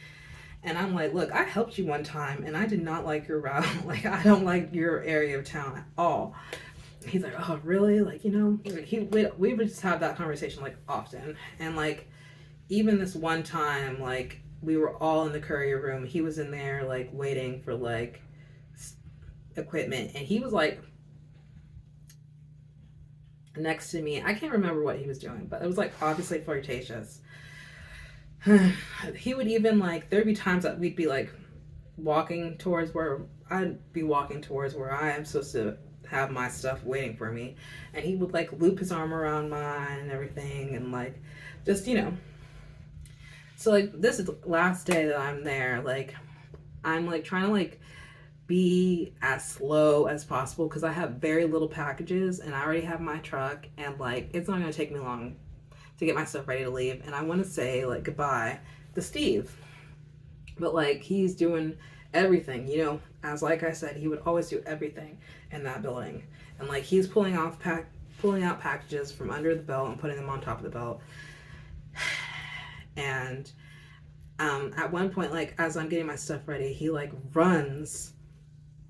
And I'm like, look, I helped you one time and I did not like your route. Like, I don't like your area of town at all. He's like, oh, really? Like, you know, we would just have that conversation like often. And like, even this one time, like, we were all in the courier room. He was in there like waiting for like equipment. And he was like next to me. I can't remember what he was doing, but it was like obviously flirtatious. He would even like, there'd be times that we'd be like walking towards where I'd be walking towards where I am supposed to have my stuff waiting for me, and he would like loop his arm around mine and everything, and like just, you know. So like this is the last day that I'm there. Like I'm like trying to like be as slow as possible because I have very little packages and I already have my truck, and like it's not gonna take me long to get my stuff ready to leave. And I want to say like goodbye to Steve, but like he's doing everything, you know, as like I said, he would always do everything in that building. And like he's pulling out packages from under the belt and putting them on top of the belt. And at one point, like as I'm getting my stuff ready, he like runs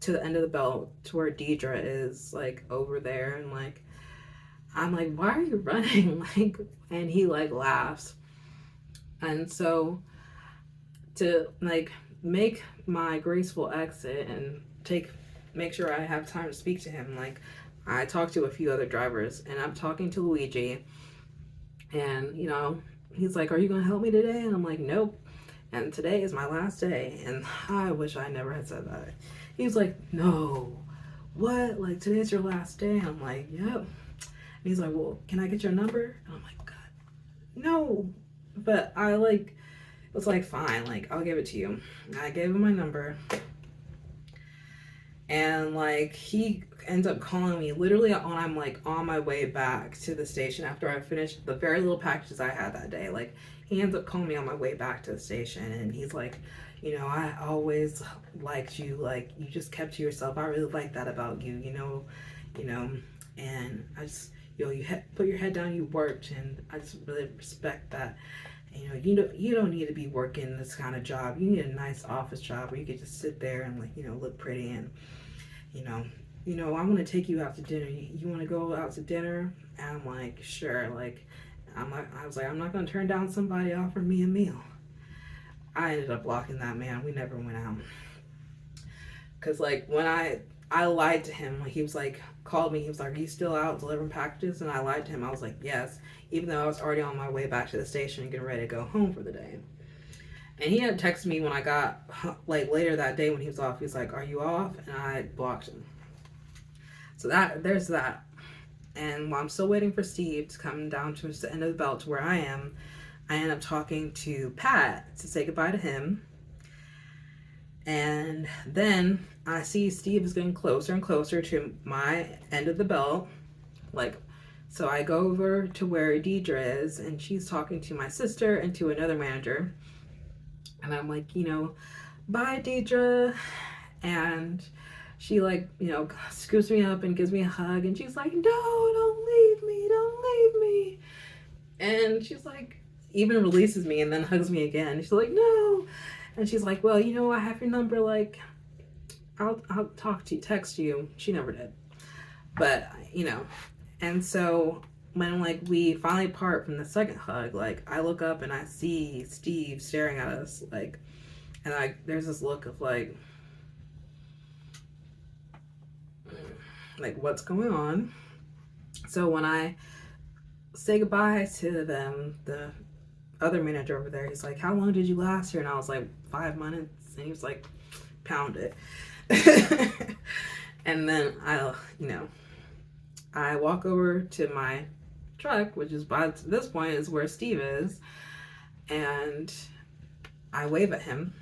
to the end of the belt to where Deidre is, like over there, and like I'm like, why are you running? Like, and he like laughs. And so to like make my graceful exit and make sure I have time to speak to him, like I talked to a few other drivers, and I'm talking to Luigi, and you know, he's like, are you gonna help me today? And I'm like, nope. And today is my last day. And I wish I never had said that. He was like, no, what? Like today's your last day? And I'm like, yep. And he's like, well, can I get your number? And I'm like, God, no. But I like was like, fine, like I'll give it to you. And I gave him my number. And like he ends up calling me literally on, I'm like on my way back to the station after I finished the very little packages I had that day. Like he ends up calling me on my way back to the station, and he's like, you know, I always liked you, like you just kept to yourself. I really like that about you, you know, and I just, put your head down, you worked, and I just really respect that. You don't need to be working this kind of job. You need a nice office job where you could just sit there and look pretty and I want to take you out to dinner. You want to go out to dinner? And I'm like, sure. Like, I was like, I'm not gonna turn down somebody offering me a meal. I ended up blocking that man. We never went out. Cause like when I lied to him, he was like, called me. He was like, "Are you still out delivering packages?" And I lied to him. I was like, "Yes," even though I was already on my way back to the station and getting ready to go home for the day. And he had texted me when I got like later that day when he was off. He's like, "Are you off?" And I blocked him. So there's that. And while I'm still waiting for Steve to come down to the end of the belt to where I am, I end up talking to Pat to say goodbye to him. And then I see Steve is getting closer and closer to my end of the belt. Like, so I go over to where Deidre is, and she's talking to my sister and to another manager. And I'm like, bye, Deidre. And she scoops me up and gives me a hug. And she's like, no, don't leave me. Don't leave me. And she's like, even releases me and then hugs me again. She's like, no. And she's like, well, I have your number. Like, I'll text you. She never did. But, and so when we finally part from the second hug, I look up and I see Steve staring at us, and there's this look of like what's going on? So when I say goodbye to them, the other manager over there, he's like, "How long did you last here?" And I was like, 5 minutes. And he was like, "Pound it." And then I walk over to my truck, which is by this point is where Steve is, and I wave at him,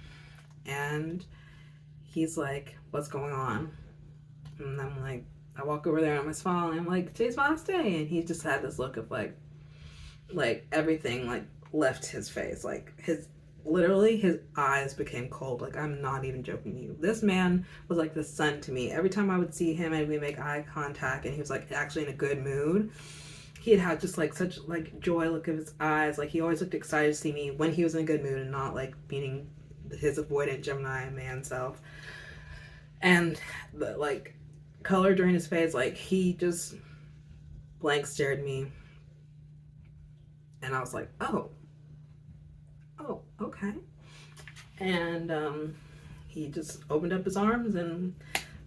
and he's like, "What's going on?" And I'm like, I walk over there and I'm smiling, and I'm like, "Today's my last day." And he just had this look of like everything left his face, literally his eyes became cold. I'm not even joking you. This man was like the sun to me. Every time I would see him and we make eye contact and he was actually in a good mood, he'd have just such joy look of his eyes. He always looked excited to see me when he was in a good mood and not being his avoidant Gemini man self. And the color during his face, he just blank stared at me. And I was like, oh, okay. And he just opened up his arms and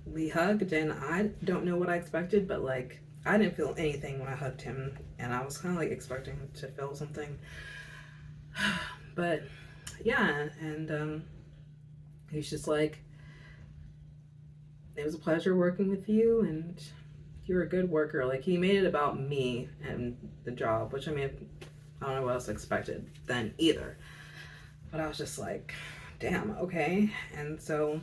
we hugged, and I don't know what I expected, but I didn't feel anything when I hugged him, and I was kind of expecting to feel something. But yeah, and he's just like, "It was a pleasure working with you, and you're a good worker." He made it about me and the job, which I don't know what else I expected then either. But I was just like, damn, okay. And so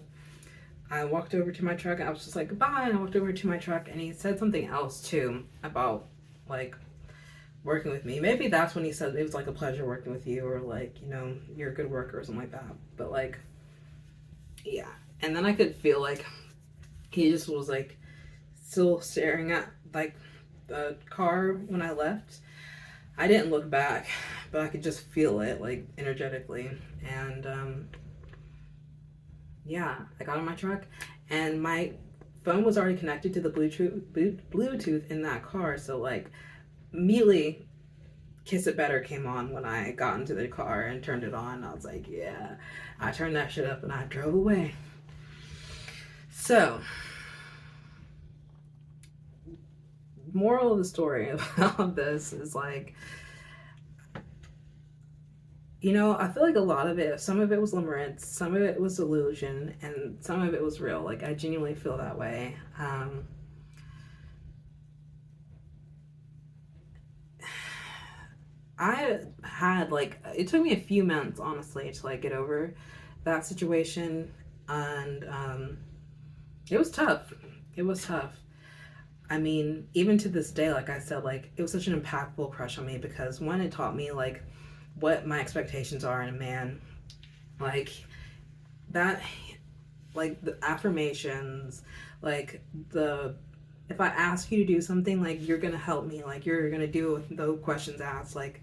I walked over to my truck and I was just like, goodbye. And I walked over to my truck and he said something else too about working with me. Maybe that's when he said it was a pleasure working with you, or you're a good worker or something like that. But yeah. And then I could feel he just was still staring at the car when I left. I didn't look back, but I could just feel it energetically. And yeah, I got in my truck and my phone was already connected to the Bluetooth in that car. So immediately Kiss It Better came on when I got into the car and turned it on. I was like, yeah. I turned that shit up and I drove away. So, moral of the story about this is I feel a lot of it, some of it was limerence, some of it was delusion, and some of it was real. I genuinely feel that way. I had it took me a few months honestly to get over that situation, and it was tough. It was tough. Even to this day, like I said, it was such an impactful crush on me because one, it taught me what my expectations are in a man, that, the affirmations, the if I ask you to do something, like, you're gonna help me, like, you're gonna do it with no questions asked. Like,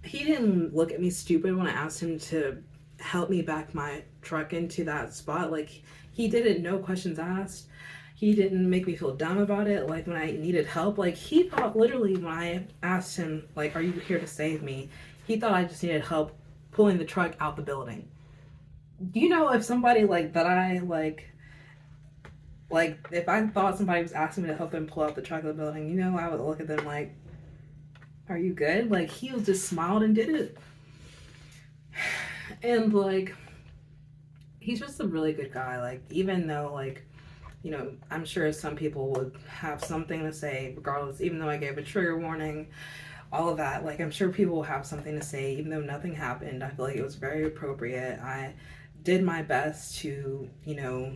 he didn't look at me stupid when I asked him to help me back my truck into that spot. Like, he did it, no questions asked. He didn't make me feel dumb about it. Like, when I needed help, like, he thought literally when I asked him, like, are you here to save me? He thought I just needed help pulling the truck out the building. You know, if somebody like that, if I thought somebody was asking me to help them pull out the truck of the building, you know, I would look at them like, are you good? Like, he just smiled and did it. And, like, he's just a really good guy. Like, even though, like, you know, I'm sure some people would have something to say regardless, even though I gave a trigger warning, all of that. Like, I'm sure people will have something to say, even though nothing happened. I feel like it was very appropriate. I did my best to, you know,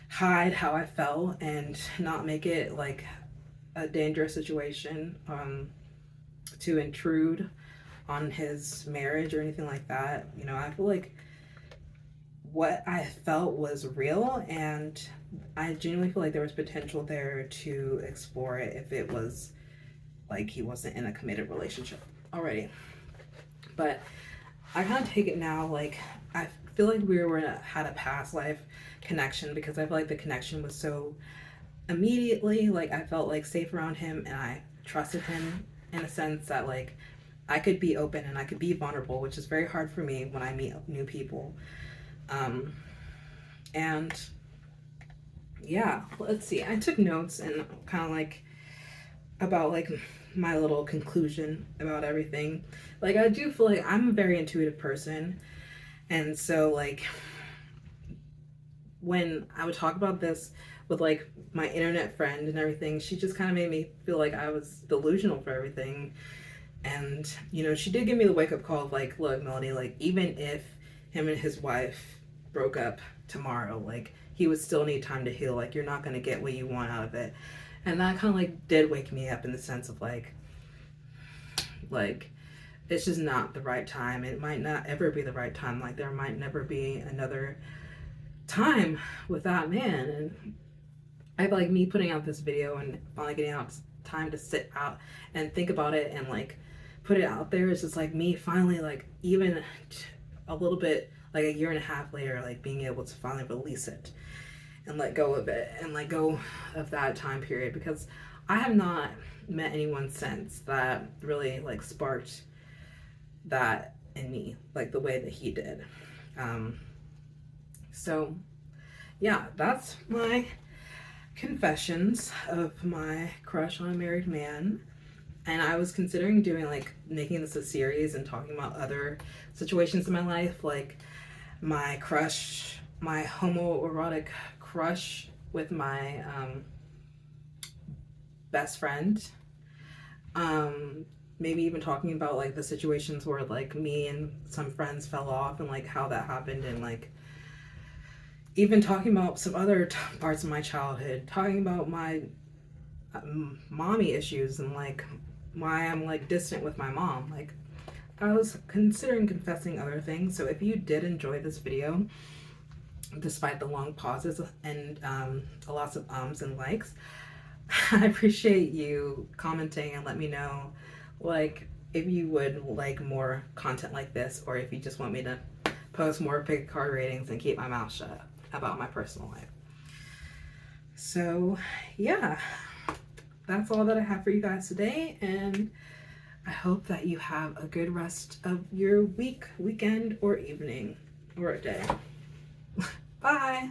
hide how I felt and not make it like a dangerous situation to intrude on his marriage or anything like that. You know, I feel like what I felt was real, and I genuinely feel like there was potential there to explore it if it was like he wasn't in a committed relationship already. But I kind of take it now like I feel like we had a past life connection, because I feel like the connection was so immediately, like, I felt like safe around him and I trusted him in a sense that, like, I could be open and I could be vulnerable, which is very hard for me when I meet new people. And yeah, let's see, I took notes and kind of like about like my little conclusion about everything. Like, I do feel like I'm a very intuitive person, and so like when I would talk about this with like my internet friend and everything, she just kind of made me feel like I was delusional for everything. And, you know, she did give me the wake-up call of like, look, Melody, like, even if him and his wife broke up tomorrow, like, he would still need time to heal. Like, you're not going to get what you want out of it. And that kind of like did wake me up in the sense of like it's just not the right time. It might not ever be the right time. Like, there might never be another time with that man. And I feel like me putting out this video and finally getting out time to sit out and think about it and like put it out there is just like me finally, like, even a little bit, like a year and a half later, like being able to finally release it and let go of it and let go of that time period, because I have not met anyone since that really like sparked that in me like the way that he did. So yeah, that's my confessions of my crush on a married man. And I was considering doing like making this a series and talking about other situations in my life, like my crush, my homoerotic crush with my best friend. Maybe even talking about like the situations where like me and some friends fell off and like how that happened, and like even talking about some other parts of my childhood, talking about my mommy issues and like why I'm like distant with my mom. Like, I was considering confessing other things. So if you did enjoy this video, despite the long pauses and lots of ums and likes, I appreciate you commenting and let me know like if you would like more content like this, or if you just want me to post more pick card ratings and keep my mouth shut about my personal life. So yeah, that's all that I have for you guys today, and I hope that you have a good rest of your week, weekend, or evening, or a day. Bye!